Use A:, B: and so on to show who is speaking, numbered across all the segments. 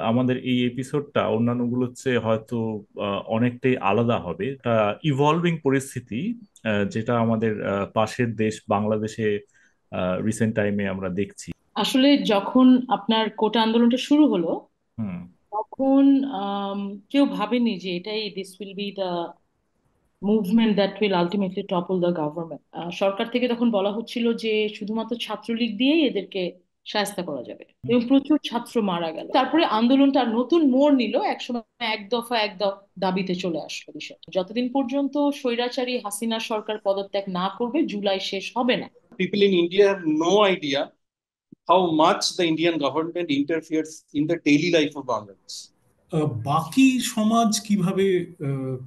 A: আমাদের এই এপিসোডটা অন্যান্যগুলোর চেয়ে হয়তো অনেকটাই আলাদা হবে। একটা ইভলভিং পরিস্থিতি, যেটা আমাদের পাশের দেশ বাংলাদেশে রিসেন্ট টাইমে আমরা দেখছি।
B: আসলে যখন আপনার কোটা আন্দোলনটা শুরু হলো
A: হুম।
B: তখন আম, কেউ ভাবেনি যে এটাই this will be the movement that will ultimately topple the government. সরকার থেকে তখন বলা হচ্ছিল যে শুধুমাত্র ছাত্রলীগ দিয়েই এদেরকে শায়েস্তা করা যাবে, এবং প্রচুর ছাত্র মারা গেল। তারপরে আন্দোলনটা আর নতুন মোড় নিল, একসময় এক দফা দাবিতে চলে আসলো বিষয়। যতদিন পর্যন্ত স্বৈরাচারী হাসিনা সরকার পদত্যাগ না করবে, জুলাই শেষ হবে না।
C: People in India have no idea how much the Indian government interferes in the daily life of Bangladesh.
D: বাকি সমাজ কিভাবে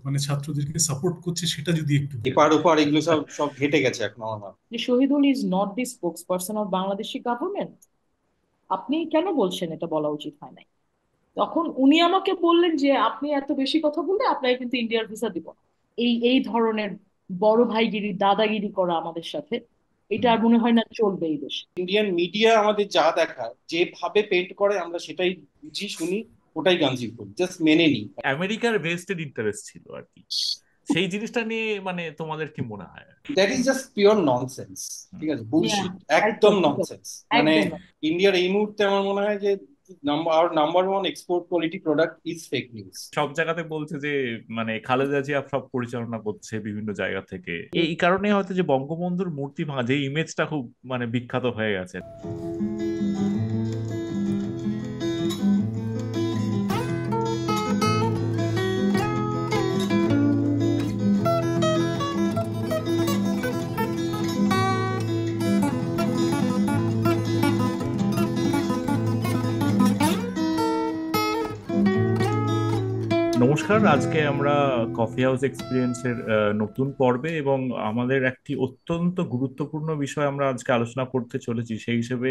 D: মানে ছাত্রদেরকে সাপোর্ট করছে সেটা যদি একটু বলেন।
C: এপার ওপার এগুলো সব সব ঘেটে গেছে এখন আমার।
B: যে Shahidul is not the spokes person of Bangladeshi government. আপনি কেন বলছেন এটা বলা উচিত হয় নাই? তখন উনি আমাকে বললেন যে আপনি এত বেশি কথা বললে আপনাকে কিন্তু ইন্ডিয়ার ভিসা দিব না। এই এই ধরনের বড় ভাইগিরি দাদাগিরি করা আমাদের সাথে, এটা
A: হুম।
B: আর মনে হয় না চলবে এই দেশে।
C: ইন্ডিয়ান মিডিয়া আমাদের যা দেখায়, যেভাবে পেন্ট করে, আমরা সেটাই বুঝি, শুনি, ওটাই কনজিউম করি, জাস্ট মেনে নিই।
A: আমেরিকার ভেস্টেড ইন্টারেস্ট ছিল আর কি, সেই জিনিসটা নিয়ে মানে তোমাদের কি মনে হয়?
C: That is just pure nonsense.
A: Hmm.
C: ঠিক আছে,
B: Yeah,
C: বুলশিট, একদম
B: একদম ঠিক আছে,
C: ননসেন্স। মানে
B: একদম না।
C: ইন্ডিয়ার এই মুহূর্তে আমার মনে হয় যে number one export quality product is fake news.
A: সব জায়গাতে বলছে যে মানে খালেদা জিয়া সব পরিচালনা করছে বিভিন্ন জায়গা থেকে। এই কারণে হয়তো যে বঙ্গবন্ধুর মূর্তি ভাঙা যে ইমেজটা খুব মানে বিখ্যাত হয়ে গেছে। নমস্কার, আজকে আমরা কফি হাউস এক্সপিরিয়েন্সের নতুন পর্বে এবং আমাদের একটি অত্যন্ত গুরুত্বপূর্ণ বিষয় আমরা আজকে আলোচনা করতে চলেছি। সেই হিসেবে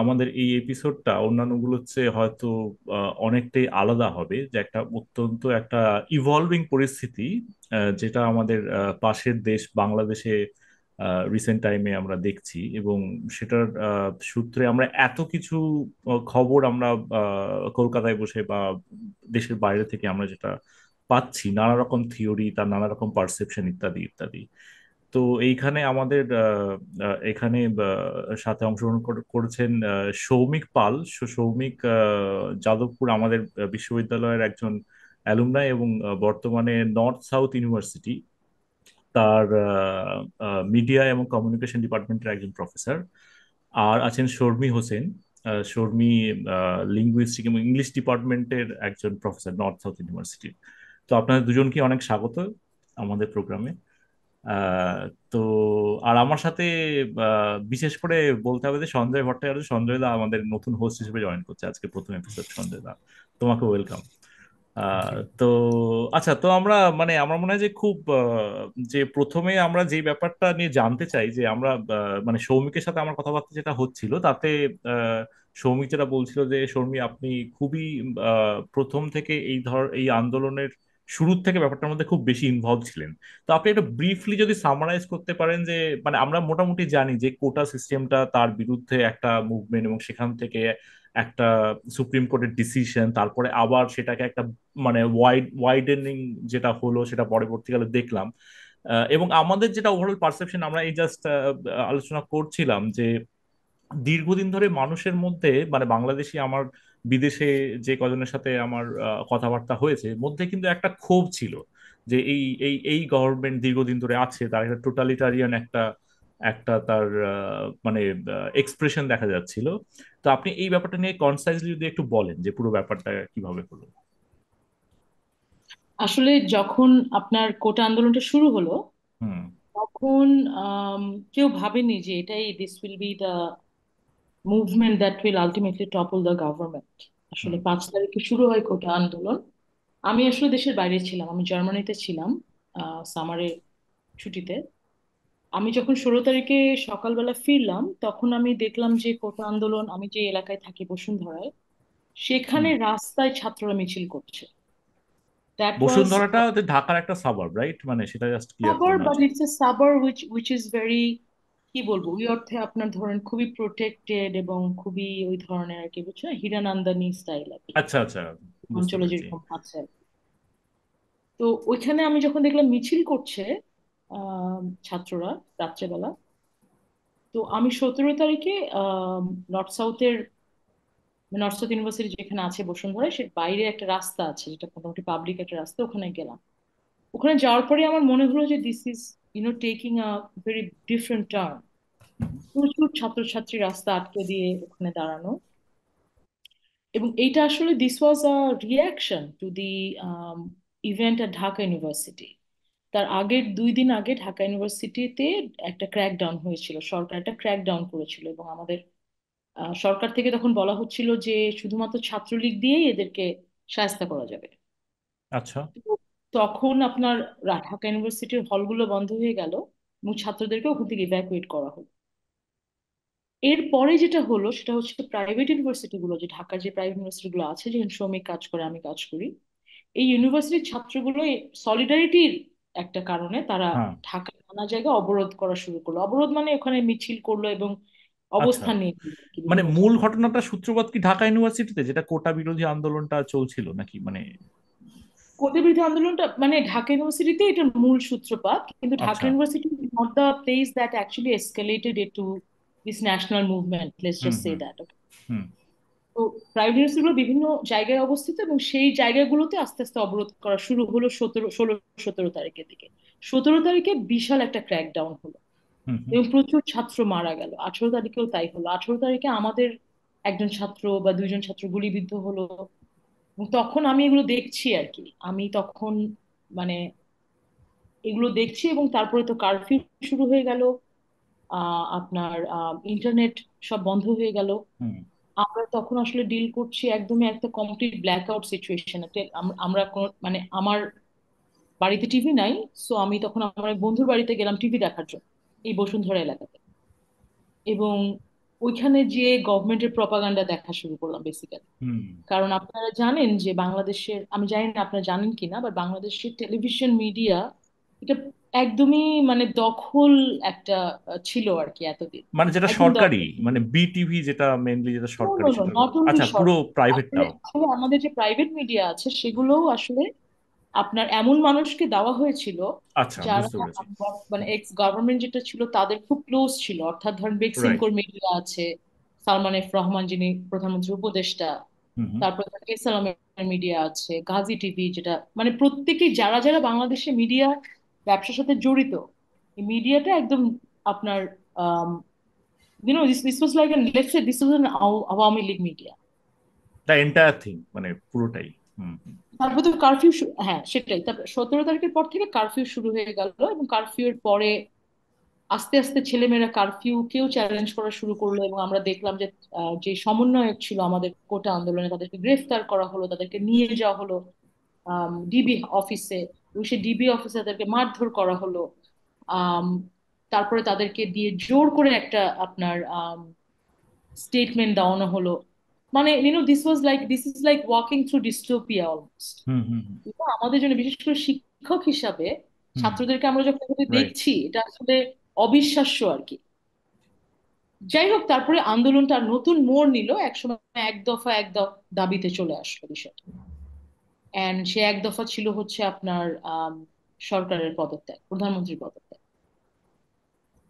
A: আমাদের এই এপিসোডটা অন্যান্যগুলোর চেয়ে হয়তো অনেকটাই আলাদা হবে, যে একটা অত্যন্ত একটা ইভলভিং পরিস্থিতি, যেটা আমাদের পাশের দেশ বাংলাদেশে রিসেন্ট টাইমে আমরা দেখছি। এবং সেটার সূত্রে আমরা এত কিছু খবর আমরা কলকাতায় বসে বা দেশের বাইরে থেকে আমরা যেটা পাচ্ছি, নানা রকম থিওরি, তার নানা রকম পারসেপশন ইত্যাদি ইত্যাদি। তো এইখানে আমাদের এখানে সাথে অংশগ্রহণ করেছেন সৌমিক পাল। সৌমিক যাদবপুর আমাদের বিশ্ববিদ্যালয়ের একজন অ্যালুমনাই এবং বর্তমানে নর্থ সাউথ ইউনিভার্সিটি তার মিডিয়া এবং কমিউনিকেশন ডিপার্টমেন্টের একজন প্রফেসর। আর আছেন শর্মী হোসেন। শর্মী লিঙ্গুইস্টিক এবং ইংলিশ ডিপার্টমেন্টের একজন প্রফেসর নর্থ সাউথ ইউনিভার্সিটির। তো আপনাদের দুজনকে অনেক স্বাগত আমাদের প্রোগ্রামে। আহ, তো আর আমার সাথে বিশেষ করে বলতে হবে যে সঞ্জয় ভট্টাচার্য, সঞ্জয় দা আমাদের নতুন হোস্ট হিসেবে জয়েন করছে আজকে প্রথম এপিসোড। সঞ্জয় দা, তোমাকে ওয়েলকাম।
D: Thank you.
A: তো আচ্ছা, তো আমরা মানে আমার মনে হয় যে খুব যে প্রথমে আমরা যে ব্যাপারটা নিয়ে জানতে চাই, যে আমরা মানে সৌমিকের সাথে আমার কথাবার্তা যেটা হচ্ছিল তাতে আহ, সৌমিক যেটা বলছিল যে শর্মী আপনি খুবই প্রথম থেকে এই আন্দোলনের শুরুর থেকে ব্যাপারটার মধ্যে খুব বেশি ইনভলভ ছিলেন। তো আপনি একটু ব্রিফলি যদি সামারাইজ করতে পারেন যে মানে আমরা মোটামুটি জানি যে কোটা সিস্টেমটা, তার বিরুদ্ধে একটা মুভমেন্ট এবং সেখান থেকে একটা সুপ্রিম কোর্টের ডিসিশন, তারপরে আবার সেটাকে একটা মানে ওয়াইডেনিং যেটা হলো সেটা পরবর্তীকালে দেখলাম। এবং আমাদের যেটা ওভারঅল পারসেপশন, আমরা এই জাস্ট আলোচনা করছিলাম যে দীর্ঘদিন ধরে মানুষের মধ্যে মানে বাংলাদেশি আমার বিদেশে যে কজনের সাথে আমার কথাবার্তা হয়েছে মধ্যে কিন্তু একটা ক্ষোভ ছিল যে এই এই এই গভর্নমেন্ট দীর্ঘদিন ধরে আছে, তার একটা টোটালিটারিয়ান একটা একটা তার মানে এক্সপ্রেশন দেখা যাচ্ছিল। তো আপনি এই ব্যাপারটা নিয়ে কনসাইজলি যদি একটু বলেন যে পুরো ব্যাপারটা কিভাবে হলো।
B: আসলে যখন আপনার কোটা আন্দোলনটা শুরু হলো
A: হুম।
B: তখন আম, কেউ ভাবেনি যে এটাই this will be the movement that will ultimately topple the government. আসলে
A: হুম।
B: 5 তারিখে শুরু হয় কোটা আন্দোলন। আমি আসলে দেশের বাইরে ছিলাম, আমি জার্মানিতে ছিলাম সামারের ছুটিতে। আমি যখন 16 তারিখে সকালবেলা ফিরলাম তখন আমি দেখলাম যে কোটা আন্দোলন, আমি যে এলাকায় থাকি বসুন্ধরায়, সেখানে
A: হুম।
B: রাস্তায় ছাত্ররা মিছিল করছে। দ্যাট ওয়াজ
A: বসুন্ধরাটা ঢাকার একটা সাবার্ব, রাইট? মানে সেটা জাস্ট ক্লিয়ার করে
B: suburb,
A: নেওয়া
B: but
A: উচিত।
B: it's a suburb which is very কি বলবো, ওই অর্থে আপনার ধরেন খুবই প্রোটেক্টেড এবং খুবই ওই ধরনের আর কি, বুঝছো, হীরানন্দানি স্টাইল আর কি,
A: আচ্ছা আচ্ছা, বুঝতে
B: অঞ্চলে
A: পেরেছি।
B: যেরকম আছে। তো ওইখানে আমি যখন দেখলাম মিছিল করছে ছাত্ররা রাত্রেবেলা, তো আমি 17 তারিখে নর্থ সাউথের, নর্থ সাউথ ইউনিভার্সিটি যেখানে আছে বসুন্ধরা, সে বাইরে একটা রাস্তা আছে যেটা মোটামুটি পাবলিক একটা রাস্তা, ওখানে গেলাম। ওখানে যাওয়ার পরে আমার মনে হলো যে this is taking a very different turn. প্রচুর ছাত্রছাত্রী রাস্তা আটকে দিয়ে ওখানে দাঁড়ানো, এবং এইটা আসলে this was a reaction to the event at Dhaka university. তার আগের 2 দিন আগে ঢাকা ইউনিভার্সিটিতে একটা ক্র্যাকডাউন হয়েছিল, সরকার একটা ক্র্যাকডাউন করেছিল, এবং আমাদের সরকার থেকে তখন বলা হচ্ছিল যে শুধুমাত্র ছাত্রলীগ দিয়েই এদেরকে শায়েস্তা করা যাবে।
A: আচ্ছা।
B: তো তখন আপনার ঢাকা ইউনিভার্সিটির হলগুলো বন্ধ হয়ে গেল এবং ছাত্রদেরকে ওখান থেকে ইভ্যাকুয়েট করা হলো। এরপরে যেটা হলো সেটা হচ্ছে প্রাইভেট ইউনিভার্সিটি গুলো, যে ঢাকার যে প্রাইভেট ইউনিভার্সিটি গুলো আছে, যেখানে শ্রমিক কাজ করে, আমি কাজ করি, এই ইউনিভার্সিটির ছাত্রগুলো সলিডারিটির একটা কারণে তারা
A: হ্যাঁ।
B: ঢাকার নানা জায়গায় অবরোধ করা শুরু করলো। অবরোধ মানে ওখানে মিছিল করলো এবং
A: আচ্ছা,
B: অবস্থান নিয়ে নিল আর কি
A: মানে
B: বিভিন্ন
A: মূল
B: জায়গায়।
A: ঘটনাটা সূত্রপাত কি ঢাকা ইউনিভার্সিটিতে, যেটা কোটা বিরোধী আন্দোলনটা চলছিল নাকি, মানে?
B: কোটা বিরোধী আন্দোলনটা মানে ঢাকা ইউনিভার্সিটিতে এটার মূল সূত্রপাত, কিন্তু ঢাকা
A: আচ্ছা।
B: University not the place that actually escalated it to this national movement, let's
A: hmm
B: just say
A: hmm
B: that.
A: Hmm.
B: তো প্রাইভেট ইউনিভার্সিটিগুলো বিভিন্ন জায়গায় অবস্থিত, এবং সেই জায়গাগুলোতে আস্তে আস্তে অবরোধ করা শুরু হলো 17 দিকে। 17 তারিখে বিশাল একটা ক্র্যাকডাউন হলো
A: হুম হুম।
B: এবং প্রচুর ছাত্র মারা গেল। 18 তারিখেও তাই হলো। 18 তারিখে আমাদের একজন ছাত্র বা দুইজন ছাত্র গুলিবিদ্ধ হলো, এবং তখন আমি এগুলো দেখছি আর কি। আমি তখন মানে এগুলো দেখছি, এবং তারপরে তো কারফিউ শুরু হয়ে গেল, আপনার ইন্টারনেট সব বন্ধ হয়ে গেল।
A: হুম।
B: আমরা তখন আসলে ডিল করছি একদমই একটা কমপ্লিট ব্ল্যাক আউট সিচুয়েশন। আমরা কোনো মানে আমার বাড়িতে টিভি নাই, সো আমি তখন আমার এক বন্ধুর বাড়িতে গেলাম টিভি দেখার জন্য, এই বসুন্ধরা এলাকাতে। এবং ওইখানে যে গভর্নমেন্টের প্রপাগান্ডা দেখা শুরু করলাম বেসিক্যালি।
A: হুম।
B: কারণ আপনারা জানেন যে বাংলাদেশের, আমি জানি না আপনারা জানেন কিনা, বাট বাংলাদেশের টেলিভিশন মিডিয়া এটা একদমই মানে দখল একটা ছিল আর কি এতদিন।
A: মানে যেটা
B: একদম
A: সরকারি,
B: দখল।
A: মানে বিটিভি যেটা মেনলি, যেটা সরকারি সেটা?
B: নট অনলি
A: আচ্ছা, পুরো
B: সরকার, আসলে
A: প্রাইভেটটাও?
B: আসলে আমাদের যে প্রাইভেট মিডিয়া আছে সেগুলোও আসলে আপনার এমন মানুষকে দেওয়া হয়েছিল
A: আচ্ছা,
B: যারা
A: বুঝতে পেরেছি।
B: মানে এক্স গভর্নমেন্ট যেটা ছিল তাদের খুব ক্লোজ ছিল। অর্থাৎ ধরেন
A: রাইট।
B: বেক্সিমকোর মিডিয়া আছে, সালমান এফ রহমান যিনি প্রধানমন্ত্রী উপদেষ্টা,
A: হুম হুম।
B: তারপর ইসলামের মিডিয়া আছে, গাজী টিভি, যেটা মানে প্রত্যেকেই যারা যারা বাংলাদেশে মিডিয়া ব্যবসার সাথে জড়িত, এই মিডিয়াটা একদম আপনার this was like let's say this was an Awami League media.
A: The entire thing, মানে পুরোটাই। হুম হুম।
B: তারপর তো কারফিউ, হ্যাঁ সেটাই। তারপর 17 তারিখের পর থেকে কারফিউ শুরু হয়ে গেল, এবং কারফিউর পরে আস্তে আস্তে ছেলেমেয়েরা কারফিউ কেউ চ্যালেঞ্জ করা শুরু করলো, এবং আমরা দেখলাম যে যে সমন্বয়ক ছিল আমাদের কোটা আন্দোলনে তাদেরকে গ্রেফতার করা হলো, তাদেরকে নিয়ে যাওয়া হলো ডিবি অফিসে, এবং সেই ডিবি অফিসে তাদেরকে মারধর করা হলো। আম, তারপরে তাদেরকে দিয়ে জোর করে একটা আপনার স্টেটমেন্ট দেওয়ানো হলো। মানে this is like walking through dystopia almost.
A: Hmm hmm
B: এটা আমাদের জন্য, বিশেষ করে শিক্ষক হিসাবে
A: হুম।
B: ছাত্রদেরকে আমরা যখন এভাবে
A: রাইট।
B: দেখছি, এটা আসলে অবিশ্বাস্য আর কি। যাই হোক, তারপরে আন্দোলনটা আর নতুন মোড় নিল, একসময় এক দফা দাবিতে চলে আসলো বিষয়টা। এন্ড সে এক দফা ছিল হচ্ছে আপনার সরকারের পদত্যাগ, প্রধানমন্ত্রীর পদত্যাগ।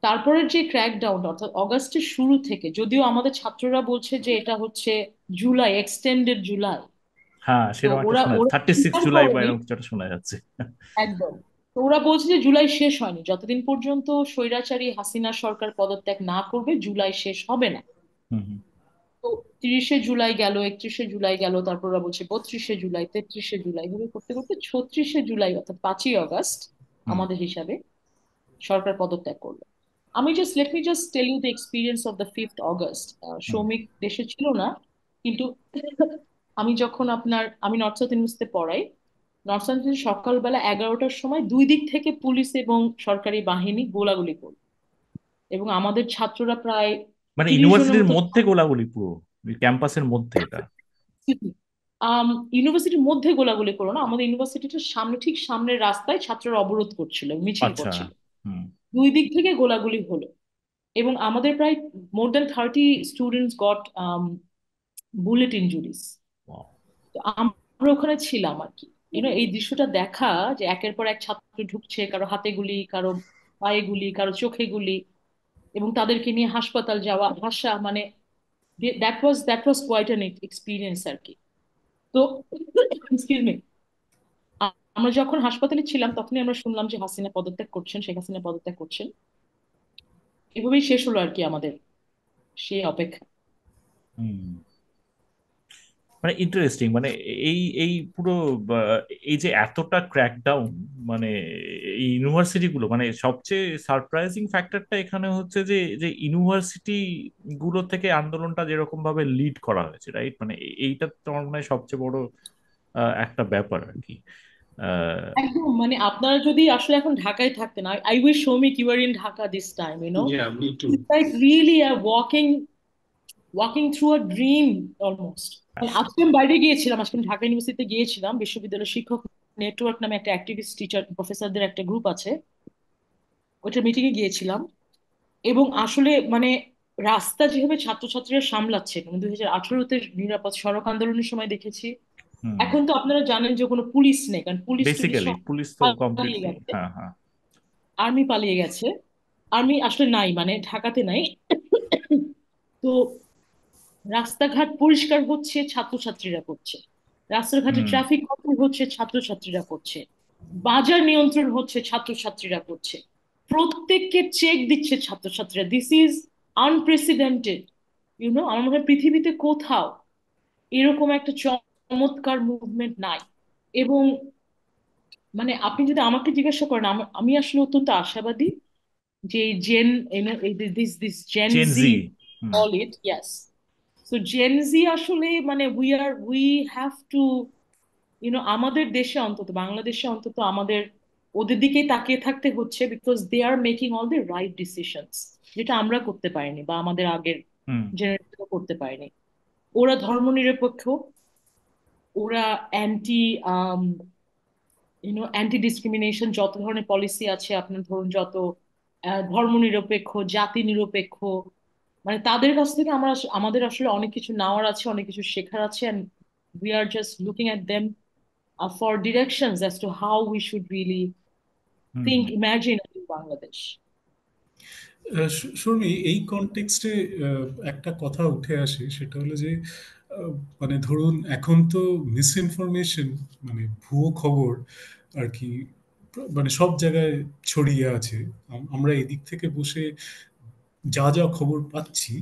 B: তারপরের যে ক্র্যাকডাউন, অর্থাৎ অগাস্টের শুরু থেকে, যদিও আমাদের ছাত্ররা বলছে যে এটা হচ্ছে জুলাই, এক্সটেন্ডেড জুলাই,
A: হ্যাঁ,
B: তো
A: সেরকম একটা
B: ওরা
A: শোনা,
B: ওরা
A: 36
B: স্বীকার
A: জুলাই বা
B: করেনি।
A: এরকম কিছু একটা শোনা যাচ্ছে।
B: একদম। তো ওরা বলছে যে জুলাই শেষ হয়নি, যতদিন পর্যন্ত স্বৈরাচারী হাসিনা সরকার পদত্যাগ না করবে জুলাই শেষ হবে না।
A: হুম হুম।
B: তো 30শে জুলাই গেল, 31শে জুলাই গেল, তারপর ওরা বলছে 32শে জুলাই, 33শে জুলাই, ভাবে করতে করতে 36শে জুলাই অর্থাৎ 5ই অগস্ট
A: হুম।
B: আমাদের হিসাবে সরকার পদত্যাগ করলো। আমি let me just tell you the experience of the 5th August.
A: Hmm.
B: Soumik দেশে ছিল না, কিন্তু আমি যখন আমি নর্থ সাউথ ইউনিভার্সিটিতে পড়াই, নর্থ সাউথ ইউনিভার্সিটি সকালবেলা 11টার সময় দুই দিক থেকে পুলিশ এবং সরকারি বাহিনী গোলাগুলি করল, এবং আমাদের ছাত্ররা প্রায়
A: মানে
B: 30 জনের
A: ইউনিভার্সিটির
B: মতো।
A: মধ্যে গোলাগুলি, পুরো ক্যাম্পাসের মধ্যে এটা?
B: ইউনিভার্সিটির মধ্যে গোলাগুলি করলো না, আমাদের ইউনিভার্সিটির সামনে, ঠিক সামনের রাস্তায় ছাত্ররা অবরোধ করছিল, মিছিল
A: আচ্ছা।
B: করছিল।
A: হুম।
B: দুই দিক থেকে গোলাগুলি হলো, এবং আমাদের প্রায় more than 30 students goat bullet injuries.
A: Wow.
B: তো আমরা ওখানে ছিলাম আর কি। এই দৃশ্যটা দেখা, যে একের পর এক ছাত্র ঢুকছে, কারো হাতে গুলি, কারো পায়ে গুলি, কারো চোখে গুলি, এবং তাদেরকে নিয়ে হাসপাতাল যাওয়া আসা, মানে that was quite an experience আর কি। তো এক্সকিউজ মি, আমরা যখন হাসপাতালে ছিলাম তখনই আমরা শুনলাম যে হাসিনা পদত্যাগ করছেন, শেখ হাসিনা পদত্যাগ করছেন। এভাবেই শেষ হলো আর কি আমাদের সেই অপেক্ষা।
A: হুম। মানে ইন্টারেস্টিং, মানে এই এই পুরো বা, এই যে এতটা ক্র্যাকডাউন, মানে এই ইউনিভার্সিটি গুলো, মানে সবচেয়ে সারপ্রাইজিং ফ্যাক্টরটা এখানে হচ্ছে যে যে ইউনিভার্সিটি গুলো থেকে আন্দোলনটা যেরকম ভাবে লিড করা হয়েছে, রাইট? মানে এইটা তো আমার মনে হয় সবচেয়ে বড় একটা ব্যাপার আর কি। আহ,
B: একদম, মানে আপনারা যদি আসলে এখন ঢাকায় থাকতেন, I wish Soumik you are in Dhaka this time,
C: Yeah, me too.
B: it's like really a walking through a dream almost. আজকে আমি বাইরে গিয়েছিলাম, আজকে আমি ঢাকা ইউনিভার্সিটিতে গিয়েছিলাম, বিশ্ববিদ্যালয় শিক্ষক নেটওয়ার্ক নামে একটা অ্যাক্টিভিস্ট টিচার প্রফেসরদের একটা গ্রুপ আছে, ওইটার মিটিং এ গিয়েছিলাম। এবং আসলে মানে রাস্তা যেভাবে ছাত্রছাত্রীরা সামলাচ্ছে, মানে 2018-তে নিরাপদ সড়ক আন্দোলনের সময় দেখেছি।
A: হুম।
B: এখন তো আপনারা জানেন যে কোনো পুলিশ নেই, কারণ পুলিশ টুলিশ
A: বেসিক্যালি
B: সব
A: পুলিশ তো
B: পালিয়ে
A: কমপ্লিটলি,
B: গেছে,
A: হ্যাঁ হ্যাঁ।
B: আর্মি পালিয়ে গেছে। আর্মি আসলে নাই, মানে ঢাকাতে নাই। তো রাস্তাঘাট পরিষ্কার হচ্ছে ছাত্রছাত্রীরা করছে, রাস্তাঘাটে
A: হুম
B: ট্রাফিক কন্ট্রোল হচ্ছে ছাত্রছাত্রীরা করছে, বাজার নিয়ন্ত্রণ হচ্ছে ছাত্রছাত্রীরা করছে, প্রত্যেককে চেক দিচ্ছে ছাত্রছাত্রীরা। This is unprecedented. আমার মনে হয় পৃথিবীতে কোথাও এরকম একটা চমৎকার মুভমেন্ট নাই। এবং মানে আপনি যদি আমাকে জিজ্ঞাসা করেন, আমি আসলে অত্যন্ত আশাবাদী যে জেন দিস দিস জেন
A: চেন
B: Z
A: Z. Hmm
B: call it, yes. So Gen Z আসলে মানে উই হ্যাভ টু আমাদের দেশে অন্তত, বাংলাদেশে অন্তত আমাদের ওদের দিকেই তাকিয়ে থাকতে হচ্ছে, because they are making all the right decisions, যেটা আমরা করতে পারিনি বা আমাদের আগের
A: হুম
B: জেনারেশন করতে পারিনি। ওরা ধর্মনিরপেক্ষ, ওরা অ্যান্টি অ্যান্টি ডিসক্রিমিনেশন, যত ধরনের পলিসি আছে আপনার ধরুন, যত ধর্মনিরপেক্ষ, জাতি নিরপেক্ষ, মানে তাদের কাছ থেকে আমাদের আসলে অনেক কিছু নেওয়ার আছে, অনেক কিছু শেখার আছে, and we are just looking at them for directions as to how we should really
A: hmm
B: think,
A: hmm
B: imagine a new Bangladesh.
D: Sharmi, এই কনটেক্সটে একটা কথা উঠে আসে, সেটা হলো যে আহ, মানে ধরুন এখন তো মিসইনফরমেশন, মানে ভুয়ো খবর আর কি, মানে সব জায়গায় ছড়িয়ে আছে। আমরা এদিক থেকে বসে যা যা খবর পাচ্ছি,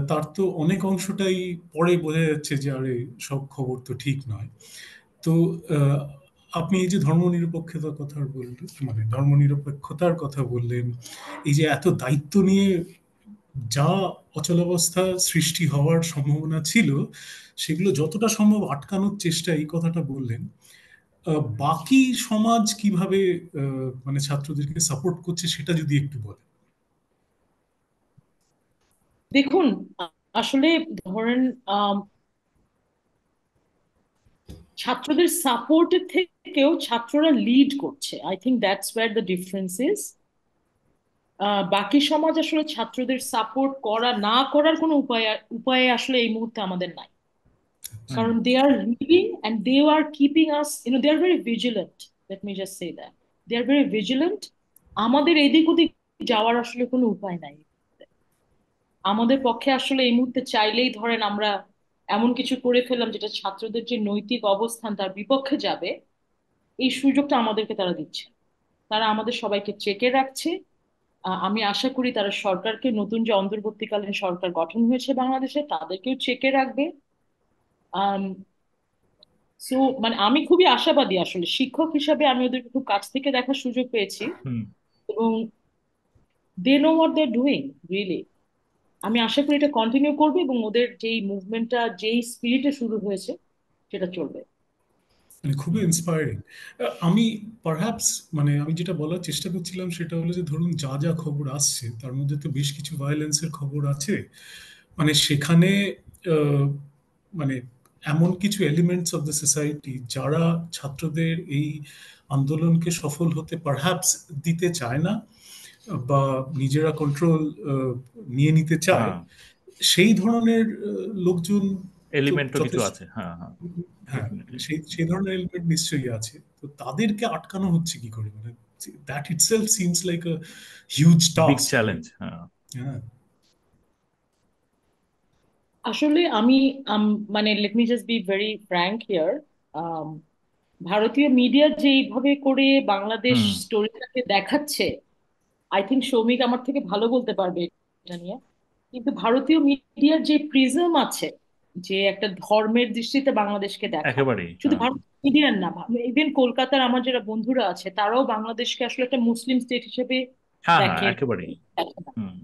D: তার তো অনেক অংশটাই পরে বোঝা যাচ্ছে যে আরে সব খবর তো ঠিক নয়। তো আহ, আপনি এই যে ধর্মনিরপেক্ষতার কথা বললেন, মানে ধর্মনিরপেক্ষতার কথা বললেন, এই যে এত দায়িত্ব নিয়ে যা অচলাবস্থা সৃষ্টি হওয়ার সম্ভাবনা ছিল, সেগুলো যতটা সম্ভব আটকানোর চেষ্টা, এই কথাটা বললেন। বাকি সমাজ কিভাবে মানে ছাত্রদেরকে সাপোর্ট করছে সেটা যদি একটু বলেন।
B: দেখুন, আসলে ধরেন আম, ছাত্রদের সাপোর্টের থেকেও ছাত্ররা লিড করছে। I think that's where the difference is. বাকি সমাজ আসলে ছাত্রদের সাপোর্ট করা না করার কোনো উপায় আসলে এই মুহূর্তে আমাদের নাই।
A: হুম
B: কারণ they are leading and they are keeping us, they are very vigilant. Let me just say that they are very vigilant. আমাদের এদিক ওদিক যাওয়ার আসলে কোনো উপায় নাই। আমাদের পক্ষে আসলে এই মুহূর্তে চাইলেই ধরেন আমরা এমন কিছু করে ফেললাম যেটা ছাত্রদের যে নৈতিক অবস্থান তার বিপক্ষে যাবে, এই সুযোগটা আমাদেরকে তারা দিচ্ছে। তারা আমাদের সবাইকে চেকে রাখছে। আমি আশা করি তারা সরকারকে, নতুন যে অন্তর্বর্তীকালীন সরকার গঠন হয়েছে বাংলাদেশে, তাদেরকেও চেকে রাখবে। সো মানে আমি খুবই আশাবাদী, আসলে শিক্ষক হিসাবে আমি ওদেরকে খুব কাছ থেকে দেখার সুযোগ পেয়েছি।
A: হুম।
B: এবং they know what they doing really. আমি আশা করি এটা কন্টিনিউ করবে, এবং ওদের যেই মুভমেন্টটা যেই স্পিরিটে শুরু হয়েছে সেটা চলবে।
D: মানে খুবই
A: হুম
D: ইন্সপায়ারিং। আমি পারহ্যাপস, মানে আমি যেটা বলার চেষ্টা করছিলাম সেটা হলো যে ধরুন যা যা খবর আসছে তার মধ্যে তো বেশ কিছু ভায়োলেন্সের খবর আছে। মানে সেখানে আহ, মানে এমন কিছু এলিমেন্টস অফ দ্য সোসাইটি যারা ছাত্রদের এই আন্দোলনকে সফল হতে পারহ্যাপস দিতে চায় না, বা নিজেরা কন্ট্রোল নিয়ে নিতে চায়,
A: হ্যাঁ,
D: সেই ধরনের লোকজন তো
A: এলিমেন্টও কিছু
D: যথেষ্ট।
A: আছে, হ্যাঁ হ্যাঁ,
D: হ্যাঁ,
A: ডেফিনেটলি।
D: সেই সেই ধরনের এলিমেন্ট নিশ্চয়ই আছে। তো তাদেরকে আটকানো হচ্ছে কি করে? মানে that itself seems like a huge
A: big
D: task, right?
A: Challenge, হ্যাঁ।
D: হ্যাঁ।
B: আসলে আমি মানে let me just be very frank here. ভারতীয় মিডিয়া যেইভাবে করে বাংলাদেশ
A: হুম।
B: স্টোরিটাকে দেখাচ্ছে, আই থিংক সৌমিক আমার থেকে ভালো বলতে পারবে এটা নিয়ে। কিন্তু ভারতীয় মিডিয়ার যে প্রিজম আছে, যে একটা ধর্মের দৃষ্টিতে বাংলাদেশকে দেখা,
A: একেবারেই,
B: শুধু
A: হ্যাঁ
B: ভারতীয় মিডিয়ার না, ইভেন কলকাতার আমার যারা বন্ধুরা আছে তারাও বাংলাদেশকে আসলে একটা মুসলিম স্টেট হিসেবে
A: হ্যাঁ হ্যাঁ,
B: দেখে।
A: একেবারেই।
B: দেখে না।
A: হুম।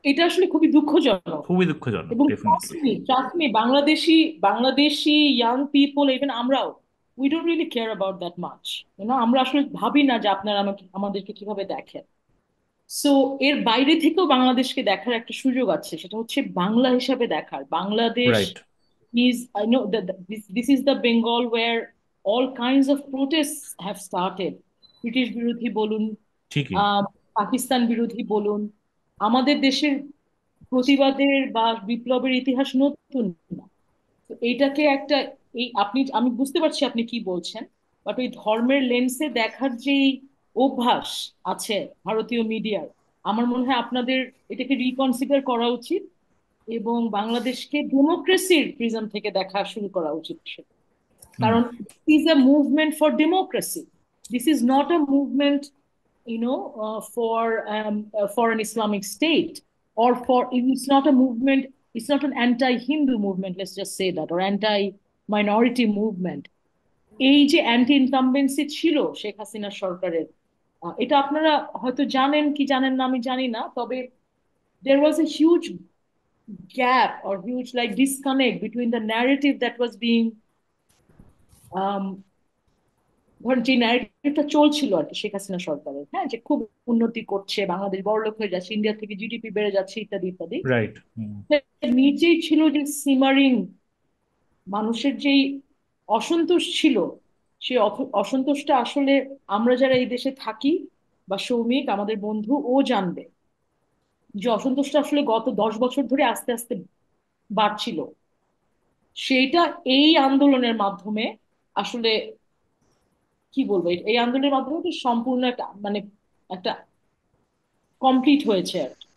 B: এটা আসলে খুবই দুঃখজনক।
A: খুবই দুঃখজনক,
B: এবং
A: definitely.
B: Trust me, Bangladeshi Bangladeshi young people, even আমরাও, we don't really care about that much. আমরা আসলে ভাবি না যে আপনারা আমাদেরকে কিভাবে দেখেন। সো এর বাইরে থেকেও বাংলাদেশকে দেখার একটা সুযোগ আছে, সেটা হচ্ছে বাংলা হিসাবে দেখার। Bangladesh
A: right.
B: is, I know that this is the Bengal where all kinds of protests have started. British বিরোধী বলুন,
A: ঠিকই।
B: আহ পাকিস্তান বিরোধী বলুন, আমাদের দেশের প্রতিবাদের বা বিপ্লবের ইতিহাস নতুন না। তো এইটাকে একটা, আমি বুঝতে পারছি আপনি কি বলছেন, বাট ওই ধর্মের লেন্সে দেখার যেই অভ্যাস আছে ভারতীয় মিডিয়ার, আমার মনে হয় আপনাদের এটাকে রিকনসিডার করা উচিত এবং বাংলাদেশকে ডেমোক্রেসির প্রিজম থেকে দেখা শুরু করা উচিত।
A: হুম।
B: কারণ is a movement for democracy, this is not a movement for an Islamic state, or it's not a movement, it's not an anti-Hindu movement, let's just say that, or anti-minority movement. এই যে anti incumbency ছিল শেখ হাসিনা সরকারের, এটা আপনারা হয়তো জানেন কি জানেন না আমি জানি না, তবে there was a huge gap or huge like disconnect between the narrative that was being um, ধরেন যে ন্যারেটিভটা চলছিল আর কি শেখ হাসিনা সরকারের, হ্যাঁ, যে খুব উন্নতি করছে, বাংলাদেশ বড়লোক হয়ে যাচ্ছে, ইন্ডিয়া থেকে জিডিপি বেড়ে যাচ্ছে, ইত্যাদি ইত্যাদি।
A: রাইট।
B: নিচেই ছিল যে সিমারিং মানুষের যেই অসন্তোষ ছিল, সেই অসন্তোষটা আসলে আমরা যারা এই দেশে থাকি, বা সৌমিক আমাদের বন্ধু ও জানবে, যে অসন্তোষটা আসলে গত 10 বছর ধরে আস্তে আস্তে বাড়ছিল। সেইটা এই আন্দোলনের মাধ্যমে আসলে, কি বলবো, এই আন্দোলনের মাধ্যমে তো সম্পূর্ণ একটা মানে একটা কমপ্লিট হয়েছে আর কি।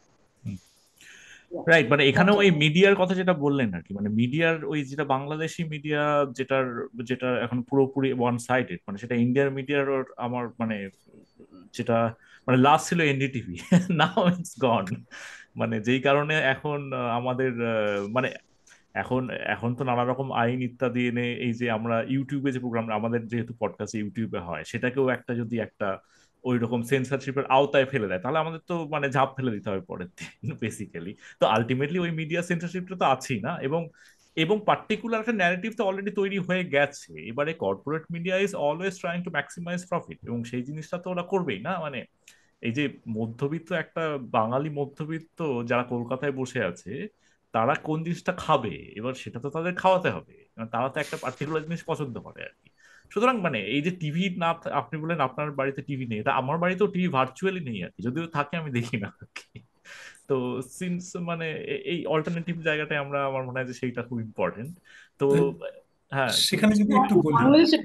A: রাইট, মানে এখানেও
B: That's
A: এই
B: all.
A: মিডিয়ার কথা যেটা বললেন আর কি, মানে মিডিয়ার ওই যেটা বাংলাদেশি মিডিয়া, যেটার যেটা এখন পুরোপুরি ওয়ান সাইডেড, মানে সেটা ইন্ডিয়ার মিডিয়ার, আমার মানে যেটা মানে লাস্ট ছিল এনডিটিভি, নাও ইটস গন। মানে যেই কারণে এখন আমাদের মানে এখন এখন তো নানা রকম আইন ইত্যাদি এনে, এই যে আমরা ইউটিউবে যে প্রোগ্রাম, আমাদের যেহেতু পডকাস্ট ইউটিউবে হয়, সেটাকেও একটা যদি একটা ওই রকম সেন্সরশিপের আওতায় ফেলে দেয়, তাহলে আমাদের তো মানে ঝাঁপ ফেলে দিতে হবে পরের দিন বেসিক্যালি। তো আলটিমেটলি ওই মিডিয়া সেন্সরশিপটা তো আছেই না, এবং এবং পার্টিকুলার একটা ন্যারেটিভ তো অলরেডি তৈরি হয়ে গেছে। এবারে corporate media is always trying to maximise profit, এবং সেই জিনিসটা তো ওরা করবেই না। মানে এই যে মধ্যবিত্ত একটা বাঙালি মধ্যবিত্ত যারা কলকাতায় বসে আছে, তারা কোন জিনিসটা খাবে, এবার সেটা তো তাদের খাওয়াতে হবে। তারা তো একটা পার্টিকুলার জিনিস পছন্দ করে আর কি। সুতরাং মানে এই যে টিভি না আপনি বলেন আপনার বাড়িতে টিভি নেই, এটা আমার বাড়িতেও টিভি ভার্চুয়ালি নেই আর কি, যদিও থাকে আমি দেখি না আর কি। তো সিন্স মানে এই অল্টারনেটিভ জায়গাটায় আমরা, আমার মনে হয় যে সেইটা খুব ইম্পর্টেন্ট। তো হ্যাঁ, তো
D: সেখানে যদি একটু বলি।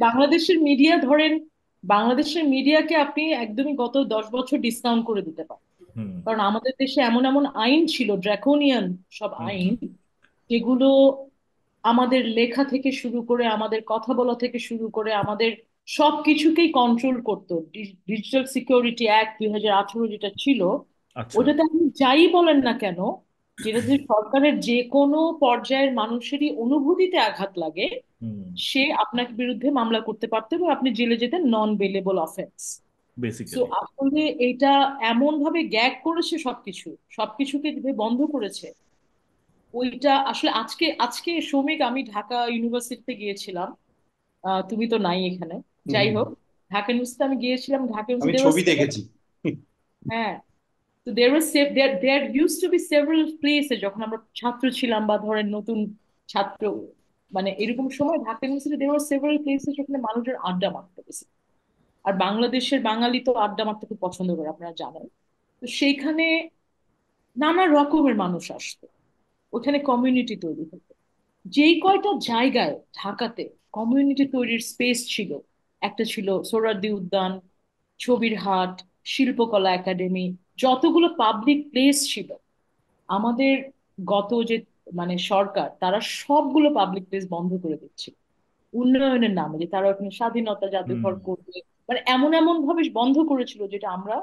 B: বাংলাদেশের মিডিয়া ধরেন, বাংলাদেশের মিডিয়াকে আপনি একদমই গত 10 বছর ডিসকাউন্ট করে দিতে পারেন।
A: হুম
B: কারণ আমাদের দেশে এমন এমন আইন ছিল, ড্রাকোনিয়ান সব
A: হুম
B: আইন, যেগুলো আমাদের লেখা থেকে শুরু করে, আমাদের কথা বলা থেকে শুরু করে, আমাদের সবকিছুকেই কন্ট্রোল করতো। ডিজিটাল সিকিউরিটি অ্যাক্ট 2018 যেটা ছিল,
A: আচ্ছা।
B: ওটাতে আপনি যাই বলেন না কেন, যেটা যে সরকারের যে কোনো পর্যায়ের মানুষেরই অনুভূতিতে আঘাত লাগে,
A: হুম।
B: সে আপনার বিরুদ্ধে মামলা করতে পারতো এবং আপনি জেলে যেতেন, নন বেলেবল অফেন্স। So
A: basically.
B: আসলে এটা এমন ভাবে গ্যাগ করেছে, সবকিছুকে যে বন্ধ করেছে, ওইটা আসলে আজকে আজকে সৌমিক, আমি ঢাকা ইউনিভার্সিটিতে গিয়েছিলাম, তুমি তো নাই এখানে,
C: হুম,
B: যাই
C: হুম,
B: হোক,
C: হুম।
B: ঢাকা ইউনিভার্সিটিতে আমি গিয়েছিলাম, ঢাকা
C: আমি
B: ইউনিভার্সিটি
C: ছবি দেখেছি।
B: হ্যাঁ। তো there used to be several places যখন আমরা ছাত্র ছিলাম, বা ধরেন নতুন ছাত্র, মানে এরকম সময় Dhaka university there were several places যেখানে মানুষজন আড্ডা মারতে গেছে। আর বাংলাদেশের বাঙালি তো আড্ডা মারতে খুব পছন্দ করে, আপনারা জানেন। তো সেইখানে নানা রকমের মানুষ আসতো, ওখানে কমিউনিটি তৈরি হতো। যেই কয়টা জায়গায় ঢাকাতে কমিউনিটি তৈরির স্পেস ছিল, একটা ছিল সোহরাওয়ার্দী উদ্যান, ছবির হাট, শিল্পকলা একাডেমি, যতগুলো পাবলিক প্লেস ছিল আমাদের গত যে মানে সরকার, তারা সবগুলো পাবলিক প্লেস বন্ধ করে দিচ্ছে উন্নয়নের নামে, যে তারা ওখানে স্বাধীনতা
A: হুম।
B: জাদুঘর করবে। মানে এমন এমন ভাবে বন্ধ করেছিল যেটা আমরা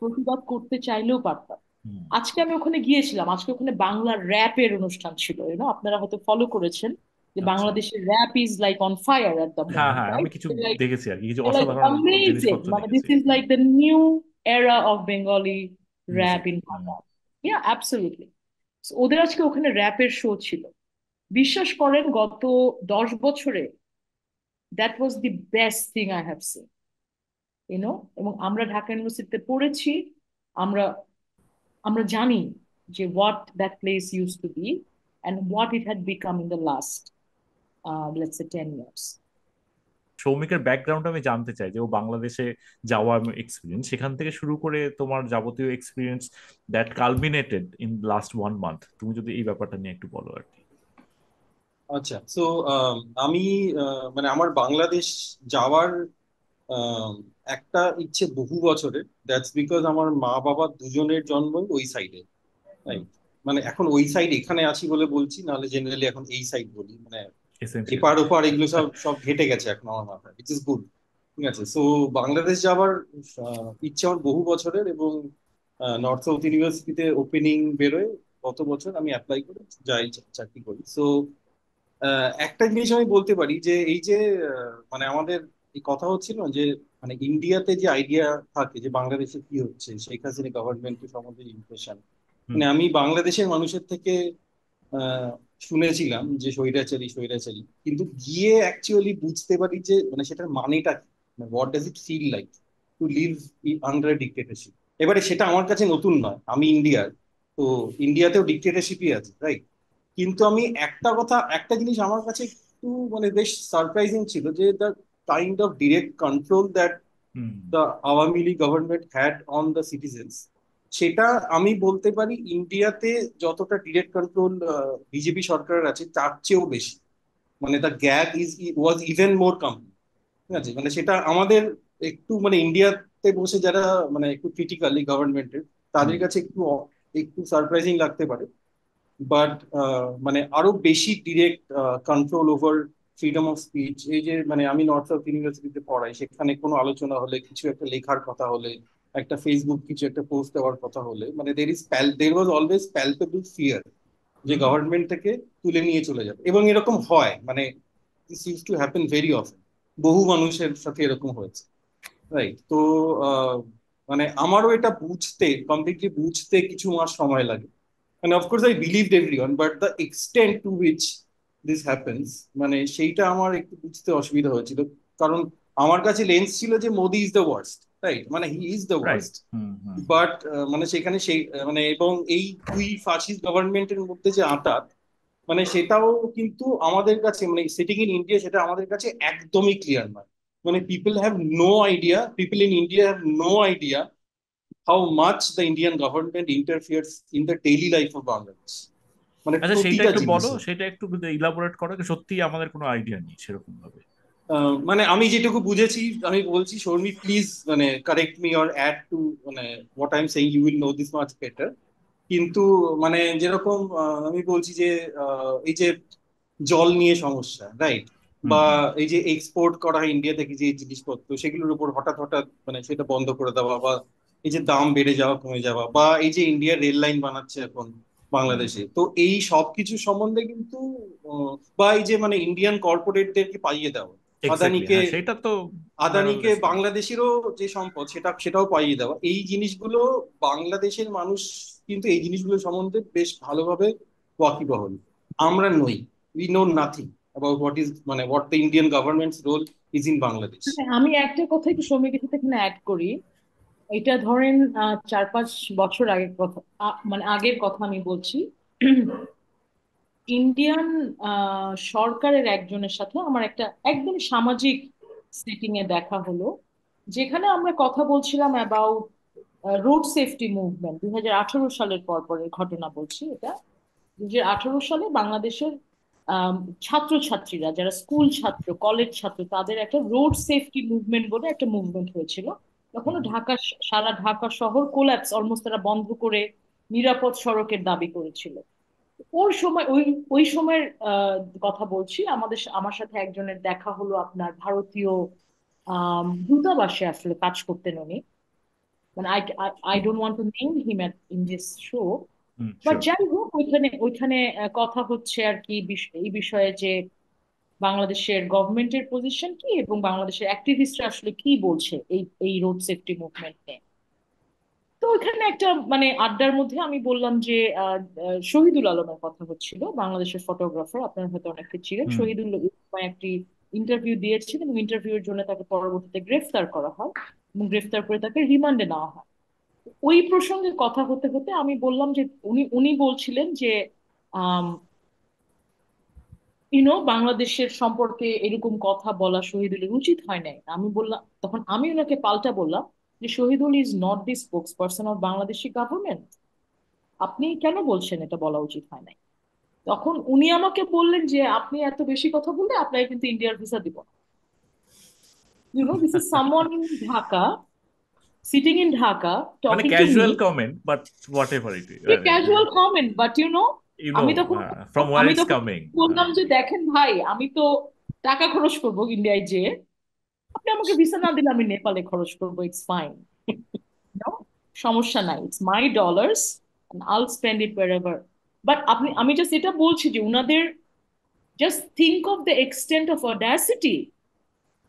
B: প্রতিবাদ করতে চাইলেও পারতাম।
A: হুম।
B: আজকে আমি ওখানে গিয়েছিলাম, আজকে ওখানে বাংলা র্যাপের অনুষ্ঠান ছিল, আপনারা হয়তো ফলো করেছেন যে
A: আচ্ছা।
B: বাংলাদেশের rap is like on fire at the
A: হ্যাঁ,
B: মোমেন্ট,
A: হ্যাঁ, আমি
B: রাইট?
A: কিছু
B: লাইক
A: দেখেছি আর কি, কিছু
B: লাইক
A: অসাধারণ
B: অ্যামেজিং,
A: জিনিসপত্র
B: মানে
A: দেখেছি।
B: This is like the new era of Bengali rap
A: music.
B: In Dhaka. Yeah absolutely. ওদের আজকে ওখানে র্যাপের শো ছিল। বিশ্বাস করেন, গত 10 বছরে that was the best thing I have seen, এবং আমরা ঢাকা ইউনিভার্সিটিতে পড়েছি। আমরা আমরা জানি যে what that place use to be and what it had become in the last let's say 10 years.
A: সৌমিকের ব্যাকগ্রাউন্ড আমি জানতে চাই, যে ও বাংলাদেশে যাওয়া এক্সপিরিয়েন্স, সেখান থেকে শুরু করে তোমার যাবতীয় experience that culminated in last 1 month, তুমি যদি এই ব্যাপারটা নিয়ে একটু বলো আর কি।
C: আচ্ছা, সো আমি মানে আমার বাংলাদেশ যাওয়ার আহ, একটা ইচ্ছে বহু বছরের। দ্যাটস বিকজ আমার মা বাবা দুজনের জন্মই ওই সাইডে, রাইট? মানে এখন ওই সাইড এখানে আছি বলে বলছি, নাহলে জেনারেলি এখন এই সাইড বলি। মানে
A: এসেনশিয়ালি।
C: এপার ওপার এগুলো সব সব ঘেটে গেছে এখন আমার মাথায়, ইট ইস গুড। ঠিক আছে, সো বাংলাদেশ যাওয়ার ইচ্ছে আমার বহু বছরের, এবং নর্থ সাউথ ইউনিভার্সিটিতে ওপেনিং বেরোয় গত বছর, আমি অ্যাপ্লাই করে যাই, চাকরি করি। সো একটা জিনিস আমি বলতে পারি যে এই যে মানে আমাদের এই কথা হচ্ছিল না যে মানে ইন্ডিয়াতে যে আইডিয়া থাকে যে বাংলাদেশে কি হচ্ছে, শেখ হাসিনা গভর্নমেন্টের সম্বন্ধে ইমপ্রেশন,
A: হুম।
C: মানে আমি বাংলাদেশের মানুষের থেকে আহ, শুনেছিলাম যে স্বৈরাচারী স্বৈরাচারী, কিন্তু গিয়ে অ্যাকচুয়ালি বুঝতে পারি যে মানে সেটার মানেটা কি, what does it feel like to live under dictatorship. এবারে সেটা আমার কাছে নতুন নয়, আমি ইন্ডিয়ার, তো ইন্ডিয়াতেও ডিক্টেটরশিপই আছে, রাইট? কিন্তু আমি একটা কথা, একটা জিনিস আমার কাছে একটু মানে বেশ সারপ্রাইজিং ছিল, যে the kind of direct control that
A: hmm.
C: The Awami League government had on the citizens, সেটা আমি বলতে পারি ইন্ডিয়াতে যতটা ডিরেক্ট কন্ট্রোল বিজেপি সরকারের আছে তার চেয়েও বেশি। মানে the gap was even more complete. ঠিক আছে, মানে সেটা আমাদের একটু মানে ইন্ডিয়াতে বসে যারা মানে একটু ক্রিটিক্যালি গভর্নমেন্টের,
A: হুম।
C: তাদের কাছে একটু একটু সারপ্রাইজিং লাগতে পারে। বাট মানে আরো বেশি direct control over freedom of speech. এই যে মানে আমি নর্থ সাউথ ইউনিভার্সিটিতে পড়াই, সেখানে কোনো আলোচনা হলে, কিছু একটা লেখার কথা হলে, একটা ফেসবুক কিছু একটা পোস্ট দেওয়ার কথা হলে, মানে দের ওয়াজ অলওয়েজ প্যালপেবল ফিয়ার যে
A: হুম।
C: গভর্নমেন্ট থেকে তুলে নিয়ে চলে যাবে। এবং এরকম হয়, মানে this use to happen very often, বহু মানুষের সাথে এরকম হয়েছে, রাইট? তো আহ, মানে আমারও এটা বুঝতে, কমপ্লিটলি বুঝতে কিছু মাস সময় লাগে। And of course, I believed everyone, but the extent to which this happens, মানে সেইটা আমার একটু বুঝতে অসুবিধা হয়েছিল। কারণ আমার কাছে লেন্স ছিল যে Modi is the worst, right? মানে he is the
A: right.
C: Worst.
A: Hmm. Hmm.
C: But মানে সেখানে সেই মানে এবং এই দুই ফাসিস্ট গভর্নমেন্টের মধ্যে যে আঁতাত, মানে সেটাও কিন্তু আমাদের কাছে, মানে সিটিং ইন ইন্ডিয়া, সেটা আমাদের কাছে একদমই ক্লিয়ার নয়। মানে people in India have no idea how much the Indian government interferes in the daily life of Bangladesh, মানে
A: আচ্ছা, সেইটা
C: প্রতিটা
A: একটু বলো,
C: জিনিসে।
A: সেটা একটু ইলাবোরেট করো, সত্যি আমাদের কোনো আইডিয়া নেই সেরকম ভাবে।
C: মানে আমি যেটুকু বুঝেছি আমি বলছি, শর্মি প্লিজ মানে correct me or add to মানে what I am saying, you will know this much better. কিন্তু মানে যেরকম আমি বলছি যে এই যে জল নিয়ে সমস্যা, রাইট?
A: হুম।
C: বা
A: হুম।
C: এই যে এক্সপোর্ট করা হয় ইন্ডিয়া থেকে যে জিনিসপত্র, সেগুলোর উপর হঠাৎ হঠাৎ মানে সেটা বন্ধ করে দেওয়া, বা এই যে দাম বেড়ে যাওয়া কমে যাওয়া, বা এই যে ইন্ডিয়া রেল লাইন বানাচ্ছে এখন
A: হুম।
C: বাংলাদেশে, তো এই সব কিছু সম্বন্ধে কিন্তু বা এই যে মানে ইন্ডিয়ান কর্পোরেটদেরকে পাইয়ে দেওয়া,
A: এক্স্যাক্টলি,
C: আদানিকে
A: হ্যাঁ, সেটা তো
C: আদানিকে
A: ম্যানিফেস্টো।
C: বাংলাদেশেরও যে সম্পদ সেটাও পাইয়ে দেওয়া, এই জিনিসগুলো বাংলাদেশের মানুষ কিন্তু এই জিনিসগুলো সম্বন্ধে বেশ ভালোভাবে ওয়াকিবহল। আমরা নই, we know nothing about what is মানে what the Indian government's role is in Bangladesh.
B: মানে আমি একটা কথা একটু সৌমিকের সাথে এখানে অ্যাড করি। এটা ধরেন 4-5 বছর আগের কথা, মানে আগের কথা আমি বলছি। ইন্ডিয়ান সরকারের একজনের সাথে আমার একটা একদম সামাজিক সেটিং এ দেখা হলো, যেখানে আমরা কথা বলছিলাম অ্যাবাউট রোড সেফটি মুভমেন্ট 2018 সালের পরের ঘটনা বলছি এটা। 2018 সালে বাংলাদেশের আম, ছাত্রছাত্রীরা যারা স্কুল ছাত্র কলেজ ছাত্র তাদের একটা রোড সেফটি মুভমেন্ট বলে একটা মুভমেন্ট হয়েছিল। তখন
A: হুম
B: ঢাকা, সারা ঢাকা শহর কোল্যাপস, অলমোস্ট তারা বন্ধ করে নিরাপদ সড়কের দাবি করেছিল। ওর সময় ওই ওই সময়ের কথা বলছি, আমার সাথে একজনের দেখা হলো আপনার ভারতীয় দূতাবাসে আসলে কাজ করতেন উনি। মানে I don't want to name him in this show,
A: hmm
B: but
A: sure.
B: যাই হোক ওইখানে ওইখানে কথা হচ্ছে আর কি এই বিষয়ে যে বাংলাদেশের গভর্নমেন্টের পজিশন কি এবং বাংলাদেশের অ্যাক্টিভিস্টরা আসলে কি বলছে এই এই রোড সেফটি মুভমেন্ট নিয়ে। তো ওইখানে একটা মানে আড্ডার মধ্যে আমি বললাম যে শহীদুল আলমের কথা হচ্ছিল, বাংলাদেশের ফটোগ্রাফার, আপনারা হয়তো অনেকে ছিলেন।
A: হুম
B: শহীদুল সময় একটি ইন্টারভিউ দিয়েছিলেন এবং ইন্টারভিউর জন্য তাকে পরবর্তীতে গ্রেফতার করা হয় এবং গ্রেফতার করে তাকে রিমান্ডে নেওয়া হয়। ওই প্রসঙ্গে কথা হতে হতে আমি বললাম যে উনি উনি বলছিলেন যে বাংলাদেশের সম্পর্কে এরকম কথা বলা শহীদুলের উচিত হয় নাই। আমি বললাম, তখন আমি ওনাকে পাল্টা বললাম যে Shahidul is not the spokes person of Bangladeshi government, আপনি কেন বলছেন এটা বলা উচিত হয় নাই। তখন উনি আমাকে বললেন যে আপনি এত বেশি কথা বললে আপনাকে কিন্তু ইন্ডিয়ার ভিসা দিব না। This is someone in Dhaka, sitting in Dhaka,
A: মানে
B: talking to me,
A: casual comment but whatever it is,
B: casual comment, but
A: you know
B: আমি তখন
A: ফ্রম ওয়ার
B: আমি
A: ইটস
B: তখন
A: কামিং।
B: বললাম যে দেখেন ভাই, আমি তো টাকা খরচ করবো ইন্ডিয়ায় যে, আপনি আমাকে ভিসা না দিলে আমি নেপালে খরচ করবো, ইটস ফাইন, সমস্যা নাই, ইটস মাই ডলার্স, আইল স্পেন্ড ইট ওয়ার। বাট আমি জাস্ট এটা বলছি যে উনাদের just think of the extent of Audacity,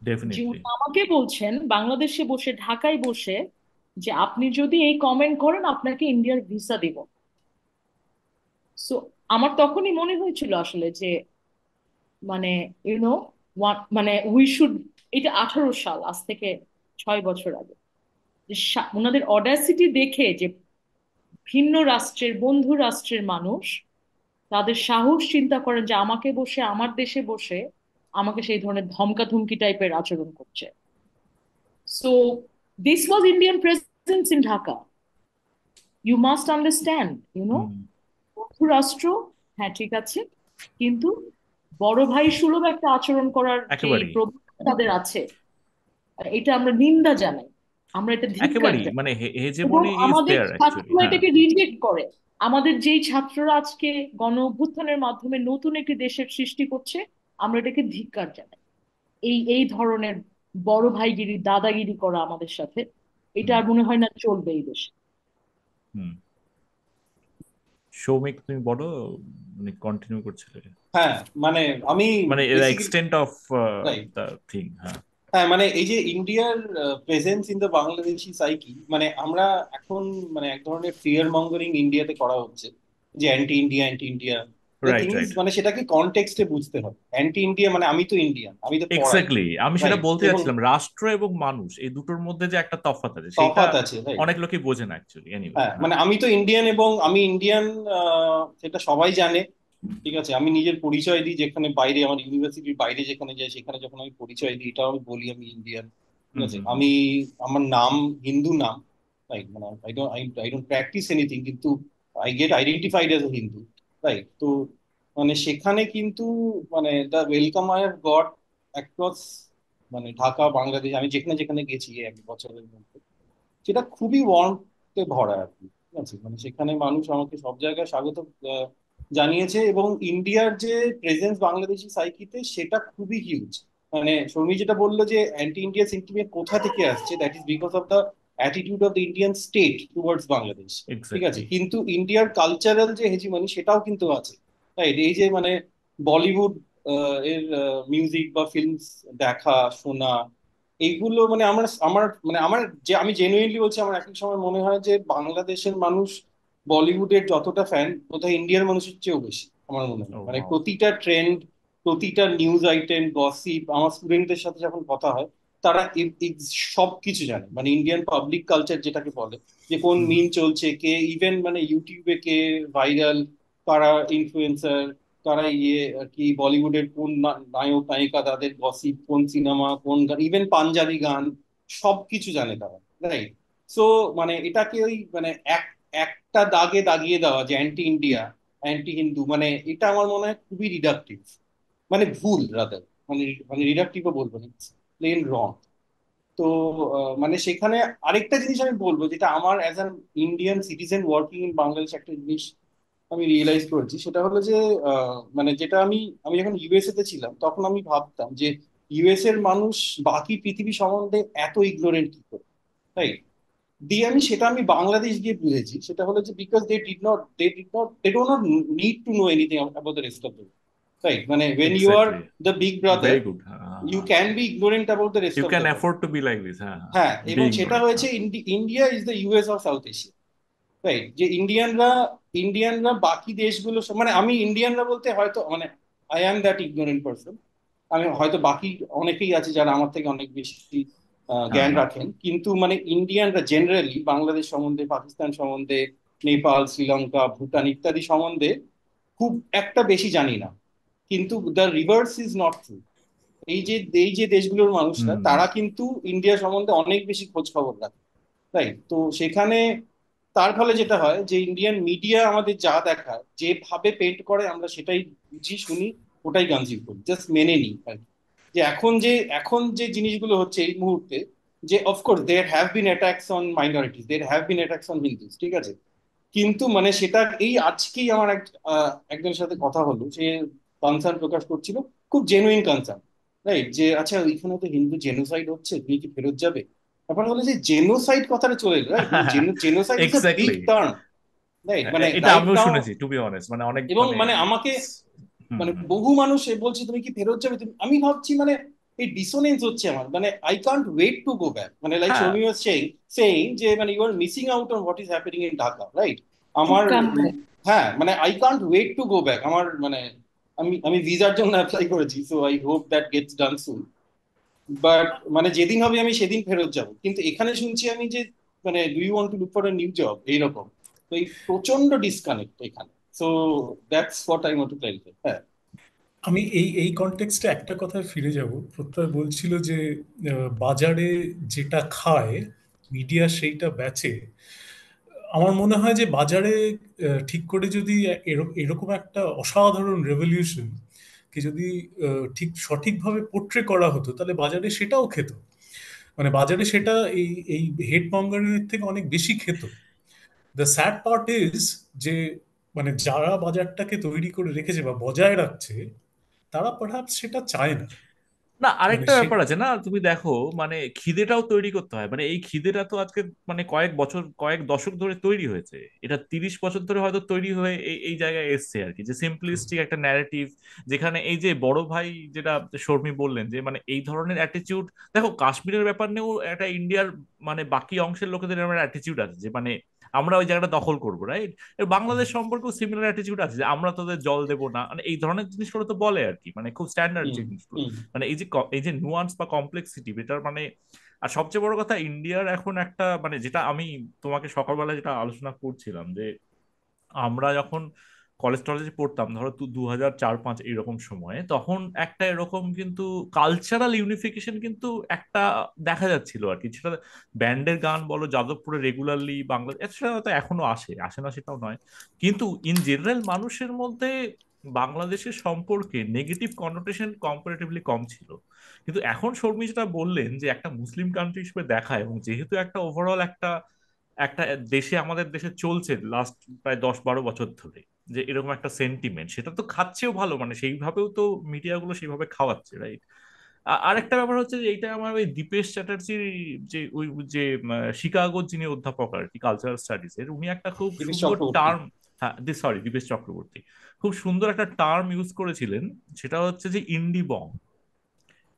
B: যে
A: ডেফিনেটলি।
B: উনি আমাকে বলছেন বাংলাদেশে বসে, ঢাকায় বসে, যে আপনি যদি এই কমেন্ট করেন আপনাকে ইন্ডিয়ার ভিসা দিব। সো আমার তখনই মনে হয়েছিল আসলে যে মানে ইউনো মানে উই শুড, এটা 18 সাল, আজ থেকে 6 বছর আগে, যে ওনাদের অডাসিটি দেখে যে ভিন্ন রাষ্ট্রের, বন্ধু রাষ্ট্রের মানুষ তাদের সাহস চিন্তা করেন যে আমাকে বসে, আমার দেশে বসে আমাকে সেই ধরনের ধমকাধমকি টাইপের আচরণ করছে। So this was Indian presence in Dhaka, you must understand,
A: hmm
B: বন্ধু রাষ্ট্র, হ্যাঁ ঠিক আছে, কিন্তু বড় ভাই সুলভ একটা আচরণ করার যে
A: একেবারেই।
B: প্রবণতা তাদের আছে, এটা আমরা নিন্দা জানাই, আমরা এটা ধিক্কার
A: একেবারেই
B: জানাই।
A: মানে
B: এবং
A: হেজেমনি ইজ
B: আমাদের
A: দেয়ার অ্যাকচুয়ালি।
B: ছাত্ররা
A: হ্যাঁ।
B: এটাকে রিজেক্ট করে। আমাদের যেই ছাত্ররা আজকে গণ অভ্যুত্থানের মাধ্যমে নতুন একটি দেশের সৃষ্টি করছে, আমরা এটাকে ধিক্কার জানাই। এই এই ধরনের বড় ভাইগিরি, দাদাগিরি করা আমাদের সাথে, এটা
A: হুম
B: আর মনে হয় না চলবে এই দেশে।
A: হুম। সৌমিক তুমি বলো, মানে কন্টিনিউ করছিলে,
C: হ্যাঁ, মানে আমি
A: মানে
C: basically,
A: extent of
C: right,
A: the thing. হ্যাঁ।
C: হ্যাঁ, মানে এই যে ইন্ডিয়ার presence in the Bangladeshi psyche, মানে আমরা এখন মানে এক ধরনের ফিয়ার মঙ্গারিং ইন্ডিয়াতে করা হচ্ছে, যে anti India, anti India. The
A: right
C: thing is,
A: right.
C: মানে সেটাকে কনটেক্সটে বুঝতে হবে। অ্যান্টি ইন্ডিয়া মানে আমি তো ইন্ডিয়ান, আমি তো পড়াই,
A: এক্স্যাক্টলি, আমি সেটা
C: রাইট,
A: বলতে
C: এবং
A: যাচ্ছিলাম, রাষ্ট্র এবং মানুষ এই দুটোর মধ্যে যে একটা তফাৎ আছে সেইটা
C: তফাৎ আছে, রাইট।
A: অনেক লোকই বোঝে না অ্যাকচুয়ালি। এনিওয়ে
C: হ্যাঁ,
A: হ্যাঁ।
C: মানে আমি তো ইন্ডিয়ান এবং আমি ইন্ডিয়ান, সেটা সবাই জানে। ঠিক আছে, আমি নিজের পরিচয় দিই যেখানে বাইরে, আমার ইউনিভার্সিটির বাইরে যেখানে যাই, সেখানে যখন আমি পরিচয় দিই এটাও আমি বলি আমি ইন্ডিয়ান। ঠিক
A: হুম
C: আছে,
A: হুম হুম
C: আমি, আমার নাম হিন্দু নাম, রাইট, মানে আই ডোন্ট প্র্যাকটিস এনিথিং, কিন্তু I get identified as a Hindu, right. তো মানে সেখানে কিন্তু মানে the welcome I have got across, মানে ঢাকা, বাংলাদেশ, আমি যেখানে যেখানে গেছি এই 1 বছরের মধ্যে, সেটা খুবই ওয়ার্মতে ভরা আর কি। ঠিক আছে, মানে সেখানে মানুষ আমাকে সব জায়গায় স্বাগত আহ, জানিয়েছে, এবং ইন্ডিয়ার যে প্রেজেন্স বাংলাদেশি সাইকিতে সেটা খুবই হিউজ। মানে শর্মী যেটা বললো যে অ্যান্টি ইন্ডিয়া সেন্টিমেন্ট কোথা থেকে আসছে, that is because of the attitude of the Indian state towards Bangladesh. ঠিক আছে,
A: এক্স্যাক্টলি।
C: কিন্তু ইন্ডিয়ার কালচারাল যে হেজিমনি সেটাও কিন্তু আছে, রাইট। এই যে মানে বলিউড এর মিউজিক বা ফিল্মস দেখা, শোনা, এইগুলো, মানে আমার যে, আমি জেনুইনলি বলছি, আমার এক এক সময় মনে হয় যে বাংলাদেশের মানুষ বলিউডের যতটা ফ্যান বোধহয় ইন্ডিয়ার মানুষের চেয়েও বেশি, আমার মনে
A: ও
C: হয়। মানে
A: ওয়াও।
C: প্রতিটা ট্রেন্ড, প্রতিটা নিউজ আইটেম, গসিপ, আমার স্টুডেন্টদের সাথে যখন কথা হয়, তারা সব কিছু জানে, মানে ইন্ডিয়ান পাবলিক কালচার যেটাকে বলে, যে কোন
A: হুম
C: মিম চলছে, কে ইভেন মানে ইউটিউবে কে ভাইরাল, কারা ইনফ্লুয়েন্সার, তারা আর কি বলিউডের কোন নায়ক নায়িকা, তাদের গসিপ, কোন সিনেমা, কোন গান, ইভেন পাঞ্জাবি গান, সবকিছু জানে তারা, রাইট। সো মানে এটাকে ওই মানে একটা দাগে দাগিয়ে দেওয়া যে অ্যান্টি ইন্ডিয়া, অ্যান্টি হিন্দু, মানে এটা আমার মনে হয় খুবই রিডাকটিভ, মানে ভুল রাদার, মানে মানে রিডাকটিভও বলবো না, প্লেন রং। তো মানে সেখানে আরেকটা জিনিস আমি বলবো, যেটা আমার as an Indian citizen working in Bangladesh একটা জিনিস আমি রিয়েলাইজ করেছি, সেটা হলো যে মানে যেটা আমি আমি যখন ইউএসএ তে ছিলাম তখন আমি ভাবতাম যে ইউএস এর মানুষ বাকি পৃথিবী সম্বন্ধে এত ইগনোরেন্ট কি করে, তাই দিয়ে আমি সেটা আমি বাংলাদেশ গিয়ে বুঝেছি, সেটা হলো যে because they do not need to know anything about the rest of the, right? মানে when you are
A: exactly,
C: the big brother
A: very good.
C: you can be ignorant about the rest
A: you
C: of
A: can
C: the world।
A: Afford to be like this, হ্যাঁ হ্যাঁ,
C: হ্যাঁ,
A: be
C: এবং সেটা
A: ignorant,
C: হয়েছে
A: হ্যাঁ।
C: India is the US of South Asia, right? যে ইন্ডিয়ানরা বাকি দেশগুলো মানে আমি ইন্ডিয়ানরা বলতে হয়তো মানে I am that ignorant person, আমি হয়তো বাকি অনেকেই আছে যারা আমার থেকে অনেক বেশি
A: হ্যাঁ
C: জ্ঞান
A: হ্যাঁ।
C: রাখেন, কিন্তু মানে ইন্ডিয়ানরা জেনারেলি বাংলাদেশ সম্বন্ধে, পাকিস্তান সম্বন্ধে, নেপাল, শ্রীলঙ্কা, ভুটান ইত্যাদি সম্বন্ধে খুব একটা বেশি জানি না। কিন্তু the reverse is not true. এই যে দেশগুলোর মানুষরা
A: হুম।
C: তারা কিন্তু ইন্ডিয়া সম্বন্ধে অনেক বেশি খোঁজ খবর রাখে, রাইট? তো সেখানে তার ফলে যেটা হয় যে ইন্ডিয়ান মিডিয়া আমাদের যা দেখায়, যেভাবে পেন্ট করে, আমরা সেটাই বুঝি, শুনি, ওটাই কনজিউম করি, জাস্ট মেনে নিই আর কি। যে এখন যে জিনিসগুলো হচ্ছে এই মুহূর্তে, যে of course there have been attacks on minorities, there have been attacks on Hindus, ঠিক আছে, কিন্তু মানে সেটা এই আজকেই আমার একজনের সাথে কথা হলো, সে কনসার্ন প্রকাশ করছিল, খুব জেনুইন কনসার্ন, রাইট? যে আচ্ছা ওইখানে তো হিন্দু জেনোসাইড হচ্ছে, তুমি কি ফেরত যাবে? তারপর হলো যে জেনোসাইড কথাটা চলে এলো, রাইট? মানে genocide is a big
A: exactly,
C: term, right? মানে
A: এটা
C: রাইট
A: আমিও
C: নাও,
A: শুনেছি টু বি অনেস্ট, মানে অনেক
C: এবং
A: মানে
C: মানে আমাকে
A: হুম
C: মানে
A: হুম।
C: বহু মানুষ বলছে তুমি কি ফেরত যাবে, তুমি, আমি ভাবছি মানে এই ডিসোনেন্স হচ্ছে আমার, মানে I can't wait to go back, মানে লাইক
A: হ্যাঁ,
C: শর্মি ওয়াজ সেইং যে মানে you are missing out on what is happening in Dhaka, right?
B: ঠিক
C: আমার
B: কাম ভাই।
C: হ্যাঁ, মানে I can't wait to go back, আমার মানে আমি ভিসার জন্য অ্যাপ্লাই করেছি, so I hope that gets done soon, but মানে যেদিন হবে আমি সেদিন ফেরত যাব, কিন্তু এখানে শুনছি আমি যে মানে do you want to look for a new job, এইরকম। তো এই প্রচন্ড ডিসকানেক্ট এখানে, so that's what I want to clarify. হ্যাঁ।
D: আমি এই কনটেক্সটে একটা কথায় ফিরে যাব। প্রত্যয় বলছিল যে বাজারে যেটা খায় মিডিয়া সেইটা বেচে। আমার মনে হয় যে বাজারে ঠিক করে যদি এরকম একটা অসাধারণ রেভলিউশন কে যদি ঠিক সঠিকভাবে পোট্রে করা হতো, তাহলে বাজারে সেটাও খেত। মানে বাজারে সেটা এই এই হেড মঙ্গারের থেকে অনেক বেশি খেত। দ্য স্যাড পার্ট ইজ যে মানে যারা বাজারটাকে তৈরি করে রেখেছে বা বজায় রাখছে, তারা পারহ্যাপস সেটা চায় না।
A: না,
D: মানে
A: আরেকটা
D: সে
A: ব্যাপার আছে না, তুমি দেখো মানে খিদেটাও তৈরি করতে হয়, মানে এই খিদেটা তো আজকে মানে কয়েক বছর কয়েক দশক ধরে তৈরি হয়েছে, এটা 30 বছর ধরে হয়তো তৈরি হয়ে এই এই জায়গায় এসছে আর কি, যে সিম্পলিস্টিক একটা ন্যারেটিভ, যেখানে এই যে বড় ভাই যেটা শর্মী বললেন, যে মানে এই ধরনের অ্যাটিচিউড, দেখো কাশ্মীরের ব্যাপার নিয়েও একটা ইন্ডিয়ার মানে বাকি অংশের লোকেদের এরকম অ্যাটিচিউড আছে, যে মানে আমরা ওই জায়গাটা দখল করবো, রাইট? বাংলাদেশ সম্পর্কেও সিমিলার অ্যাটিচিউড আছে, যে আমরা তোদের জল দেবো না, মানে এই ধরনের জিনিসগুলো তো বলে আর কি, মানে খুব স্ট্যান্ডার্ড
C: হুম
A: জিনিসগুলো,
C: হুম
A: মানে এই যে নুয়ান্স বা কমপ্লেক্সিটি এটার মানে। আর সবচেয়ে বড় কথা, ইন্ডিয়ার এখন একটা মানে যেটা আমি তোমাকে সকালবেলা যেটা আলোচনা করছিলাম, যে আমরা যখন কলেজ টলেজে পড়তাম, ধরো 2004-05 এরকম সময়ে, তখন একটা এরকম কিন্তু কালচারাল ইউনিফিকেশন কিন্তু একটা দেখা যাচ্ছিল আর কি, সেটা ব্যান্ডের গান বলো, যাদবপুরে রেগুলারলি বাংলা, সেটা হয়তো এখনো আসে না সেটাও নয়, কিন্তু ইন জেনারেল মানুষের মধ্যে বাংলাদেশের সম্পর্কে নেগেটিভ কনোটেশন কম্পারেটিভলি কম ছিল। কিন্তু এখন শর্মী যেটা বললেন, যে একটা মুসলিম কান্ট্রি হিসেবে দেখা, এবং যেহেতু একটা ওভারঅল একটা একটা দেশে, আমাদের দেশে চলছে লাস্ট প্রায় 10-12 বছর ধরে, যে এরকম একটা সেন্টিমেন্ট, সেটা তো খাচ্ছেও ভালো, মানে সেইভাবেও তো মিডিয়াগুলো সেইভাবে খাওয়াচ্ছে, রাইট? আরেকটা ব্যাপার হচ্ছে যে এইটা আমার ওই দীপেশ চ্যাটার্জি, যে ওই যে শিকাগোর যিনি অধ্যাপক আর কি কালচারাল স্টাডিজ এর, উনি একটা খুব
C: দীনেশ
A: সুন্দর
C: চক্রবর্তী।
A: টার্ম, হ্যাঁ সরি দীপেশ চক্রবর্তী, খুব সুন্দর একটা টার্ম ইউজ করেছিলেন, সেটা হচ্ছে যে ইন্ডি বং।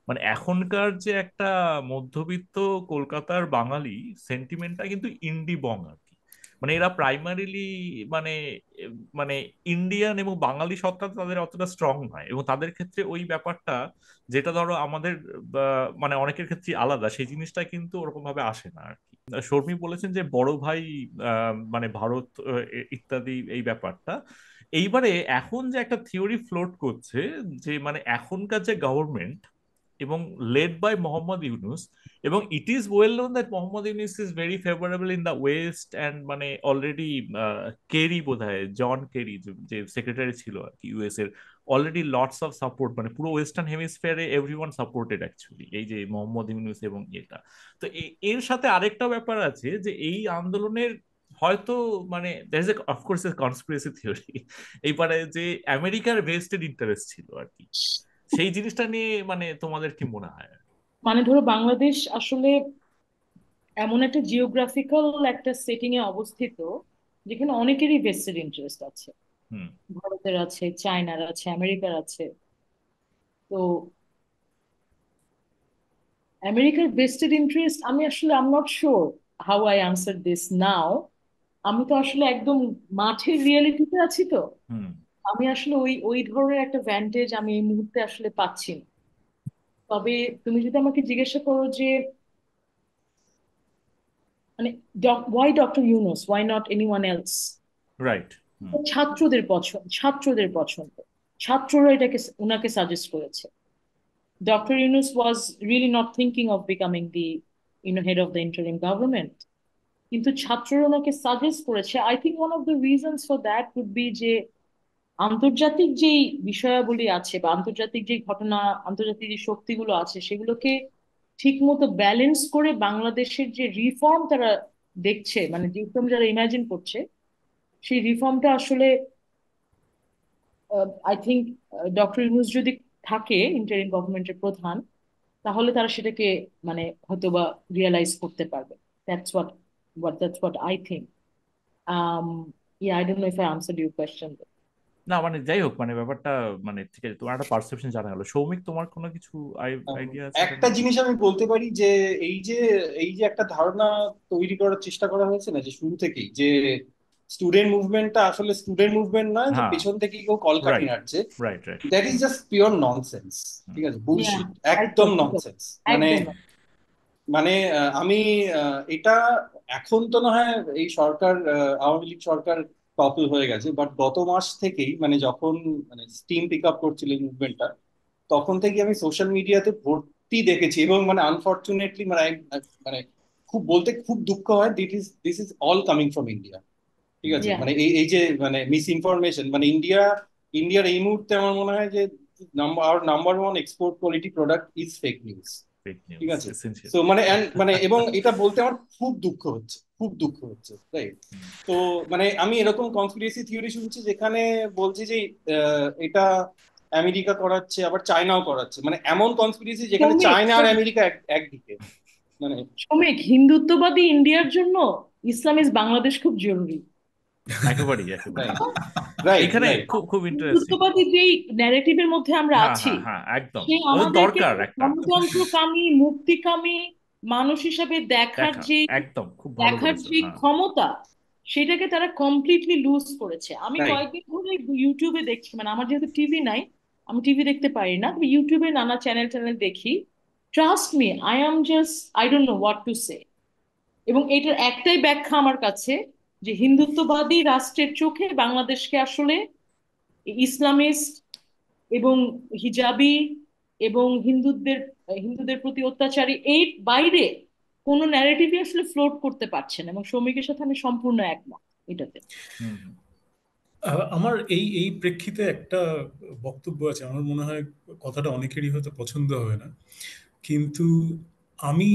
A: মানে এখনকার যে একটা মধ্যবিত্ত কলকাতার বাঙালি সেন্টিমেন্টটা কিন্তু ইন্ডি বং আর কি, মানে এরা প্রাইমারিলি মানে মানে ইন্ডিয়ান এবং বাঙালি সত্তা তাদের অতটা স্ট্রং নয়, এবং তাদের ক্ষেত্রে ওই ব্যাপারটা, যেটা ধরো আমাদের মানে অনেকের ক্ষেত্রে আলাদা, সেই জিনিসটা কিন্তু ওরকম ভাবে আসে না আর কি। শর্মী বলেছেন যে বড় ভাই মানে ভারত ইত্যাদি এই ব্যাপারটা, এইবারে এখন যে একটা থিওরি ফ্লোট করছে, যে মানে এখনকার যে গভর্নমেন্ট, এবং লেড বাই মোহাম্মদ ইউনুস। এবং it is well known that Mohammad Yunus is very favourable in the West, and মানে অলরেডি কেরি বোধহয় জন কেরি যে সেক্রেটারি ছিল আর কি ইউএস এর, অলরেডি লটস অফ সাপোর্ট, মানে পুরো ওয়েস্টার্ন হেমিসফিয়ারে এভরিওয়ান সাপোর্টেড অ্যাকচুয়ালি এই যে মোহাম্মদ ইউনুস এবং এটা। তো এর সাথে আরেকটা ব্যাপার আছে যে এই আন্দোলনের হয়তো মানে there is of course a conspiracy theory এইবারে যে আমেরিকার ভেস্টেড ইন্টারেস্ট ছিল আর কি, সেই জিনিসটা নিয়ে মানে তোমাদের কি মনে হয়?
B: মানে ধরো বাংলাদেশ আসলে এমন একটা জিওগ্রাফিক্যাল একটা সেটিং এ অবস্থিত যেখানে অনেকেরই ভেস্টেড ইন্টারেস্ট আছে।
A: হুম।
B: ভারতের আছে, চায়নার আছে, আমেরিকার আছে। তো আমেরিকার ভেস্টেড ইন্টারেস্ট, আমি আসলে I am not sure how I answer this now. আমি তো আসলে একদম মাঠের রিয়েলিটিতে আছি। তো
A: হুম।
B: আমি আসলে ওই ওই ধরনের একটা ভ্যান্টেজ আমি এই মুহূর্তে আসলে পাচ্ছি না। তবে তুমি যদি আমাকে জিজ্ঞাসা করো যে মানে why doctor Yunus, why not anyone else,
A: right. Hmm.
B: ছাত্রদের পছন্দ। ছাত্ররা এটাকে ওনাকে সাজেস্ট করেছে। Doctor Yunus was really not thinking of becoming the head of the interim government, কিন্তু ছাত্ররা ওনাকে সাজেস্ট করেছে। I think one of the reasons for that would be যে আন্তর্জাতিক যেই বিষয়াবলী আছে বা আন্তর্জাতিক যে ঘটনা, আন্তর্জাতিক যে শক্তিগুলো আছে সেগুলোকে ঠিক মতো ব্যালেন্স করে বাংলাদেশের যে রিফর্ম তারা দেখছে, মানে রিফর্ম যারা ইমাজিন করছে, সেই রিফর্মটা আসলে আই থিঙ্ক ডক্টর ইউনূস যদি থাকে ইন্টারিম গভর্নমেন্টের প্রধান, তাহলে তারা সেটাকে মানে হয়তোবা রিয়েলাইজ করতে পারবে। That's what I think. um yeah, I don't know if I answered your question.
A: না মানে যাই হোক, মানে ব্যাপারটা মানে ঠিক আছে, তোমার একটা পারসেপশন জানা গেলো। সৌমিক, তোমার কোনো কিছু আইডিয়া আছে এটা
C: একটা
A: নিয়ে?
C: জিনিস আমি বলতে পারি যে এই যে এই যে একটা ধারণা তৈরি করার চেষ্টা করা হয়েছে না যে শুরু থেকেই, যে স্টুডেন্ট মুভমেন্টটা আসলে স্টুডেন্ট মুভমেন্ট নয়, যে
A: হ্যাঁ।
C: পেছন থেকে কেউ কলকাঠি
A: রাইট,
C: নাড়ছে,
A: right, right.
C: That is
A: hmm.
C: Just pure nonsense.
A: Hmm.
C: ঠিক আছে,
B: Yeah,
C: বুলশিট, একদম
B: একদম একদম
C: ননসেন্স। মানে
B: একদম।
C: মানে আমি এটা এখন তো না হয় এই সরকার, আওয়ামী লীগ সরকার টপল হয়ে গেছে, বাট গত মাস থেকেই মানে যখন মানে স্টিম পিক আপ করছিল এই মুভমেন্টটা, তখন থেকে আমি সোশ্যাল মিডিয়াতে ভর্তি দেখেছি। এবং মানে আনফর্চুনেটলি মানে মানে খুব বলতে খুব দুঃখ হয়, this is all coming from India. ঠিক
A: হুম।
C: আছে,
B: Yeah.
C: মানে এই যে মানে মিস ইনফরমেশন, মানে ইন্ডিয়ার এই মুহূর্তে আমার মনে হয় যে number one export quality product is fake news.
A: Fake
C: ঠিক
A: নিউজ
C: আছে,
A: এসেনশিয়াল।
C: তো মানে মানে এবং এটা বলতে আমার খুব দুঃখ হচ্ছে, খুব দুঃখ হচ্ছে, রাইট। তো মানে আমি এরকম কনস্পিরেসি থিওরি শুনছি যেখানে বলছে যে এটা আমেরিকা করাচ্ছে, আবার চায়নাও করাচ্ছে। মানে এমন কনস্পিরেসি যেখানে
B: শ্রমিক
C: চায়না আর আমেরিকা একদিকে, মানে
B: শ্রমিক হিন্দুত্ববাদী ইন্ডিয়ার জন্য ইসলাম ইজ বাংলাদেশ খুব জরুরি।
A: একেবারেই, একেবারেই।
C: রাইট, রাইট,
A: এখানে
C: রাইট।
A: খুব খুব ইন্টারেস্টিং।
B: হিন্দুত্ববাদী যেই ন্যারেটিভের মধ্যে আমরা
A: হ্যাঁ,
B: আছি,
A: হ্যাঁ, হ্যাঁ, একদম।
B: সে
A: ওদের
B: আমাদেরকে
A: দরকার একটা
B: গণতন্ত্রকামী মুক্তিকামী মানুষ হিসাবে
A: দেখা। একদম খুব ভালো
B: দেখার
A: বলেছো।
B: যে
A: হ্যাঁ।
B: ক্ষমতা, সেটাকে তারা কমপ্লিটলি লুজ করেছে। আমি
C: রাইট।
B: কয়েকদিন ধরে ইউটিউবে দেখছি, মানে আমার যেহেতু টিভি নাই, আমি টিভি দেখতে পারি না, তবে ইউটিউবে নানা চ্যানেল চ্যানেল দেখি। Trust me, I don't know what to say. এবং এটার একটাই ব্যাখ্যা আমার কাছে, যে হিন্দুত্ববাদী রাষ্ট্রের চোখে বাংলাদেশকে আসলে ইসলামিস্ট এবং হিজাবি এবং হিন্দুদের প্রতি অত্যাচারী, এই বাইরে কোনো ন্যারেটিভই আসলে ফ্লোট করতে পারছে না। এবং শ্রমিকের সাথে আমি সম্পূর্ণ একমত এটাতে।
A: হুম। হুম।
D: আমার এই এই প্রেক্ষিতে একটা বক্তব্য আছে। আমার মনে হয় কথাটা অনেকেরই হয়তো পছন্দ হবে না, কিন্তু আমি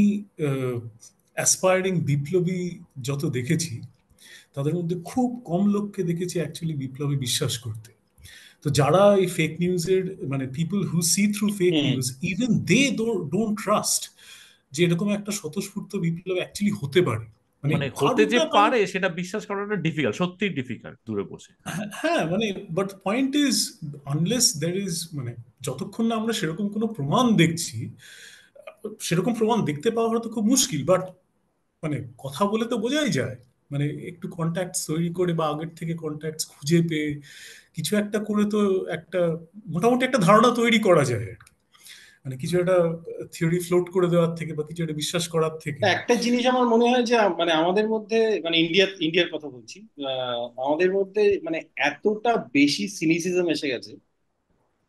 D: অ্যাসপায়ারিং বিপ্লবী যত দেখেছি, তাদের মধ্যে খুব কম লোককে দেখেছি অ্যাকচুয়ালি বিপ্লবে বিশ্বাস করতে। তো যারা এই ফেক নিউজের মানে people who see through fake
C: hmm.
D: News, even they don't trust যে এরকম একটা স্বতঃস্ফূর্ত বিপ্লব অ্যাকচুয়ালি হতে পারে। মানে
A: মানে হতে
D: কারুর
A: যে
D: না কারুর।
A: পারে সেটা বিশ্বাস করাটা ডিফিকাল্ট, সত্যি ডিফিকাল্ট দূরে বসে। হ্যাঁ।
D: হ্যাঁ, মানে but point is, unless there is মানে যতক্ষণ না আমরা সেরকম কোনো প্রমাণ দেখছি, সেরকম প্রমাণ দেখতে পাওয়া হয়তো খুব মুশকিল, বাট মানে কথা বলে তো বোঝাই যায়। মানে একটু কন্ট্যাক্ট তৈরি করে বা আগের থেকে কন্ট্যাক্ট খুঁজে পেয়ে কিছু একটা করে তো একটা মোটামুটি একটা ধারণা তৈরি করা যায় আর কি। মানে কিছু একটা থিওরি ফ্লোট করে দেওয়ার থেকে বা কিছু একটা বিশ্বাস করার থেকে।
C: একটা জিনিস আমার মনে হয় যে মানে আমাদের মধ্যে, মানে ইন্ডিয়ার কথা বলছি, আমাদের মধ্যে মানে এতটা বেশি সিনিসিজম এসে গেছে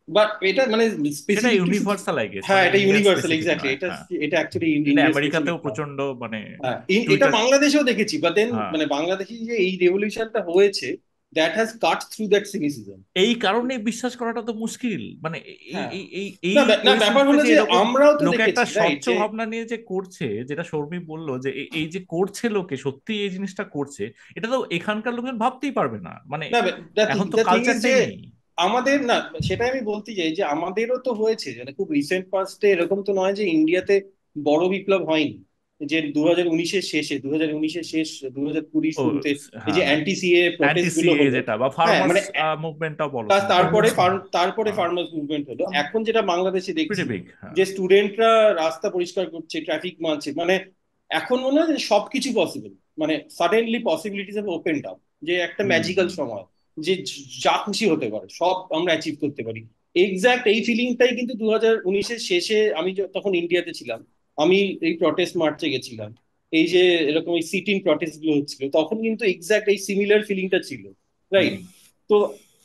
C: বাট এটা মানে
A: সেটা
C: স্পেসিফিক টু শুধু,
A: ইউনিভার্সাল আই গেস,
C: হ্যাঁ
A: মানে
C: এটা
A: ইন্ডিয়া
C: ইউনিভার্সাল,
A: স্পেসিফিক
C: এক্স্যাক্টলি,
A: নয়।
C: এটা
A: হ্যাঁ,
C: এটা অ্যাকচুয়ালি
A: এটা
C: ইন্ডিয়া
A: আমেরিকাতেও
C: স্পেসিফিক না।
A: প্রচন্ড মানে
C: হ্যাঁ, এটা
A: টুইটার।
C: বাংলাদেশেও দেখেছি, বাট দেন
A: হ্যাঁ,
C: মানে বাংলাদেশে যে এই রেভলিউশনটা হয়েছে, that has cut through that cynicism.
A: এই কারণে বিশ্বাস করাটা তো মুশকিল, মানে এই
C: হ্যাঁ,
A: এই এই এই
C: না না, ব্যাপার
A: পরিস্থিতিতে
C: হলো
A: যে
C: যে
A: এরকম
C: আমরাও তো
A: লোকে একটা
C: দেখেছি, রাইট,
A: স্বচ্ছ
C: যে
A: ভাবনা নিয়ে যে করছে, যেটা শর্মী বললো যে এই যে করছে লোকে সত্যি এই জিনিসটা করছে, এটা তো এখানকার লোকজন ভাবতেই পারবে না, মানে
C: না,
A: এখন তো
C: দ্য থিং ইজ
A: কালচারটাই
C: যে
A: নেই।
C: আমাদের না, সেটাই আমি বলতে চাই যে আমাদেরও তো হয়েছে, মানে খুব রিসেন্ট পাস্টে এরকম তো নয় যে ইন্ডিয়াতে বড় বিপ্লব হয়নি, যে 2019-এর শেষে, 2019-এর শেষ, 2020-র
A: ও
C: শুরুতে এই যে
A: হ্যাঁ,
C: অ্যান্টি সিএ
A: অ্যান্টি
C: প্রটেস্ট গুলো
A: সিএ
C: হলো।
A: যেটা বা
C: হ্যাঁ
A: ফার্মার্স
C: মানে
A: মুভমেন্টটাও বলো তুমি যেটা।
C: তারপরে
D: ফার্মার্স
C: তারপরে
A: হ্যাঁ,
C: ফার্মার্স মুভমেন্ট হলো,
B: হুম।
C: এখন যেটা বাংলাদেশে
A: প্রিটি
C: দেখছি
A: বিগ। হ্যাঁ।
C: যে স্টুডেন্টরা রাস্তা পরিষ্কার করছে, ট্রাফিক মানছে, মানে এখন মনে হয় যে সবকিছু পসিবল, মানে suddenly possibilities have opened up, যে একটা
A: হুম
C: ম্যাজিক্যাল
A: হুম
C: সময়, যে যা খুশি হতে পারে, সব আমরা অ্যাচিভ করতে পারি। এক্সাক্ট এই ফিলিংটাই কিন্তু 2019-এর শেষে আমি তখন ইন্ডিয়াতে ছিলাম, আমি এই প্রটেস্ট মার্চে গেছিলাম, এই যে এরকম এই সিটিং প্রটেস্ট গুলো হচ্ছিল, তখন কিন্তু এক্সাক্ট এই সিমিলার ফিলিংটা ছিল, রাইট?
A: হুম
C: তো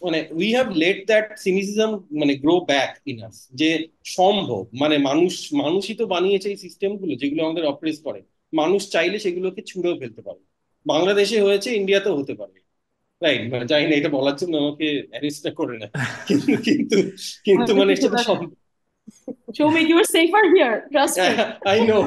C: মানে উই হ্যাভ লেট দ্যাট সিনিসিজম মানে গ্রো ব্যাক ইন আস, যে সম্ভব, মানে মানুষই তো বানিয়েছে এই সিস্টেম গুলো যেগুলো আমাদের অপ্রেস করে, মানুষ চাইলে সেগুলোকে ছুঁড়েও ফেলতে পারে। বাংলাদেশে হয়েছে, ইন্ডিয়াতেও হতে পারে, রাইট? মানে জানি না এটা বলার জন্য আমাকে অ্যারেস্টটা করে না, কিন্তু কিন্তু কিন্তু মানে সেটা সম্ভব।
B: Shomik, you are safer here. Trust me.
C: I know.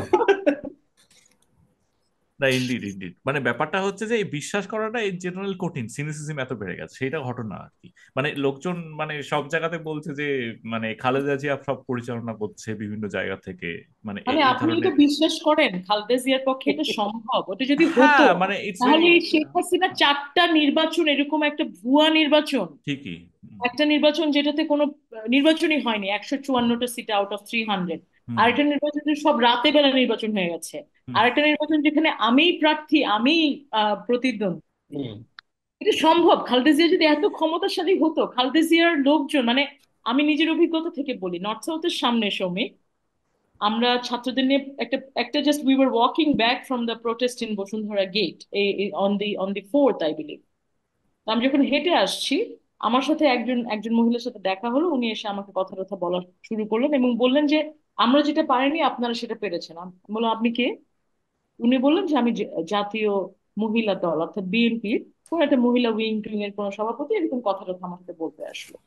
A: না, ইন্ডিড ইন্ডিড, মানে ব্যাপারটা হচ্ছে যে এই বিশ্বাস করাটা এই জেনারেল কঠিন, সিনিসিজম এত বেড়ে গেছে, সেটা ঘটনা আর কি। মানে লোকজন মানে সব জায়গাতে বলছে যে মানে খালেদা জিয়া সব পরিচালনা করছে বিভিন্ন জায়গা থেকে, মানে
B: মানে
A: এই
B: আপনি এটা
A: ধরনের।
B: বিশ্বাস করেন খালেদা জিয়ার পক্ষে এটা সম্ভব? ওটা যদি হতো,
A: হ্যাঁ, মানে ইটস ভেরি
B: তাহলে এই শেখ হাসিনা 4টা নির্বাচন, এরকম একটা ভুয়া নির্বাচন,
A: ঠিকই।
B: একটা নির্বাচন যেটাতে কোনো নির্বাচনই হয়নি, 154টা সিট আউট অফ 300,
A: হুম হুম
B: আরেকটা নির্বাচন যে সব রাতে বেলা নির্বাচন হয়ে গেছে,
A: হুম
B: আরেকটা নির্বাচন যেখানে আমিই প্রার্থী, আমি প্রতিদ্বন্দ্বী।
C: হুম
B: এটা সম্ভব? খালেদা জিয়া যদি এত ক্ষমতাশালী হতো, খালেদা জিয়ার লোকজন, মানে আমি নিজের অভিজ্ঞতা থেকে বলি, নর্থ সাউথের সামনে সৌমিক, আমরা ছাত্রদের নিয়ে একটা একটা just we were walking back from the protest in Bashundhara gate, on the 4th I believe. আমি যখন হেঁটে আসছি, আমার সাথে একজন একজন মহিলার সাথে দেখা হলো, উনি এসে আমাকে কথা কথা বলা শুরু করলেন এবং বললেন যে আমরা যেটা পারিনি আপনারা সেটা পেরেছেন। আমি বললাম আপনি কে? উনি বললেন যে আমি জাতীয় মহিলা দল অর্থাৎ বিএনপির কোন একটা মহিলা উইং টুইং এর কোন সভাপতি, এরকম কথা কথা আমার সাথে বলতে আসলো।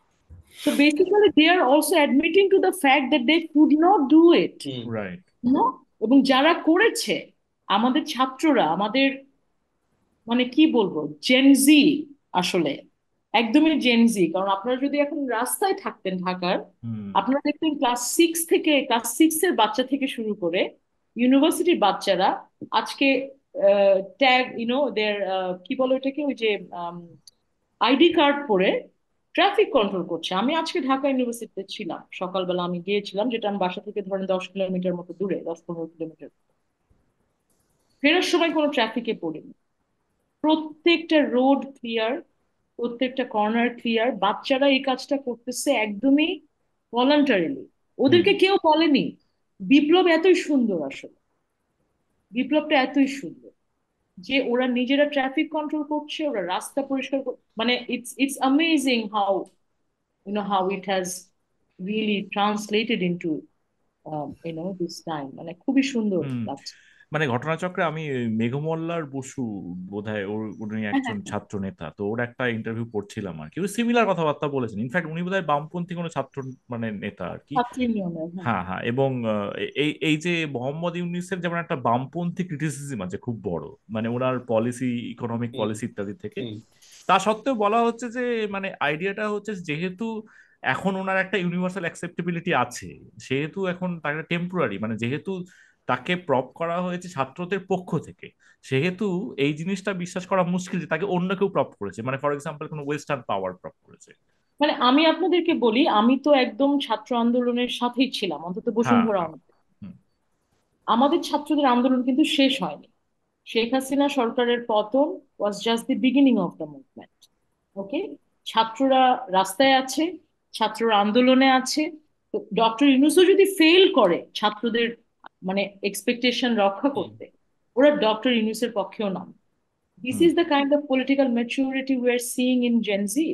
B: So basically they are also admitting to the fact that they could not do it,
C: hmm
A: right.
B: you know? এবং যারা করেছে, আমাদের ছাত্ররা, আমাদের মানে কি বলবো, জেনজি, আসলে একদমই জেনজি। কারণ আপনারা যদি এখন রাস্তায় থাকতেন ঢাকার,
A: হুম
B: আপনারা দেখতেন ক্লাস 6 এর বাচ্চা থেকে শুরু করে ইউনিভার্সিটির বাচ্চারা আজকে ট্যাগ দের কি বলে ওটাকে, ওই যে আইডি কার্ড পরে ট্রাফিক কন্ট্রোল করছে। আমি আজকে ঢাকা ইউনিভার্সিটিতে ছিলাম, সকালবেলা আমি গিয়েছিলাম, যেটা আমার বাসা থেকে ধরেন 10 কিলোমিটার মতো দূরে, 10-15 কিলোমিটার। ফেরার সময় কোনো ট্রাফিকে পড়িনি, প্রত্যেকটা রোড ক্লিয়ার, প্রত্যেকটা কর্নার ক্লিয়ার। বাচ্চারা এই কাজটা করতেছে একদমই ভলান্টারিলি,
A: হুম
B: ওদেরকে কেউ বলেনি। বিপ্লব এতই সুন্দর, আসলে বিপ্লবটা এতই সুন্দর যে ওরা নিজেরা ট্রাফিক কন্ট্রোল করছে, ওরা রাস্তা পরিষ্কার মানে it's it's amazing how how it has really translated into this time, মানে খুবই সুন্দর
A: হুম
B: লাগছে।
A: মানে ঘটনাচক্রে আমি মেঘমল্লার বসু বোধহয় উনি
B: হ্যাঁ,
A: একজন
B: হ্যাঁ, হ্যাঁ।
A: ছাত্র নেতা, তো ওর একটা ইন্টারভিউ পড়ছিলাম আর কি, ও সিমিলার কথাবার্তা বলেছেন, ইনফ্যাক্ট উনি বোধহয় বামপন্থী কোনো ছাত্র মানে নেতা আর কি।
B: ছাত্রী ইউনিয়নের, হ্যাঁ।
A: হ্যাঁ হ্যাঁ, এবং এই এই যে মোহাম্মদ ইউনিসের যেমন একটা বামপন্থী ক্রিটিসিজম আছে খুব বড়, মানে ওনার পলিসি, ইকোনমিক
C: হুম
A: পলিসি ইত্যাদি থেকে,
C: হুম
A: তা সত্ত্বেও বলা হচ্ছে যে মানে আইডিয়াটা হচ্ছে যেহেতু এখন ওনার একটা ইউনিভার্সাল অ্যাকসেপ্টেবিলিটি আছে, সেহেতু এখন তার টেম্পোরারি, মানে যেহেতু তাকে প্রপ করা হয়েছে ছাত্রদের পক্ষ থেকে, সেহেতু এই জিনিসটা বিশ্বাস করা মুশকিল যে তাকে অন্য কেউ প্রপ করেছে, মানে ফর এক্সাম্পল কোনো ওয়েস্টার্ন পাওয়ার প্রপ করেছে।
B: মানে আমি আপনাদেরকে বলি, আমি তো একদম ছাত্র আন্দোলনের সাথেই ছিলাম, অন্তত
A: হ্যাঁ
B: বসুন্ধরা
A: হ্যাঁ।
B: আন্দোলন।
A: হুম
B: আমাদের ছাত্রদের আন্দোলন কিন্তু শেষ হয়নি। শেখ হাসিনা সরকারের পতন was just the beginning of the movement. Okay, ছাত্ররা রাস্তায় আছে, ছাত্ররা আন্দোলনে আছে। তো ডক্টর ইউনূসও যদি ফেল করে ছাত্রদের মানে এক্সপেকটেশন রক্ষা
C: হুম
B: করতে, ওরা ডক্টর ইউনূসের পক্ষেও নাম। This
A: hmm
B: is the kind of political maturity we are seeing in gen Z.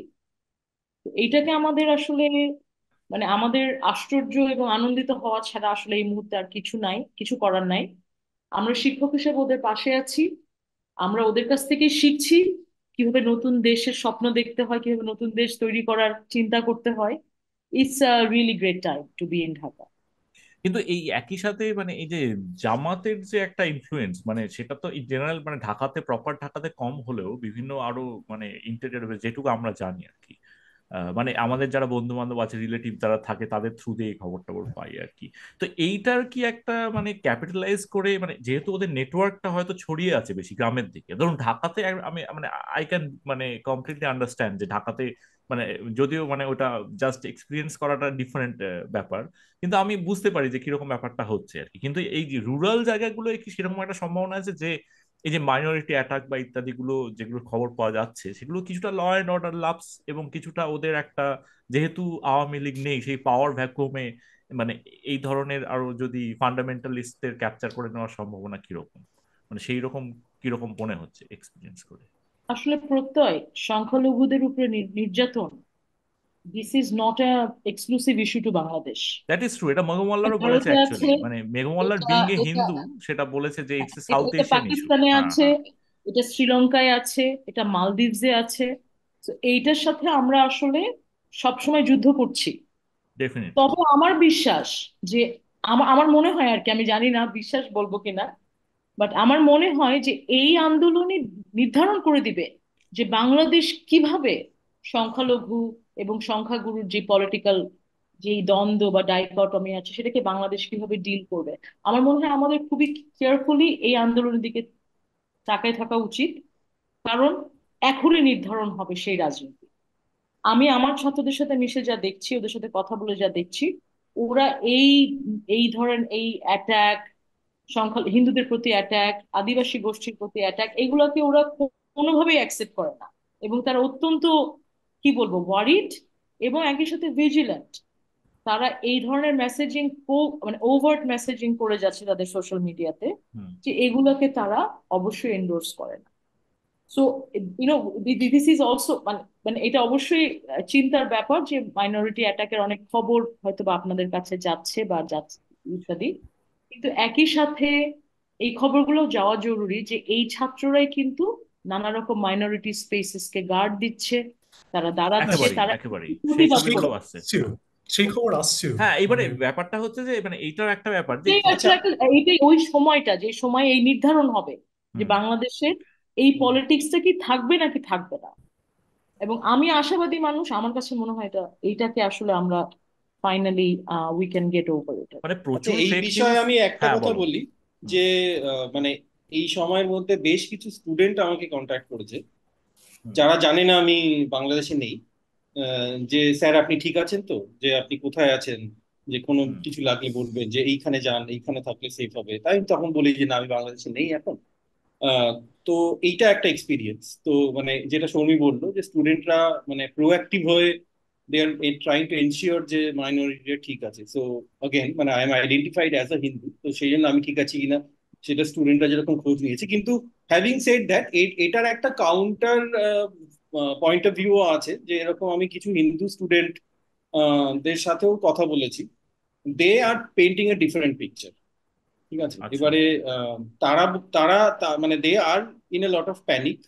B: এইটাকে আমাদের আসলে মানে আমাদের আশ্চর্য এবং আনন্দিত হওয়া ছাড়া আসলে এই মুহূর্তে আর কিছু নাই, কিছু করার নাই। আমরা শিক্ষক হিসেবে ওদের পাশে আছি, আমরা ওদের কাছ থেকে শিখছি কিভাবে নতুন দেশের স্বপ্ন দেখতে হয়, কিভাবে নতুন দেশ তৈরি করার চিন্তা করতে হয়। It's a really great time to be in Dhaka.
A: কিন্তু এই একই সাথে মানে এই যে জামাতের যে একটা ইনফ্লুয়েন্স, মানে সেটা তো জেনারেল মানে ঢাকাতে, প্রপার ঢাকাতে কম হলেও বিভিন্ন আরো মানে ইন্টেরিয়র, যেটুকু আমরা জানি আর কি, মানে আমাদের যারা বন্ধু বান্ধব আছে, রিলেটিভ যারা থাকে, তাদের থ্রু দিয়ে এই খবর টবর পাই আর কি। তো এইটার কি একটা মানে ক্যাপিটালাইজ করে, মানে যেহেতু ওদের নেটওয়ার্কটা হয়তো ছড়িয়ে আছে বেশি গ্রামের দিকে, ধরুন ঢাকাতে আমি মানে আই ক্যান মানে কমপ্লিটলি আন্ডারস্ট্যান্ড যে ঢাকাতে মানে, যদিও মানে ওটা জাস্ট এক্সপিরিয়েন্স করাটা ডিফারেন্ট ব্যাপার, কিন্তু আমি বুঝতে পারি যে কিরকম ব্যাপারটা হচ্ছে আর কি। কিন্তু এই যে রুরাল জায়গাগুলো কি সেরকম একটা সম্ভাবনা আছে যে এই যে মাইনরিটি অ্যাটাক বা ইত্যাদি গুলো যেগুলো খবর পাওয়া যাচ্ছে, সেগুলো কিছুটা ল অ্যান্ড অর্ডার লাপস এবং কিছুটা ওদের একটা, যেহেতু আওয়ামী লীগ নেই সেই পাওয়ার ভ্যাকুয়ামে, মানে এই ধরনের আরো যদি ফান্ডামেন্টালিস্টদের ক্যাপচার করে নেওয়ার সম্ভাবনা কিরকম, মানে সেই রকম কিরকম মনে হচ্ছে এক্সপিরিয়েন্স করে?
B: আসলে প্রত্যয় সংখ্যালঘুদের উপরে নির্যাতন, this is not a exclusive issue to Bangladesh.
A: That is true, এটা মেঘমল্লারও বলেছে
B: ভারতে
A: অ্যাকচুয়ালি,
B: আছে,
A: মানে মেঘমল্লার
B: এটা
A: বিং এ
B: এটা
A: হিন্দু, সেটা বলেছে যে ইটস এ
B: এটা
A: সাউথ
B: এটা
A: এশিয়ান ইস্যু।
B: পাকিস্তানে
A: হ্যাঁ,
B: আছে,
A: হ্যাঁ,
B: এটা শ্রীলঙ্কায় আছে, এটা মালদ্বীপসে আছে। তো এইটার সাথে আমরা আসলে সবসময় যুদ্ধ করছি।
A: ডেফিনেটলি।
B: তবে আমার বিশ্বাস যে আমার আমার মনে হয় আর কি, আমি জানি না বিশ্বাস বলবো কিনা, বাট আমার মনে হয় যে এই আন্দোলনই নির্ধারণ করে দিবে যে বাংলাদেশ কিভাবে সংখ্যালঘু এবং সংখ্যাগুরুর যে পলিটিক্যাল যে দ্বন্দ্ব বা ডাইকটমি আছে সেটাকে বাংলাদেশ কিভাবে ডিল করবে। আমার মনে হয় আমাদের খুবই কেয়ারফুলি এই আন্দোলনের দিকে তাকায় থাকা উচিত, কারণ এখনই নির্ধারণ হবে সেই রাজনীতি। আমি আমার ছাত্রদের সাথে মিশে যা দেখছি, ওদের সাথে কথা বলে যা দেখছি, ওরা এই এই ধরেন এই অ্যাটাক, সংখ্যা হিন্দুদের প্রতি অ্যাটাক, আদিবাসী গোষ্ঠীর প্রতি অ্যাটাক, এগুলোকে ওরা কোনোভাবেই অ্যাকসেপ্ট করে না। এবং তারা অত্যন্ত কি বলবো ওয়ারিড এবং একই সাথে ভিজিল্যান্ট। তারা এই ধরনের মেসেজিং, মানে ওভার্ট মেসেজিং করে যাচ্ছে তাদের সোশ্যাল মিডিয়াতে,
A: হুম।
B: যে এগুলোকে তারা অবশ্যই এন্ডোর্স করে না। So YONO this is also মানে মানে এটা অবশ্যই চিন্তার ব্যাপার যে মাইনরিটি অ্যাটাকের অনেক খবর হয়তো বা আপনাদের কাছে যাচ্ছে বা যাচ্ছে ইত্যাদি, কিন্তু একই সাথে এই খবরগুলো যাওয়া জরুরি যে এই ছাত্ররাই কিন্তু নানা রকম মাইনরিটি স্পেসেস কে গার্ড দিচ্ছে, তারা
D: না,
B: দাঁড়াচ্ছে,
A: একেবারেই
B: তারা
A: একেবারেই সেই
B: প্রতিবাদ
D: সেই
A: ছবিগুলো
D: খবর
B: করছে।
A: আসছে।
D: আসছেও, সেই খবর আসছেও
A: হ্যাঁ, এবারে
D: মানে
A: ব্যাপারটা হচ্ছে যে মানে এইটার একটা ব্যাপার যে
B: এটাই
C: আচ্ছা।
B: আসলে এইটাই ওই সময়টা যে সময় এই নির্ধারণ হবে যে
A: হুম।
B: বাংলাদেশের এই
C: হুম।
B: পলিটিক্সটা কি থাকবে নাকি থাকবে না। এবং আমি আশাবাদী মানুষ, আমার কাছে মনে হয় এইটাকে আসলে আমরা finally we can get over এটা।
A: মানে
C: আচ্ছা,
A: প্রচুর
C: এই
A: ফেক
C: বিষয়ে
A: নিউজ।
C: আমি একটা
A: হ্যাঁ,
C: কথা
A: বলো।
C: বলি
A: হুম।
C: যে মানে এই সময়ের মধ্যে বেশ কিছু স্টুডেন্ট আমাকে কন্ট্যাক্ট করেছে
A: হুম।
C: যারা জানে না আমি বাংলাদেশে নেই। যে স্যার আপনি ঠিক আছেন তো, যে আপনি কোথায় আছেন, যে কোনো
A: হুম।
C: কিছু লাগলে বলবেন, যে এইখানে যান, এইখানে থাকলে সেফ হবে। তাই আমি তখন বলি যে না, আমি বাংলাদেশে নেই এখন। আহ, তো এইটা একটা এক্সপিরিয়েন্স। তো মানে যেটা সৌমি বললো যে স্টুডেন্টরা মানে প্রোঅ্যাক্টিভ হয়ে দে আর ট্রাইং টু এনশিওর যে মাইনরিটিটা ঠিক আছে। সো অগেন মানে I am identified as a Hindu, তো সেই জন্য আমি ঠিক আছি কিনা সেটা স্টুডেন্টরা যেরকম খোঁজ নিয়েছে। কিন্তু হ্যাভিং সেড দ্যাট, এটার একটা কাউন্টার পয়েন্ট অফ ভিউ আছে, যে এরকম আমি কিছু হিন্দু স্টুডেন্ট দের সাথেও কথা বলেছি। They are painting a different picture. ঠিক আছে,
A: আচ্ছা।
C: এবারে তারা তারা মানে they are in a lot of panic.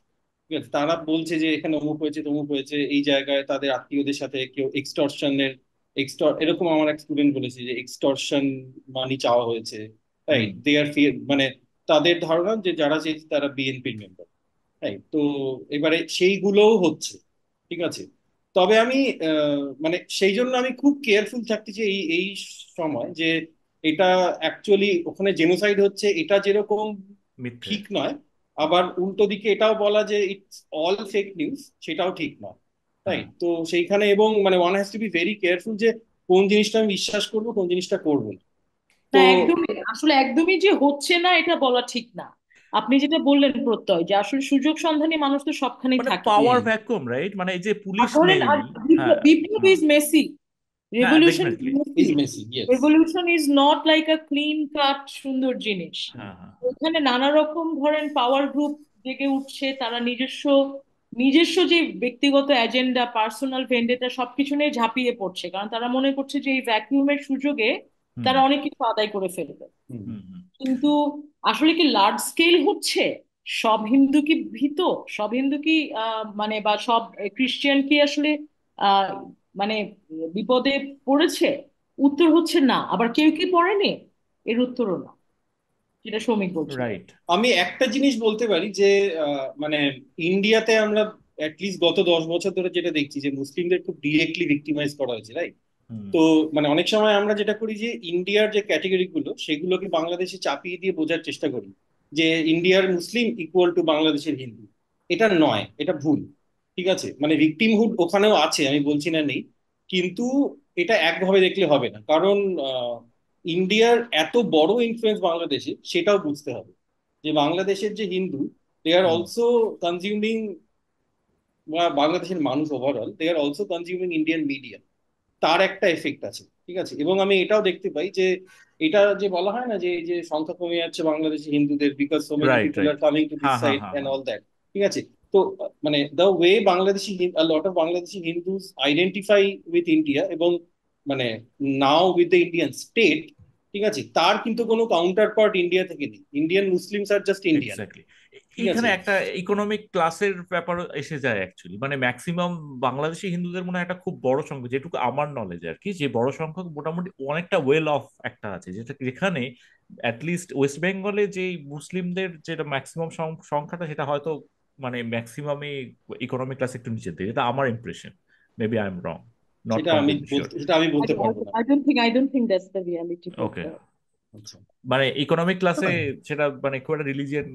C: ঠিক আছে, তারা বলছে যে এখানে অমুক হয়েছে তমুক হয়েছে, এই জায়গায় তাদের আত্মীয়দের সাথে কেউ এক্সটর্শনের এরকম আমার এক স্টুডেন্ট বলেছে যে এক্সটর্শন মানি চাওয়া হয়েছে। তাই
A: হুম।
C: দে আর ফিয়ার, মানে তাদের ধারণা যে যারা চেয়েছে তারা বিএনপির মেম্বার। তাই তো এবারে সেইগুলোও হচ্ছে। ঠিক আছে, তবে আমি মানে সেই জন্য আমি খুব কেয়ারফুল থাকতেছি এই এই সময়, যে এটা অ্যাকচুয়ালি ওখানে জেনোসাইড হচ্ছে এটা যেরকম
A: মিথ্যে।
C: ঠিক নয়, আবার উল্টো দিকে এটাও বলা যে ইটস অল ফেক নিউজ সেটাও ঠিক নয়। তাই
A: হ্যাঁ।
C: তো সেইখানে এবং মানে one has to be very careful যে কোন জিনিসটা আমি বিশ্বাস করবো, কোন জিনিসটা করবো না।
B: না,
C: তো
B: একদমই আসলে একদমই যে হচ্ছে না এটা বলা ঠিক না। আপনি যেটা বললেন প্রত্যয়, যে আসলে সুযোগ সন্ধানী মানুষ তো সবখানেই
A: মানে
B: থাকে।
A: পাওয়ার
C: হুম।
A: ভ্যাকুয়াম, রাইট, মানে এই যে
B: আর
A: পুলিশ
B: ধরেন
A: নেই।
B: আর
A: হ্যাঁ।
B: বিপ্লব
A: হুম।
B: ইজ মেসি,
A: হ্যাঁ,
B: revolution is
A: definitely.
B: Messy.
C: Is messy, yes.
B: Revolution is not like a clean cut সুন্দর জিনিস।
A: হ্যাঁ, হ্যাঁ।
B: এখানে নানা রকম ধরেন পাওয়ার গ্রুপ জেগে উঠছে, তারা নিজস্ব নিজস্ব যে ব্যক্তিগত এজেন্ডা, পার্সোনাল ভেন্ডেটা সবকিছু নিয়ে ঝাঁপিয়ে পড়ছে, কারণ তারা মনে করছে যে এই ভ্যাকুয়ামের সুযোগে
A: হুম
B: তারা অনেক কিছু আদায় করে ফেলবে।
C: হুম।
A: হুম হুম
B: কিন্তু আসলে কি লার্জ স্কেল হচ্ছে? সব হিন্দু কি ভীত? সব হিন্দু কি মানে বা সব খ্রিস্টান কি আসলে আহ মানে বিপদে পড়েছে? উত্তর হচ্ছে না। আবার কেউ কি পড়েনি, এর উত্তরও না, যেটা সৌমিক বলছিল।
A: রাইট।
C: আমি একটা জিনিস বলতে পারি যে মানে ইন্ডিয়াতে আমরা অ্যাটলিস্ট গত 10 বছর ধরে যেটা দেখছি যে মুসলিমদের খুব ডিরেক্টলি ভিক্টিমাইজ করা হয়েছে, রাইট?
A: হুম
C: তো মানে অনেক সময় আমরা যেটা করি যে ইন্ডিয়ার যে ক্যাটেগরি গুলো সেগুলোকে বাংলাদেশে চাপিয়ে দিয়ে বোঝার চেষ্টা করি যে ইন্ডিয়ার মুসলিম ইকুয়াল টু বাংলাদেশের হিন্দু। এটা নয়, এটা ভুল। ঠিক আছে, মানে ভিকটিমহুড ওখানেও আছে, আমি বলছি না নেই, কিন্তু এটা একভাবে দেখলে হবে না, কারণ ইন্ডিয়ার এত বড় ইনফ্লুয়েন্স বাংলাদেশে সেটাও বুঝতে হবে যে বাংলাদেশের যে Hindu, they are
A: hmm
C: also consuming, বা বাংলাদেশের মানুষ overall they are also consuming Indian media. তার একটা এফেক্ট আছে, ঠিক আছে? এবং আমি এটাও দেখতে পাই যে এটা যে বলা হয় না যে এই যে সংখ্যা কমে যাচ্ছে বাংলাদেশি হিন্দুদের because so many
A: right
C: people
A: right.
C: Are coming to this
A: হ্যাঁ হ্যাঁ
C: সাইড
A: হ্যাঁ
C: এন্ড
A: হ্যাঁ
C: অল দ্যাট, ঠিক আছে? তো মানে the way Bangladeshi, a lot of Bangladeshi Hindus identify with India এবং মানে নাও উইথ দ্য ইন্ডিয়ান স্টেট, ঠিক আছে, তার কিন্তু কোনো কাউন্টার পার্ট ইন্ডিয়া থেকে নেই। ইন্ডিয়ান মুসলিমস আর জাস্ট ইন্ডিয়ান,
A: এক্স্যাক্টলি।
C: ঠিক
A: এইখানে
C: আছে?
A: একটা ইকোনমিক ক্লাসের ব্যাপার এসে যায় অ্যাকচুয়ালি, মানে ম্যাক্সিমাম বাংলাদেশি হিন্দুদের মনে হয় একটা খুব বড় সংখ্যা, যেটুকু আমার নলেজ আর কি, যে বড় সংখ্যক মোটামুটি অনেকটা ওয়েল অফ একটা আছে, যেটা যেখানে অ্যাটলিস্ট ওয়েস্ট বেঙ্গলে যে মুসলিমদের যেটা ম্যাক্সিমাম সংখ্যাটা, সেটা হয়তো মানে ম্যাক্সিমামই ইকোনমিক ক্লাস একটু নিচের দিকে, এটা আমার impression. Maybe I am wrong, not completely sure.
C: সেটা আমি
B: I,
C: বলতে
B: I,
C: পারবো না।
B: I don't think that's the reality, but
A: ওকে।
C: আচ্ছা।
A: মানে ইকোনমিক ক্লাসে সেটা মানে খুব একটা রিলিজিয়ান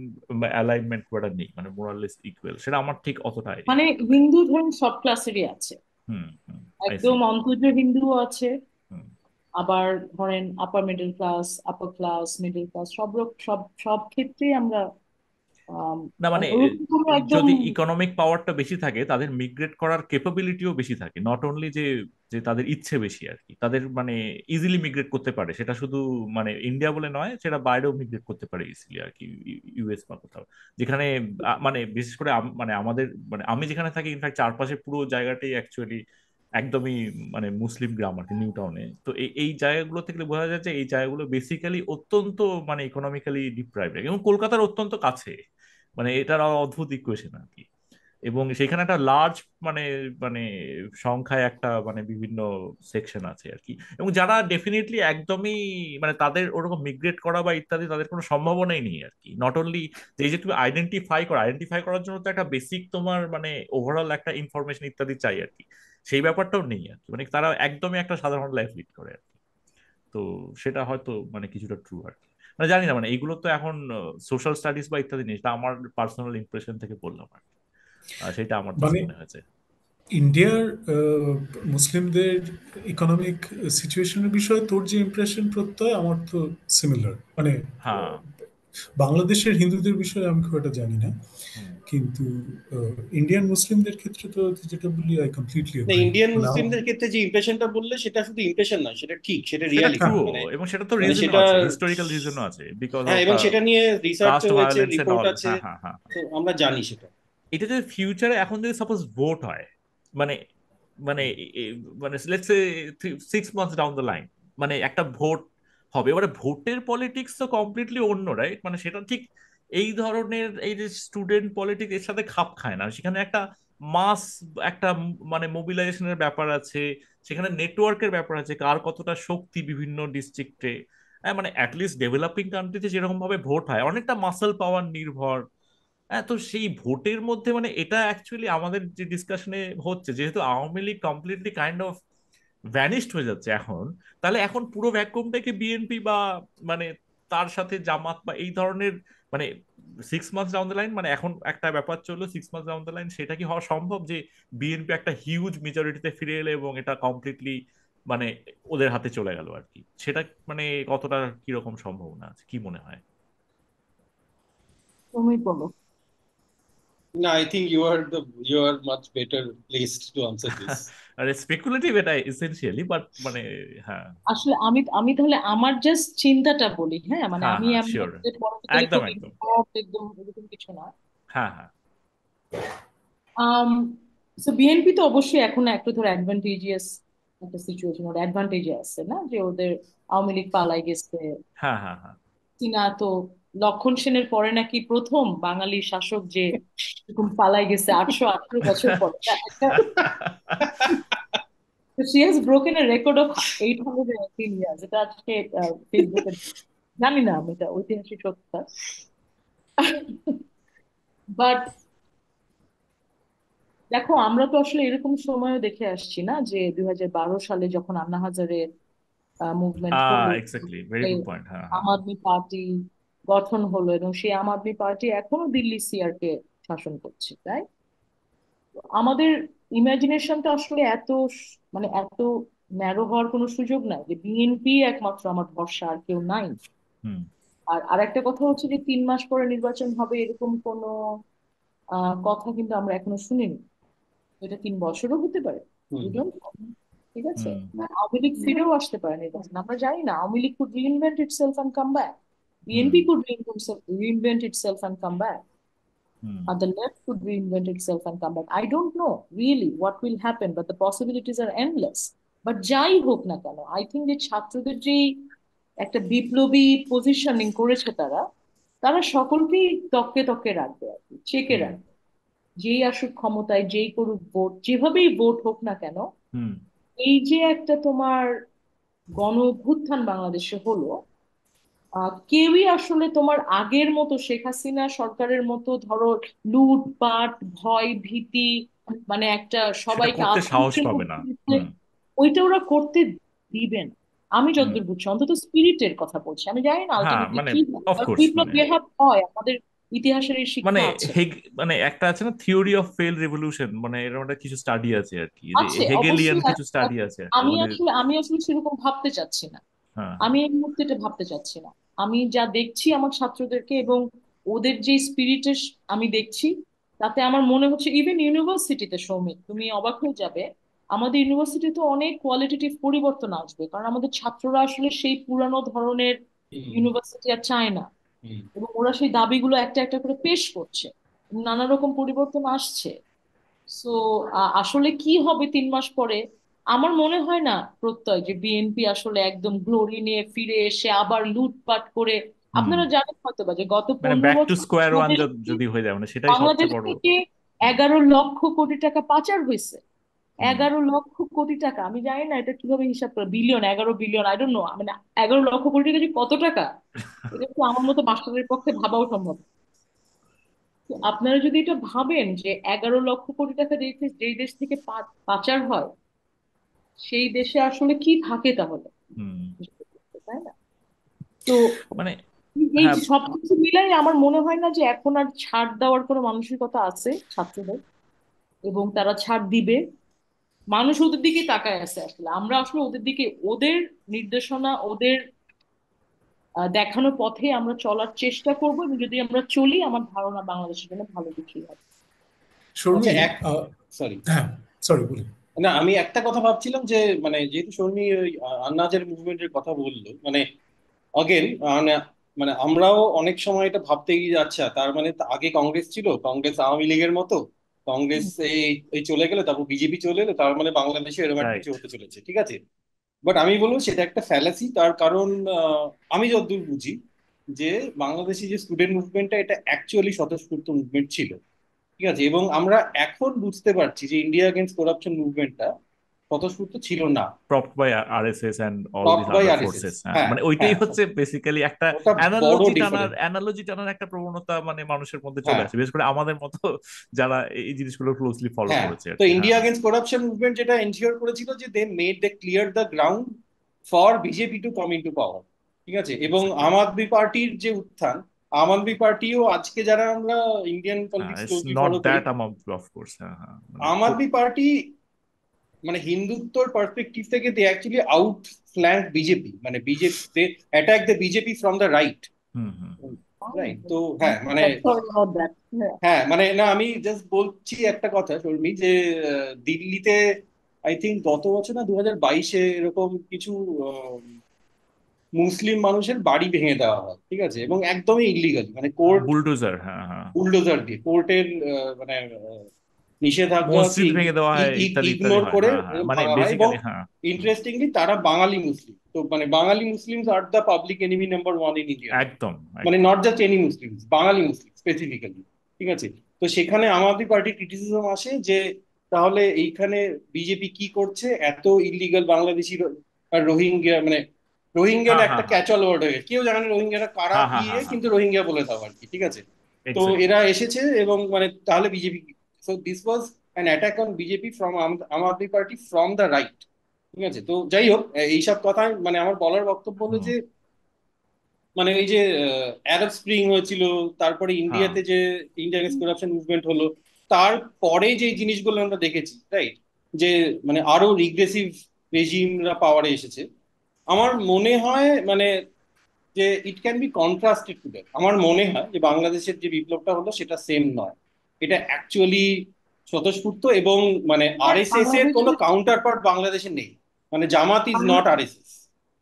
A: অ্যালাইনমেন্ট খুব একটা নেই, মানে মোরালেস ইকুয়াল, সেটা আমার ঠিক অতটা আইডিয়া
B: মানে
A: নেই।
B: হিন্দু ধর্ম সব ক্লাসেরই আছে।
A: Hmm hmm. I see.
B: একদম অন্তর্জ হিন্দুও আছে,
A: হুম।
B: আবার ধরেন upper middle class, upper class, middle class, সব সব ক্ষেত্রেই আমরা
A: না মানে
B: মানে ওরকম কোনো একদম।
A: যদি ইকোনমিক পাওয়ারটা বেশি থাকে, তাদের মিগ্রেট করার ক্যাপাবিলিটিও বেশি থাকে, নট অনলি যে যে তাদের ইচ্ছে বেশি আর কি, তাদের মানে ইজিলি মিগ্রেট করতে পারে, সেটা শুধু মানে ইন্ডিয়া বলে নয়, সেটা বাইরেও মিগ্রেট করতে পারে ইজিলি আর কি, ইউএস বা কোথাও, যেখানে মানে বিশেষ করে মানে আমাদের মানে আমি যেখানে থাকি ইনফ্যাক্ট চারপাশে পুরো জায়গাটাই অ্যাকচুয়ালি একদমই মানে মুসলিম গ্রাম আর কি, নিউ টাউনে। তো এই এই জায়গাগুলো থেকে বোঝা যায় যে এই জায়গাগুলো বেসিক্যালি অত্যন্ত মানে ইকোনমিক্যালি ডিপ্রাইভড, এবং কলকাতার অত্যন্ত কাছে, মানে এটার অদ্ভুত ইকুয়েশন আর কি। এবং সেখানে একটা লার্জ মানে মানে সংখ্যায় একটা মানে বিভিন্ন সেকশন আছে আর কি, এবং যারা ডেফিনেটলি একদমই মানে তাদের ওরকম মিগ্রেট করা বা ইত্যাদি তাদের কোনো সম্ভাবনাই নেই আর কি, নট অনলি যে তুমি আইডেন্টিফাই করার জন্য তো একটা বেসিক তোমার মানে ওভারঅল একটা ইনফরমেশন ইত্যাদি চাই আর কি, সেই ব্যাপারটাও নেই আর কি, মানে তারা একদমই একটা সাধারণ লাইফ লিড করে আর কি। তো সেটা হয়তো মানে কিছুটা ট্রু আর কি, মানে জানি না, মানে এগুলো তো এখন সোশ্যাল স্টাডিজ বা ইত্যাদি নেই, এটা আমার পার্সোনাল ইমপ্রেশন থেকে বললাম আর কি। সেটা আমার কাছে
D: মানে
A: মনে হয়েছে।
D: ইন্ডিয়ার মুসলিমদের ইকোনমিক সিচুয়েশনের বিষয়ে তোর যে ইমপ্রেশন প্রত্যয় আমার তো সিমিলার। মানে
A: হ্যাঁ।
D: বাংলাদেশের হিন্দুদের বিষয়ে আমি খুব একটা জানি না,
A: হুম।
D: কিন্তু ইন্ডিয়ান মুসলিমদের ক্ষেত্রে তো যেটা বলি আই কমপ্লিটলি
C: না,
D: এগ্রি।
C: ইন্ডিয়ান
D: মানে
C: মুসলিমদের ক্ষেত্রে যে ইমপ্রেশনটা বললে সেটা শুধু ইমপ্রেশন নয়, সেটা ঠিক, সেটা
A: সেটা
C: রিয়ালিটি।
A: ট্রু,
C: মানে
A: এবং সেটা তো
C: মানে
A: রিজনও
C: সেটা,
A: আছে, হিস্টোরিক্যাল রিজনও আছে, বিকজ
C: হ্যাঁ,
A: অফ
C: এবং সেটা নিয়ে রিসার্চও
A: কাস্ট
C: হয়েছে,
A: ভায়োলেন্স এন্ড
C: রিপোর্ট
A: অল।
C: আছে।
A: হ্যাঁ হ্যাঁ হ্যাঁ।
C: তো আমরা জানি সেটা।
A: এটা যদি ফিউচারে এখন যদি সাপোজ ভোট হয়, মানে মানে মানে let's say 6 months down the line, মানে একটা ভোট হবে, এবারে ভোটের পলিটিক্স তো কমপ্লিটলি অন্য, রাইট? মানে সেটা ঠিক এই ধরনের এই যে স্টুডেন্ট পলিটিক্স এর সাথে খাপ খায় না, সেখানে একটা মাস একটা মানে মোবিলাইজেশনের ব্যাপার আছে, সেখানে নেটওয়ার্কের ব্যাপার আছে, কার কতটা শক্তি বিভিন্ন ডিস্ট্রিক্টে। মানে অ্যাটলিস্ট ডেভেলপিং কান্ট্রিতে যেরকম ভাবে ভোট হয় অনেকটা মাসল পাওয়ার নির্ভর। হ্যাঁ, তো সেই ভোটের মধ্যে মানে এটা অ্যাকচুয়ালি আমাদের যে ডিসকাশনে হচ্ছে, যেহেতু Awami League completely kind of vanished হয়ে যাচ্ছে এখন, তাহলে এখন পুরো ভ্যাকুয়ামটাকে বিএনপি বা মানে তার সাথে জামাত বা এই ধরনের মানে 6 মান্থস ডাউন দ্য লাইন, মানে এখন একটা ব্যাপার চললো 6 মান্থস ডাউন দ্য লাইন, সেটা কি হওয়া সম্ভব যে বিএনপি একটা হিউজ মেজরিটিতে ফিরে এলো এবং এটা কমপ্লিটলি মানে ওদের হাতে চলে গেল আর কি, সেটা মানে কতটা কিরকম সম্ভাবনা আছে কি মনে হয়?
B: তুমি বলো।
C: না, I think you are much better placed to answer this.
A: আরে স্পেকুলেটিভ এটা এসেনশিয়ালি, বাট মানে হ্যাঁ।
B: আসলে আমি আমি তাহলে আমার জাস্ট চিন্তাটা বলি, হ্যাঁ, মানে
A: হ্যাঁ
B: আমি
A: হ্যাঁ
B: এমন
A: শিওর।
B: পলিটিক্যালি
A: একদম
B: খুব
A: একদম।
B: involved একদম এরকম কিছু না।
A: হ্যাঁ হ্যাঁ।
B: আম সো বিএনপি তো অবশ্যই এখন একটা ধর অ্যাডভান্টেজিয়াস একটা সিচুয়েশন, ওর অ্যাডভান্টেজে আছে না, যে ওদের আওয়ামী লীগ পালাই গেছে।
A: হ্যাঁ, হ্যাঁ, হ্যাঁ।
B: চীনা তো লক্ষণ সেনের পরে নাকি প্রথম বাঙালি শাসক যে এরকম পালাই গেছে 818 বছর পরে। একটা she has broken A record of 818 years, এটা আজকে ফেসবুকে, জানি না আমি এটা ঐতিহাসিক সত্যতা, বাট দেখো আমরা তো আসলে এরকম সময়ও দেখে আসছি না, যে 2012 সালে যখন আন্না হাজারের মুভমেন্ট হলো,
A: এক্স্যাক্টলি, ভেরি
B: এই
A: গুড পয়েন্ট। হ্যাঁ,
B: আম
A: হ্যাঁ।
B: আদমি পার্টি গঠন হলো, এবং সেই আম আদমি পার্টি এখনো দিল্লি সিআর কে শাসন করছে, তাই আমাদের ইমাজিনেশনটা আসলে এত মানে এত ন্যারো হওয়ার কোনো সুযোগ নাই যে বিএনপি একমাত্র আমার ভরসা, আর কেউ নাই।
A: হুম।
B: আর আরেকটা কথা হচ্ছে যে 3 মাস পরে নির্বাচন হবে এরকম কোনো কথা কিন্তু আমরা এখনো শুনিনি। এটা 3 বছরও হতে পারে,
C: হুম
B: We
C: হুম
B: don't know, ঠিক আছে।
A: হুম।
B: আওয়ামী লীগ ফিরেও আসতে পারে নির্বাচন, আমরা জানি না। Awami League could reinvent itself and come back.
A: Hmm.
B: BNP could reinvent itself and come back.
A: Hmm.
B: Or the left could reinvent itself and come back. I don't know really what will happen, but the possibilities are endless. But যাই হোক না কেন, I think যে ছাত্রদের যে একটা বিপ্লবী positioning করেছে তারা, তারা সকলকেই তককে তককে রাখবে আর কি, চেকে
A: হুম।
B: রাখবে। যেই আসুক ক্ষমতায়, যেই করুক ভোট, যেভাবেই ভোট হোক না কেন,
A: হুম।
B: এই যে একটা তোমার গণ অভ্যুত্থান বাংলাদেশে হলো, কেউই আসলে তোমার আগের মতো শেখ হাসিনা সরকারের মতো ধরো লুটপাট, ভয় ভীতি, মানে একটা
A: সেটা
B: সবাইকে
A: করতে সাহস
B: আতঙ্কের
A: পাবে
B: মধ্যে
A: না।
B: দিতে,
A: হুম।
B: ওইটা ওরা করতে দিবে না। আমি
A: হুম।
B: যতদূর বুঝছি, অন্তত স্পিরিটের কথা বলছি, আমি জানি না
A: হ্যাঁ,
B: আলটিমেটলি
A: মানে
B: কি হয়। কারণ
A: অফকোর্স,
B: বিপ্লব
A: মানে
B: বেহাত হয়, আমাদের ইতিহাসের এই
A: মানে
B: শিক্ষা আছে।
A: হেগ মানে একটা আছে না, থিওরি অফ ফেল রেভলিউশন, মানে এরকম একটা কিছু স্টাডি আছে আর কি, যে
B: আছে
A: হেগেলিয়ান
B: অবশ্যই
A: কিছু
B: আছে,
A: স্টাডি
B: but
A: আছে আর কি,
B: আমি
A: মানে
B: আসলে আমি আসলে সেরকম ভাবতে চাচ্ছি না।
A: হ্যাঁ,
B: আমি এই মুহূর্তে এটা ভাবতে চাচ্ছি না। আমি যা দেখছি আমার ছাত্রদেরকে এবং ওদের যে স্পিরিটের আমি দেখছি, তাতে আমার মনে হচ্ছে ইভেন ইউনিভার্সিটিতে, সৌমিক তুমি অবাক হয়ে যাবে, আমাদের ইউনিভার্সিটিতে অনেক কোয়ালিটেটিভ পরিবর্তন আসবে, কারণ আমাদের ছাত্ররা আসলে সেই পুরানো ধরনের
C: হুম
B: ইউনিভার্সিটি আর চায় না,
C: হুম
B: এবং ওরা সেই দাবিগুলো একটা একটা করে পেশ করছে, নানা রকম পরিবর্তন আসছে। সো আসলে কি হবে 3 মাস পরে, আমার মনে হয় না প্রত্যয় যে বিএনপি আসলে একদম গ্লোরি নিয়ে ফিরে এসে আবার লুটপাট করে।
A: হুম,
B: আপনারা জানেন হয়তো বা যে গত
A: মানে
B: 15
A: ব্যাক টু
B: বছর
A: স্কোয়ার ওয়ান
B: বাংলাদেশ থেকে
A: যদি হয়ে যায়, মানে সেটাই
B: বাংলাদেশ
A: সবচেয়ে বড়।
B: থেকে
A: হুম।
B: 11 লক্ষ কোটি টাকা পাচার হয়েছে।
A: হুম।
B: 11 লক্ষ কোটি টাকা, আমি জানি না এটা কিভাবে হিসাব করে, billion, 11 billion, I don't know, মানে 11 লক্ষ কোটি টাকা যে কত টাকা, এটা তো আমার মতো মাস্টারের পক্ষে ভাবাও সম্ভব না। তো আপনারা যদি এটা ভাবেন যে 11 লক্ষ কোটি টাকা যেই দেশ থেকে পাচার হয়, সেই দেশে আসলে কি থাকে তাহলে,
A: হুম।
B: তাই না? তো
A: মানে
B: এই
A: হ্যাঁ।
B: সবকিছু মিলাই আমার মনে হয় না যে এখন আর ছাড় দেওয়ার কোনো মানসিকতা আছে ছাত্রদের, এবং তারা ছাড় দিবে। মানুষ ওদের দিকে তাকায় আছে, আসলে আমরা আসলে ওদের দিকে, ওদের নির্দেশনা, ওদের দেখানো পথে আমরা চলার চেষ্টা করবো, এবং যদি আমরা চলি, আমার ধারণা বাংলাদেশের জন্য ভালো কিছুই হবে।
C: আচ্ছা
D: শর্মিল,
C: সরি,
D: হ্যাঁ, সরি বলুন।
C: না আমি একটা কথা ভাবছিলাম যে মানে যেহেতু শর্মী ওই আন্নাজের মুভমেন্টের কথা বললো, মানে অগেন মানে মানে আমরাও অনেক সময় এটা ভাবতে গিয়ে, আচ্ছা তার মানে তো আগে কংগ্রেস ছিল, কংগ্রেস আওয়ামী লীগের মতো, কংগ্রেস
B: হুম,
C: এই এই চলে গেলো, তারপর বিজেপি চলে এলো, তার মানে বাংলাদেশে এরকম একটা কিছু
A: রাইট।
C: হতে চলেছে, ঠিক আছে। বাট আমি বলবো সেটা একটা ফ্যালাসি। তার কারণ আমি যতদূর বুঝি যে বাংলাদেশি যে স্টুডেন্ট মুভমেন্টটা, এটা অ্যাকচুয়ালি স্বতঃস্ফূর্ত মুভমেন্ট ছিল, ঠিক আছে। এবং আমরা এখন বুঝতে পারছি যে ইন্ডিয়া এগেনস্ট করাপশন মুভমেন্টটা স্বতঃস্ফূর্ত ছিল না,
A: propped by RSS and all
C: top
A: this
C: by
A: other
C: RSS.
A: Forces. হ্যাঁ,
C: হ্যাঁ
A: মানে ওইটাই
C: হ্যাঁ,
A: হচ্ছে বেসিক্যালি একটা
C: ওটা বড় ডিফারেন্স।
A: অ্যানালজি টানার একটা প্রবণতা, মানে মানুষের মধ্যে চলে
C: হ্যাঁ
A: আসে, বিশেষ করে আমাদের মতো যারা এই জিনিসগুলো ক্লোজলি ফলো
C: হ্যাঁ,
A: করেছে আর
C: তো
A: কি। হ্যাঁ,
C: ইন্ডিয়া
A: হ্যাঁ।
C: এগেন্স্ট করাপশন মুভমেন্ট যেটা এনশিওর করেছিল যে they clear the ground for BJP to come into power, ঠিক আছে। এবং
A: এক্স্যাক্টলি।
C: আম আদমি পার্টির যে উত্থান, আম আদমি পার্টিও আজকে যারা আমরা ইন্ডিয়ান
A: হ্যাঁ,
C: politics
A: it's
C: closely
A: not
C: follow করি,
A: দ্যাট অ্যামাউন্ট, অফ কোর্স। হ্যাঁ, হ্যাঁ, মানে
C: আম
A: খুব।
C: আদমি পার্টি মানে হিন্দুত্বর পার্সপেক্টিভ থেকে they actually outflank BJP, মানে BJP they attack the BJP from the right,
A: hmm. Hmm.
C: Right. তো হ্যাঁ মানে
B: Sorry about that. Yeah.
C: হ্যাঁ মানে না আমি জাস্ট বলছি একটা কথা শর্মী, যে দিল্লিতে আই থিঙ্ক গত বছর না 2022-এ এরকম কিছু আহ, মুসলিম মানুষের বাড়ি ভেঙে দেওয়া হয়, ঠিক আছে, এবং একদমই ইলিগাল, মানে কোর্ট
A: বুলডোজার। হ্যাঁ, হ্যাঁ।
C: বুলডোজার দিয়ে কোর্টের মানে নিষেধাজ্ঞাকে
A: মসজিদ ভেঙে দেওয়া হয়, ইত্যাদি ইত্যাদি
C: ইগনোর
A: হয়,
C: করে
A: হ্যাঁ হ্যাঁ, মানে
C: ভাঙা হয়। এবং
A: বেসিক্যালি হ্যাঁ। হুম,
C: ইন্টারেস্টিংলি তারা বাঙালি মুসলিম, তো মানে Bangali Muslim are the public enemy number one in India,
A: একদম
C: মানে
A: একদম।
C: Not just any Muslim, Bangali Muslim specifically. ঠিক আছে, তো সেখানে আম আদমি পার্টির ক্রিটিসিজম আসে যে তাহলে এইখানে বিজেপি কি করছে, এত ইলিগাল বাংলাদেশি আর রোহিঙ্গা, মানে রোহিঙ্গাটা
A: হ্যাঁ
C: একটা
A: হ্যাঁ হ্যাঁ
C: ক্যাচ অল ওয়ার্ড হয়ে গেছে, কেউ জানে না রোহিঙ্গারা কারা
A: হ্যাঁ
C: কি,
A: হ্যাঁ হ্যাঁ হ্যাঁ,
C: কিন্তু রোহিঙ্গা বলে দাও আর কি। ঠিক আছে, তো
A: এক্স্যাক্টলি।
C: এরা এসেছে এবং মানে তাহলে BJP, so this was an attack on BJP from Aam Aadmi party from the right. ঠিক আছে, তো যাই হোক, এইসব কথায় মানে আমার বলার বক্তব্য হলো
A: হুম,
C: যে মানে ওই যে আরব স্প্রিং হয়েছিল, তারপরে
A: হ্যাঁ
C: ইন্ডিয়াতে যে ইন্ডিয়া এগেন্স্ট কারাপশন মুভমেন্ট হলো, তারপরে যে জিনিসগুলো আমরা দেখেছি, রাইট, যে মানে আরো রিগ্রেসিভ রেজিমরা পাওয়ারে এসেছে, আমার মনে হয় মানে যে it can be contrasted to that. আমার মনে হয় যে বাংলাদেশের যে বিপ্লবটা হলো সেটা সেম নয়, এটা অ্যাকচুয়ালি স্বতঃস্ফূর্ত, এবং মানে আরএসএস এর কোনো
B: বাংলাদেশের
C: কাউন্টার পার্ট বাংলাদেশে নেই, মানে Jamaat is not RSS.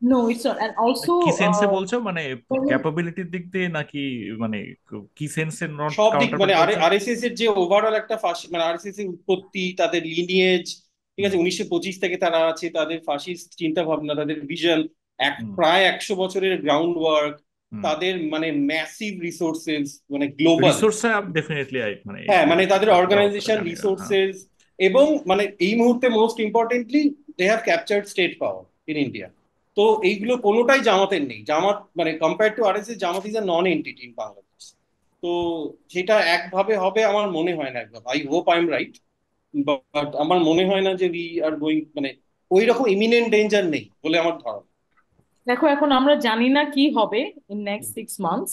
B: No it's not, and also
A: কি সেন্সে বলছো, মানে ক্যাপাবিলিটির দিক দিয়ে নাকি, মানে কি সেন্সে নট
C: সব দিক, মানে
A: কাউন্টারপার্ট বলছো?
C: আরএসএস এর যে ওভারঅল একটা মানে আরএসএস এর উৎপত্তি, তাদের লিনিয়েজ, ঠিক
A: হুম
C: আছে, 1925 থেকে তারা আছে, তাদের ফাসিস্ট চিন্তা ভাবনা, তাদের ভিশন,
A: হুম
C: প্রায় 100 বছরের গ্রাউন্ড ওয়ার্ক,
A: হুম।
C: তাদের মানে ম্যাসিভ রিসোর্সেস, মানে গ্লোবাল,
A: রিসোর্সে ডেফিনেটলি মানে
C: হ্যাঁ মানে
A: এগ্রি,
C: তাদের
A: দেওয়ার কথা
C: অর্গানাইজেশন
A: জানি না, হ্যাঁ।
C: রিসোর্সেস, এবং মানে এই মুহূর্তে most importantly they have captured state power in India. তো এইগুলো কোনোটাই জামাতের নেই। জামাত মানে compare to RSS, Jamaat is a non entity in Bangladesh. তো সেটা একভাবে হবে আমার মনে হয় না একভাবে, I hope I am right, but আমার মনে হয় না যে উই আর গোয়িং, মানে ওই রকম ইমিনেন্ট ডেঞ্জার নেই বলে আমার ধারণা।
B: দেখো, এখন আমরা জানি না কি হবে in next 6 months,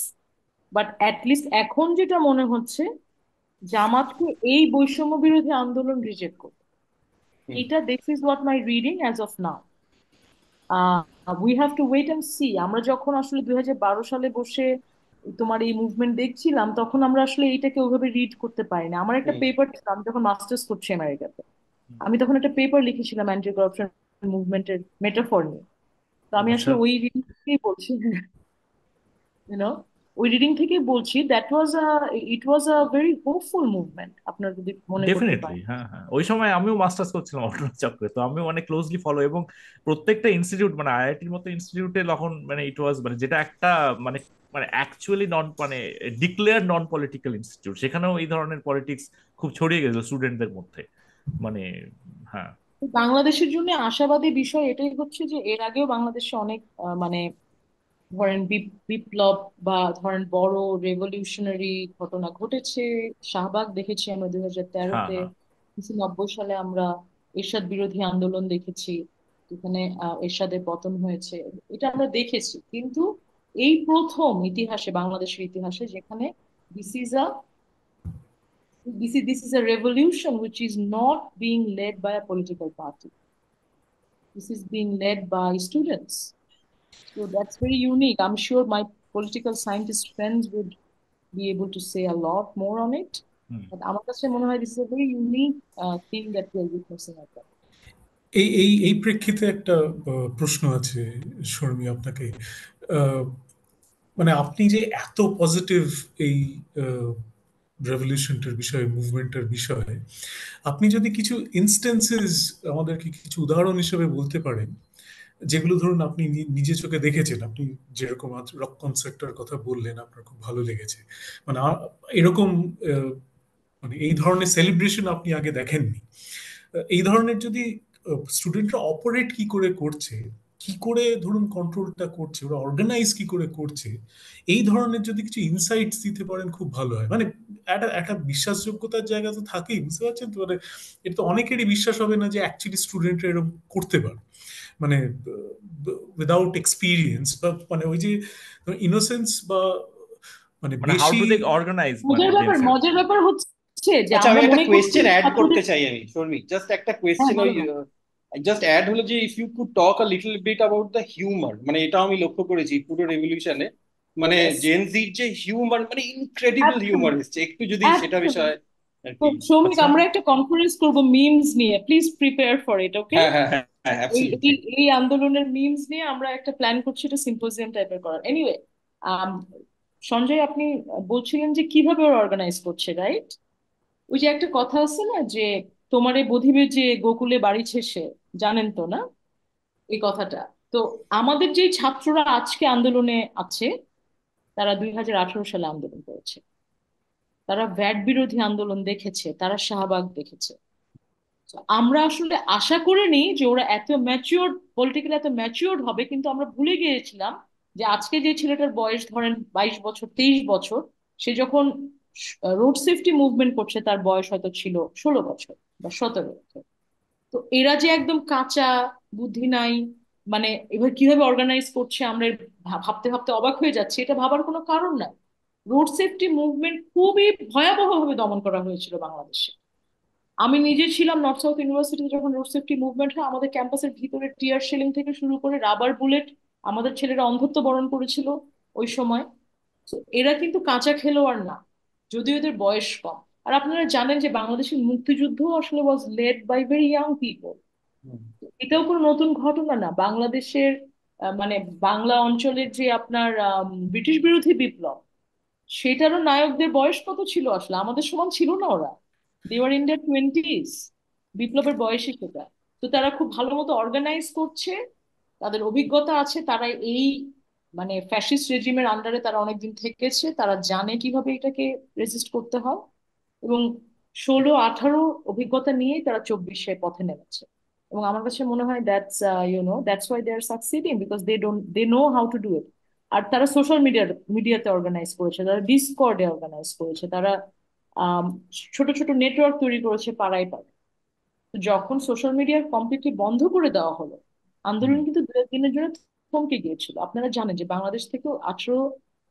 B: but at least এখন যেটা মনে হচ্ছে, জামাতকে এই বৈষম্য বিরোধী আন্দোলন রিজেক্ট করবে।
C: হুম,
B: এটা this is what my reading as of now. We have to wait and see. আমরা যখন আসলে 2012 সালে বসে তোমার এই মুভমেন্ট দেখছিলাম, তখন আমরা আসলে এইটাকে ওইভাবে রিড করতে পারি না। আমার একটা
C: হুম,
B: পেপার ছিল, আমি যখন মাস্টার্স করছি আমেরিকাতে, আমি তখন একটা পেপার লিখেছিলাম অ্যান্টি করাপশন মুভমেন্টের মেটাফর নিয়ে। তো আমি
A: আচ্ছা।
B: আসলে ওই রিডিং থেকেই বলছি, ইউনো, ওই রিডিং থেকেই বলছি, that was it was a very hopeful movement, আপনার যদি মনে করতে
A: ডেফিনেটলি
B: পারেন।
A: হ্যাঁ হ্যাঁ, ওই সময় আমিও মাস্টার্স করছিলাম অটোনমাস চক্রে, তো আমিও অনেক ক্লোজলি ফলো, এবং প্রত্যেকটা ইনস্টিটিউট মানে আইআইটির মতো ইনস্টিটিউটে তখন মানে ইট ওয়াজ মানে যেটা একটা মানে মানে অ্যাকচুয়ালি নন মানে ডিক্লেয়ার নন পলিটিক্যাল ইনস্টিটিউট, সেখানেও এই ধরনের পলিটিক্স খুব ছড়িয়ে গেছিল স্টুডেন্টদের মধ্যে, মানে হ্যাঁ।
B: বাংলাদেশের জন্য আশাবাদী বিষয় এটাই হচ্ছে যে এর আগেও বাংলাদেশে অনেক মানে ধরেন বিপ্লব বা ধরেন বড় রেভলিউশনারি ঘটনা ঘটেছে। শাহবাগ দেখেছি আমরা দুই হাজার
A: হ্যাঁ
B: তেরোতে,
A: হ্যাঁ
B: 1990 সালে আমরা এরশাদ বিরোধী আন্দোলন দেখেছি, যেখানে এরশাদের পতন হয়েছে। এটা আমরা দেখেছি, কিন্তু এই প্রথম ইতিহাসে, বাংলাদেশের ইতিহাসে, যেখানে this is a this is a revolution which is not being led by a political party. This is being led by students. So that's very unique. I'm sure my political scientist friends would be able to say a lot more on it.
A: Hmm.
B: But আমার কাছে মনে হয় this is a very unique thing that we are witnessing at that.
D: এই এই এই প্রেক্ষিতে একটা প্রশ্ন আছে শর্মী আপনাকে। আহ, মানে আপনি যে এত পজিটিভ এই রেভলিউশনটার বিষয়ে, মুভমেন্টের বিষয়ে, আপনি যদি কিছু ইনস্টেন্সেস আমাদেরকে কিছু উদাহরণ হিসেবে বলতে পারেন, যেগুলো ধরুন আপনি নিজে চোখে দেখেছেন, আপনি যেরকম আজ রক কনসার্টটার কথা বললেন আপনার খুব ভালো লেগেছে, মানে এরকম আহ, মানে এই ধরনের সেলিব্রেশন আপনি আগে দেখেননি। এই ধরনের যদি স্টুডেন্টরা অপারেট কি করে করছে, কি করে ধরুন কন্ট্রোলটা করছে, ওরা অর্গানাইজ কি করে করছে, এই ধরনের যদি কিছু ইনসাইটস দিতে পারেন খুব ভালো হয়। মানে একটা একটা বিশ্বাসযোগ্যতার জায়গা তো থাকেই, বুঝতে পারছেন তো, মানে এটা তো অনেকেরই বিশ্বাস হবে না যে অ্যাকচুয়ালি স্টুডেন্টরা এরকম করতে পারে, মানে উইদাউট এক্সপিরিয়েন্স বা মানে ওই যে ইনোসেন্স বা মানে
A: মানে হাউ
D: বেশি।
A: টু দে অর্গানাইজ মানে দেমসেলফ।
B: মজার ব্যাপার হচ্ছে যে
C: আচ্ছা, আমি
B: আমরা
C: একটা
B: মনে করছি
C: কোয়েশ্চেন
B: যে
C: অ্যাড করতে
B: ছাত্রদের।
C: চাই, আমি শর্মি জাস্ট একটা
B: হ্যাঁ,
C: কোয়েশ্চেন, ওই
B: বলো না।
C: জাস্ট অ্যাড হলো যে if you could talk a little bit about the humour, মানে এটাও আমি লক্ষ্য করেছি পুরো রেভলিউশনে, মানে
B: ইয়েস,
C: জেন জির যে হিউমার, মানে ইনক্রেডিবল হিউমার
B: অ্যাবসলিউটলি,
C: এসছে, একটু যদি সেটা বিষয়ে আর
B: তো
C: কি।
B: সৌমিক,
A: আচ্ছা।
B: আমরা একটা কনফারেন্স করব মিমস নিয়ে, প্লিজ প্রিপেয়ার ফর ইট, ওকে?
C: হ্যাঁ হ্যাঁ হ্যাঁ হ্যাঁ,
B: এই
C: অ্যাবসলিউটলি।
B: এই এই আন্দোলনের মিমস নিয়ে আমরা একটা প্ল্যান করছি, এটা সিম্পোজিয়াম টাইপের করার। এনিওয়ে, সঞ্জয়, আপনি বলছিলেন যে কিভাবে ওরা অর্গানাইজ করছে, রাইট? ওই যে একটা কথা আছে না যে তোমারে বধিবে যে গোকুলে বাড়িছে সে, জানেন তো না এই কথাটা? তো আমাদের যে ছাত্ররা আজকে আন্দোলনে আছে, তারা 2018 সালে আন্দোলন করেছে, তারা ভ্যাট বিরোধী আন্দোলন দেখেছে, তারা শাহবাগ দেখেছে। তো আমরা আসলে আশা করিনি যে ওরা এত ম্যাচিওর, পলিটিক্যালি এত ম্যাচিওর হবে, কিন্তু আমরা ভুলে গিয়েছিলাম যে আজকে যে ছেলেটার বয়স ধরেন 22 বছর, 23 বছর, সে যখন রোড সেফটি মুভমেন্ট করছে তার বয়স হয়তো ছিল 16 বছর বা 17 বছর। তো এরা যে একদম কাঁচা, বুদ্ধি নাই, মানে এবার কিভাবে অর্গানাইজ করছে আমরা ভাবতে ভাবতে অবাক হয়ে যাচ্ছি। এটা ভাবার কোনো কারণ নাই। রোড সেফটি মুভমেন্ট খুবই ভয়াবহভাবে দমন করা হয়েছিল বাংলাদেশে। আমি নিজে ছিলাম নর্থ সাউথ ইউনিভার্সিটিতে যখন রোড সেফটি মুভমেন্ট হয়, আমাদের ক্যাম্পাসের ভিতরে টিয়ার শেলিং থেকে শুরু করে রাবার বুলেট, আমাদের ছেলেরা অন্ধত্ব বরণ করেছিল ওই সময়। তো এরা কিন্তু কাঁচা খেলোয়াড় না, যদিও এদের বয়স কম। আর আপনারা জানেন যে বাংলাদেশের মুক্তিযুদ্ধ আসলে was led by very young people.
C: Hmm,
B: এটাও কোনো নতুন ঘটনা না বাংলাদেশের। মানে বাংলা অঞ্চলের যে আপনার ব্রিটিশ বিরোধী বিপ্লব, সেটারও নায়কদের বয়স কত ছিল? আসলে আমাদের সমান ছিল না ওরা। They were in their twenties, বিপ্লবের বয়সী সেটা। তো তারা খুব ভালো মতো অর্গানাইজ করছে, তাদের অভিজ্ঞতা আছে, তারা এই মানে ফ্যাসিস্ট রেজিমের আন্ডারে তারা অনেকদিন থেকেছে, তারা জানে কিভাবে এটাকে রেজিস্ট করতে হয়। এবং 16, 18 অভিজ্ঞতা নিয়েই তারা 24-এ পথে নেমেছে। এবং আমার কাছে মনে হয় that's that's why they are succeeding, because they know how to do it. আর তারা সোশ্যাল মিডিয়াতে অর্গানাইজ করেছে, তারা ডিসকর্ডে অর্গানাইজ করেছে, তারা আম, ছোট ছোট নেটওয়ার্ক তৈরি করেছে পাড়ায় পাড়ায়। তো যখন সোশ্যাল মিডিয়া কমপ্লিটলি বন্ধ করে দেওয়া হলো,
A: হুম।
B: আন্দোলন কিন্তু দু একদিনের জন্য থমকে গিয়েছিল। আপনারা জানেন যে বাংলাদেশ থেকে 18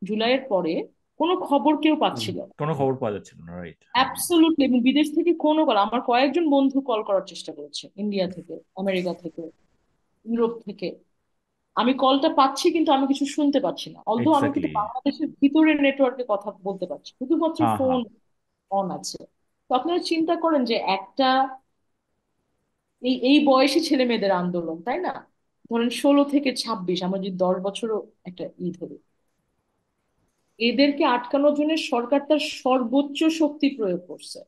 B: জুলাইয়ের পরে কোনো খবর কেউ
C: হুম,
B: পাচ্ছিল না।
A: কোনো খবর পাওয়া যাচ্ছিল না, রাইট?
B: অ্যাবসলিউটলি। এবং বিদেশ থেকে কোনো কল, আমার কয়েকজন বন্ধু কল করার চেষ্টা করেছে, ইন্ডিয়া থেকে, আমেরিকা থেকে, ইউরোপ থেকে। আমি কলটা পাচ্ছি কিন্তু আমি কিছু শুনতে পাচ্ছি না, অলদো আমি কিন্তু
A: এক্স্যাক্টলি।
B: বাংলাদেশের ভিতরের নেটওয়ার্কে কথা বলতে পারছি, শুধুমাত্র
A: হ্যাঁ,
B: ফোন
A: হ্যাঁ।
B: অন আছে। তো আপনারা চিন্তা করেন যে একটা এই এই বয়সী ছেলে মেয়েদের আন্দোলন, তাই না? ধরেন 16 থেকে 26, আমরা যদি 10 বছরও একটা ধরি, এদেরকে আটকানোর জন্য সরকার তার সর্বোচ্চ শক্তি প্রয়োগ করছে।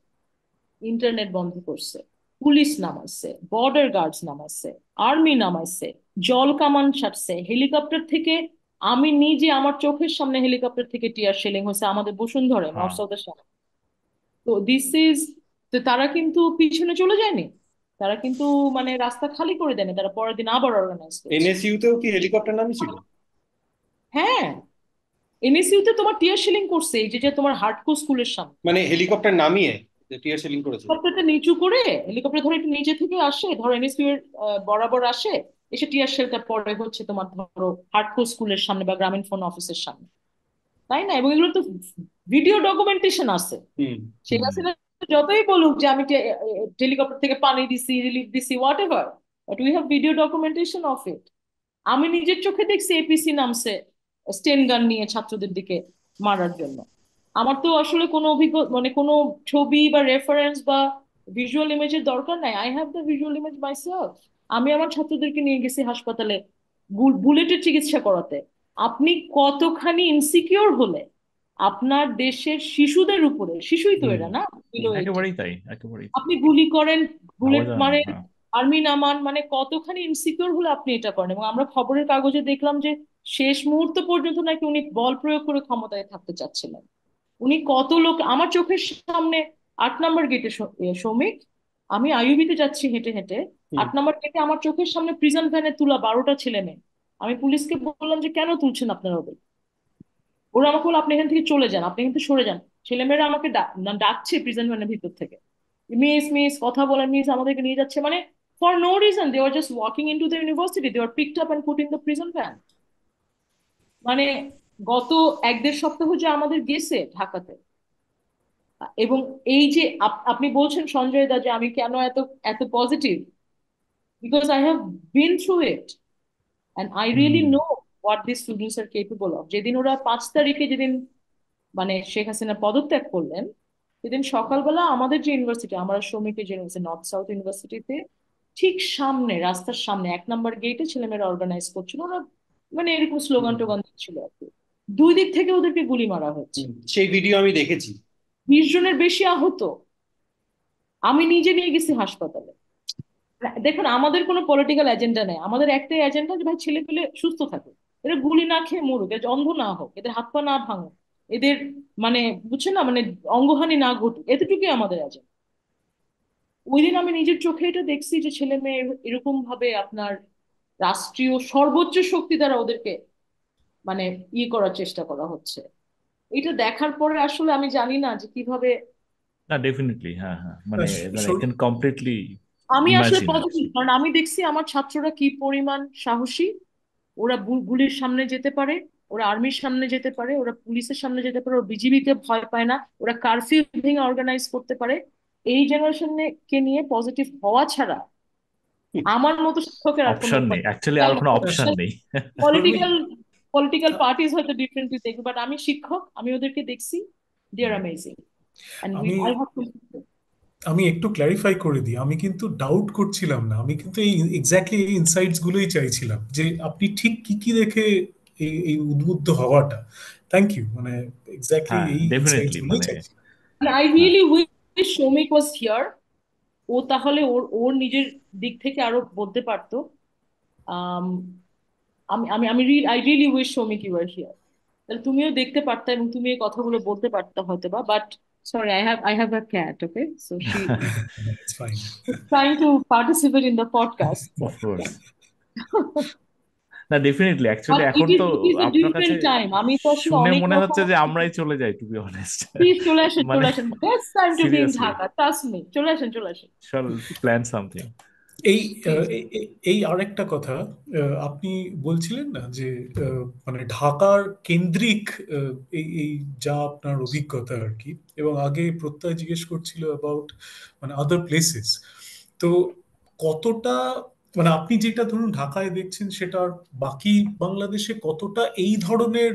B: ইন্টারনেট বন্ধ করছে, পুলিশ নামাইছে, বর্ডার গার্ডস নামাইছে, আর্মি নামাইছে, জল কামান ছাড়ছে, হেলিকপ্টার থেকে। আমি নিজে আমার চোখের সামনে হেলিকপ্টার থেকে টিয়ার শেলিং হয়েছে আমাদের বসুন্ধরে, নর্থ
A: হ্যাঁ,
B: সাউথের সামনে। তো দিস ইজ, তো তারা কিন্তু পিছনে চলে যায়নি, তারা কিন্তু মানে রাস্তা খালি করে দেয়নি, তারা পরের দিন আবার অর্গানাইজ করেছে।
C: এনএসইউ তেও কি হেলিকপ্টার নামিয়েছিল?
B: হ্যাঁ, এনএসইউতে তোমার টিয়ার শেলিং করছে, এই যে যে তোমার হার্টকো স্কুলের সামনে।
C: মানে হেলিকপ্টার নামিয়ে টিয়ার শেলিং করেছে?
B: হেলিকপ্টারটা নিচু করে, হেলিকপ্টার ধরো একটু নিচে থেকে আসে, ধরো এনএসইউ এর বরাবর আসে, এসে টিয়ার শেলটা পরে হচ্ছে তোমার ধরো হার্টকো স্কুলের সামনে বা গ্রামীণ ফোন অফিসের সামনে, তাই না? এবং এগুলো তো ভিডিও ডকুমেন্টেশন আছে।
C: হুম,
B: শেখ
A: হুম।
B: হাসিনা যতই বলুক যে আমি হেলিকপ্টার থেকে পানি দিছি, রিলিফ দিছি, what ever, but we have video documentation of it. আমি নিজের চোখে দেখছি এপিসি নামছে স্টেন গান নিয়ে ছাত্রদের দিকে মারার জন্য। আমার তো আসলে কোনো মানে কোনো ছবি বা রেফারেন্স বা ভিজুয়াল ইমেজের দরকার নাই, I have the visual image myself. আমি আমার ছাত্রদেরকে নিয়ে গেছি হাসপাতালে বুলেটের চিকিৎসা করাতে। আপনি কতখানি ইনসিকিউর হলে আপনার দেশের শিশুদের উপরে, শিশুই তো
C: হুম,
B: এরা না,
C: হুম।
B: বিলো 18,
A: একেবারেই তাই, একেবারেই তাই।
B: আপনি গুলি করেন,
A: ভাবা
B: বুলেট
A: যায় না,
B: মারেন,
A: হ্যাঁ।
B: আর্মি নামান, মানে কতখানি ইনসিকিউর হলে আপনি এটা করেন। এবং আমরা খবরের কাগজে দেখলাম যে শেষ মুহূর্ত পর্যন্ত নাকি উনি বল প্রয়োগ করে ক্ষমতায় থাকতে চাচ্ছিলেন। উনি কত লোক আমার চোখের সামনে, 8 নম্বর গেটে, সৌমিক, আমি আইইউবিতে যাচ্ছি হেঁটে হেঁটে,
C: হুম,
B: 8 নম্বর গেটে আমার চোখের সামনে প্রিজন ভ্যানে তুলা 12টা ছেলে মেয়ে। আমি পুলিশকে বললাম যে কেন তুলছেন আপনারা ওদের? ওরা আমাকে বললো আপনি এখান থেকে চলে যান, আপনি কিন্তু সরে যান। ছেলেমেয়েরা আমাকে ডাকছে প্রিজন ভ্যানের ভিতর থেকে, মিস মিস কথা বলেন মিস, আমাদেরকে নিয়ে যাচ্ছে, মানে for no reason they are just walking into the university, they are picked up and put in the prison van. মানে গত 1-1.5 সপ্তাহ যে আমাদের গেছে ঢাকাতে। এবং এই যে আপনি বলছেন সঞ্জয় দা যে আমি কেন এত এত positive, because I have been through it and I really
A: hmm.
B: Know what this students are capable of. যেদিন ওরা 5 তারিখে, যেদিন মানে শেখ হাসিনা পদত্যাগ করলেন, সেদিন সকালবেলা আমাদের যে ইউনিভার্সিটি, আমরা শ্রমিকের যে ইউনিভার্সিটি, নর্থ সাউথ ইউনিভার্সিটিতে ঠিক সামনে, রাস্তার সামনে 1 নম্বর গেটে ছেলেমেয়েরা অর্গানাইজ করছিল, ওরা মানে এরকম স্লোগান
C: হুম,
B: টোগান দিচ্ছিল আর কি। 2 দিক থেকে ওদেরকে গুলি মারা হচ্ছে,
C: হুম। সেই ভিডিও আমি দেখেছি।
B: 20 জনের বেশি আহত। আমি নিজে নিয়ে গেছি হাসপাতালে। দেখুন, আমাদের কোনো পলিটিক্যাল এজেন্ডা নেই, আমাদের একটাই এজেন্ডা যে ভাই ছেলে পেলে সুস্থ থাকুক, এরা গুলি না খেয়ে মরুক, এরা অন্ধ না হোক, এদের হাত পা না ভাঙুক, এদের মানে বুঝছেন না, মানে অঙ্গহানি না ঘটুক, এতটুকুই আমাদের এজেন্ডা। ওই দিন আমি নিজের চোখে এটা দেখছি যে ছেলে মেয়ে এরকম ভাবে আপনার রাষ্ট্রীয় সর্বোচ্চ শক্তি দ্বারা ওদেরকে মানে করার চেষ্টা করা হচ্ছে। এটা দেখার পরে আসলে আমি জানি না যে কিভাবে।
A: না, ডেফিনেটলি, হ্যাঁ হ্যাঁ, মানে
D: আহ,
A: আই
D: সর-
A: ক্যান কমপ্লিটলি
B: আমি আসলে
A: ইমাজিন
B: পজিটিভ,
A: অ্যাকচুয়ালি।
B: কারণ আমি দেখছি আমার ছাত্ররা কি পরিমাণ সাহসী। ওরা গুলির সামনে যেতে পারে, ওরা আর্মির সামনে যেতে পারে, ওরা পুলিশের সামনে যেতে পারে, ওরা বিজিবিকে ভয় পায় না, ওরা কারফিউ ভেঙে অর্গানাইজ করতে পারে। এই জেনারেশনকে নিয়ে পজিটিভ হওয়া ছাড়া আমার মতো শিক্ষকের আর কোনো
A: অপশন নেই,
B: উপায়
A: অ্যাকচুয়ালি আর কোনো
B: নেই।
A: অপশন নেই।
D: শর্মিক,
B: পলিটিক্যাল পলিটিক্যাল পার্টিজ হয়তো ডিফারেন্টলি দেখবে, বাট আমি শিক্ষক, আমি ওদেরকে দেখছি, দে আর অ্যামেজিং এন্ড
D: আমি
B: আই হ্যাভ টু।
D: আমি একটু ক্ল্যারিফাই করে দিই, আমি কিন্তু ডাউট করছিলাম না, আমি কিন্তু এই এক্স্যাক্টলি এই ইনসাইটস গুলোই চাইছিলাম যে আপনি ঠিক কি কি দেখে এই উদ্বুদ্ধ হওয়াটা। থ্যাংক ইউ, মানে এক্স্যাক্টলি
A: হ্যাঁ,
D: এই ইনসাইটস
A: ডেফিনেটলি,
D: গুলোই
A: মানে
D: চাইছিলাম।
B: আই
A: হ্যাঁ,
B: really wish Soumik was here. ও তাহলে ওর ওর নিজের দিক থেকে আরো বলতে পারতো। আম, আমি আমি আমি I really wish Soumik you are here. তাহলে তুমিও দেখতে পারতা এবং তুমি এই কথাগুলো বলতে পারতা হয়তো বা, but sorry, I have a cat, okay, so she
D: eats fine.
B: trying to participate in the podcast.
A: Of course. না, ডেফিনেটলি, অ্যাকচুয়ালি
B: But
A: এখন তো
B: it is a
A: আপনার কাছে
B: different time. আমি তো আসলে
A: শুনে
B: অনেক
A: মনে
B: বছর।
A: হচ্ছে যে আমরাই চলে যাই, টু বি অনেস্ট।
B: প্লিজ চলে আসেন,
A: মানে
B: চলে আসেন, best time to be in
A: seriously,
B: Dhaka, trust me, চলে আসেন, চলে আসেন
A: শল প্ল্যান সামথিং।
D: এই
B: প্লিজ।
D: এই আরেকটা কথা, আপনি বলছিলেন না যে মানে ঢাকার কেন্দ্রিক এই এই যা আপনার অভিজ্ঞতা আর কি, এবং আগে প্রত্যয় জিজ্ঞেস করছিল অ্যাবাউট মানে আদার প্লেসেস। তো কতটা মানে আপনি যেটা ধরুন ঢাকায় দেখছেন সেটা আর বাকি বাংলাদেশে কতটা এই ধরনের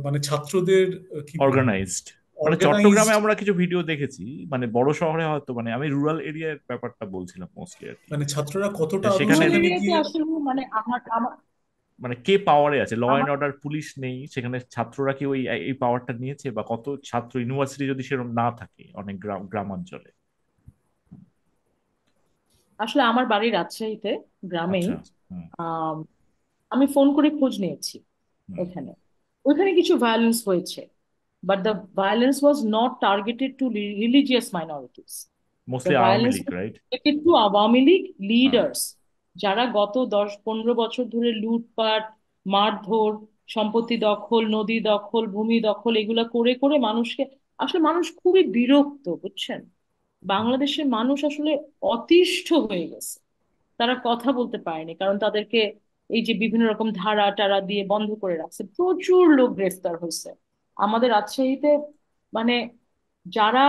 D: মানে ছাত্রদের কি বলবো
A: অর্গানাইজড, মানে
D: অর্গানাইজড,
A: চট্টগ্রামে আমরা কিছু ভিডিও দেখেছি, মানে বড় শহরে হয়তো, মানে আমি রুরাল এরিয়ার ব্যাপারটা বলছিলাম মোস্টলি আর কি।
D: মানে ছাত্ররা কতটা আদৌ
A: সেখানে
B: রুরাল
D: সেখানে
B: এরিয়াতে
D: গিয়ে
B: আসলে মানে আমার আমার
A: মানে কে পাওয়ারে আছে, ল অ্যান্ড
B: আমার
A: অর্ডার, পুলিশ নেই সেখানে, ছাত্ররা কি ওই এই পাওয়ারটা নিয়েছে, বা কত ছাত্র, ইউনিভার্সিটি যদি সেরকম না থাকে অনেক গ্রামাঞ্চলে।
B: আসলে আমার বাড়ি রাজশাহীতে, গ্রামেই।
A: আচ্ছা। হুম।
B: আম, আমি ফোন করে খোঁজ নিয়েছি
A: হুম।
B: এখানে। ওইখানে কিছু ভায়োলেন্স হয়েছে, but the violence was not targeted to religious minorities. The
A: mostly Awami
B: violence
A: League, right?
B: Targeted to Awami League
A: হ্যাঁ।
B: লিডার্স, যারা গত 10-15 বছর ধরে লুটপাট, মারধর, সম্পত্তি দখল, নদী দখল, ভূমি দখল এগুলা করে করে মানুষকে, আসলে মানুষ খুবই বিরক্ত, বুঝছেন। বাংলাদেশের মানুষ আসলে অতিষ্ঠ হয়ে গেছে। তারা কথা বলতে পারেনি, কারণ তাদেরকে এই যে বিভিন্ন রকম ধারা টারা দিয়ে বন্ধ করে রাখছে, প্রচুর লোক গ্রেফতার হয়েছে আমাদের রাজশাহীতে। মানে যারা,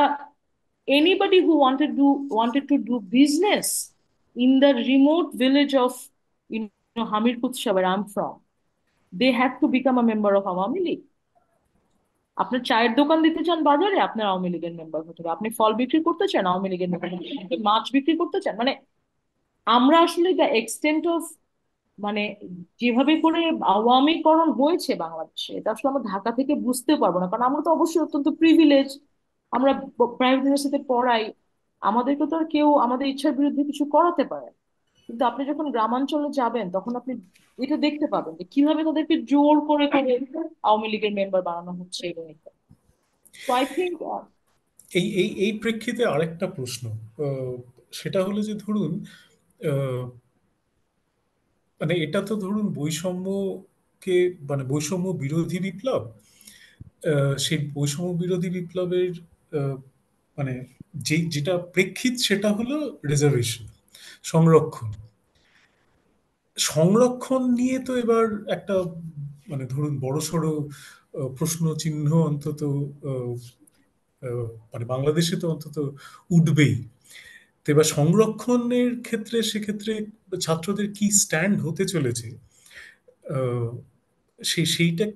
B: anybody who wanted to do business in the remote village of, Hamirpur where I'm from, they had to become a member of Awami League. আপনার চায়ের দোকান দিতে চান বাজারে, আপনার আওয়ামী লীগের মেম্বার হতে হবে। আপনি ফল বিক্রি করতে চান, আওয়ামী লীগের মেম্বার হতে হবে। আপনি মাছ বিক্রি করতে চান, মানে আমরা আসলে দ্য এক্সটেন্ট অফ, মানে যেভাবে করে আওয়ামীকরণ হয়েছে বাংলাদেশে, এটা আসলে আমরা ঢাকা থেকে বুঝতে পারবো না, কারণ আমরা তো অবশ্যই অত্যন্ত প্রিভিলেজ। আমরা প্রাইভেট ইউনিভার্সিটিতে পড়াই, আমাদেরকে তো আর কেউ আমাদের ইচ্ছার বিরুদ্ধে কিছু করাতে পারে না। কিন্তু আপনি যখন গ্রামাঞ্চলে যাবেন তখন আপনি এটা দেখতে পাবেন যে কিভাবে তাদেরকে জোর করে করে আওয়ামী লীগের মেম্বার বানানো হচ্ছে এবং এটা। তো আই থিঙ্ক
D: এই এই এই প্রেক্ষিতে আরেকটা প্রশ্ন, আহ, সেটা হলো যে ধরুন আহ, মানে এটা তো ধরুন বৈষম্যকে মানে বৈষম্য বিরোধী বিপ্লব, সেই বৈষম্য বিরোধী বিপ্লবের আহ, মানে যেটা প্রেক্ষিত সেটা হলো রিজার্ভেশন, সংরক্ষণ। সংরক্ষণ নিয়ে তো এবার একটা মানে ধরুন বড়সড় প্রশ্ন চিহ্ন অন্তত আহ, মানে বাংলাদেশে তো অন্তত উঠবেই। তো এবার সংরক্ষণের ক্ষেত্রে সেক্ষেত্রে ছাত্রদের কি স্ট্যান্ড হতে চলেছে, আহ,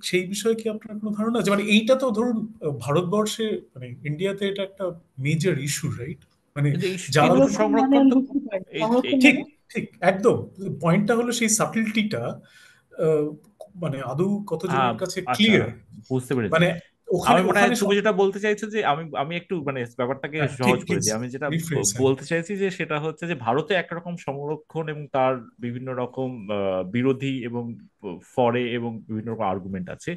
D: সেই বিষয়ে কি আপনার কোনো ধারণা আছে? মানে এইটা তো ধরুন ভারতবর্ষে মানে ইন্ডিয়াতে এটা একটা মেজর ইস্যু, রাইট? মানে
A: কিন্তু
D: যারা
A: কিন্তু
B: সংরক্ষণ মানে
A: সংরক্ষণ
B: আমি
A: তো
B: বুঝতে পারি
A: এই
B: সংরক্ষণ
D: ঠিক
B: মানে।
D: ঠিক একদম, পয়েন্টটা হলো সেই সাবটলিটিটা মানে আদৌ
A: আহ,
D: কতজনের কাছে
A: আচ্ছা,
D: ক্লিয়ার।
A: বুঝতে পেরেছি।
D: মানে ওখানে
A: আমি মনে হয়
D: ওখানে
A: তুমি যেটা বলতে চাইছো যে আমি আমি একটু মানে ব্যাপারটাকে
D: হ্যাঁ, ঠিক,
A: সহজ করে
D: প্লিজ
A: দিই। আমি যেটা
D: রিফ্রেশ। হ্যাঁ,
A: বলতে চাইছি যে সেটা হচ্ছে যে ভারতে একরকম সংরক্ষণ এবং তার বিভিন্ন রকম বিরোধী এবং ফরে এবং বিভিন্ন রকম আর্গুমেন্ট আছে।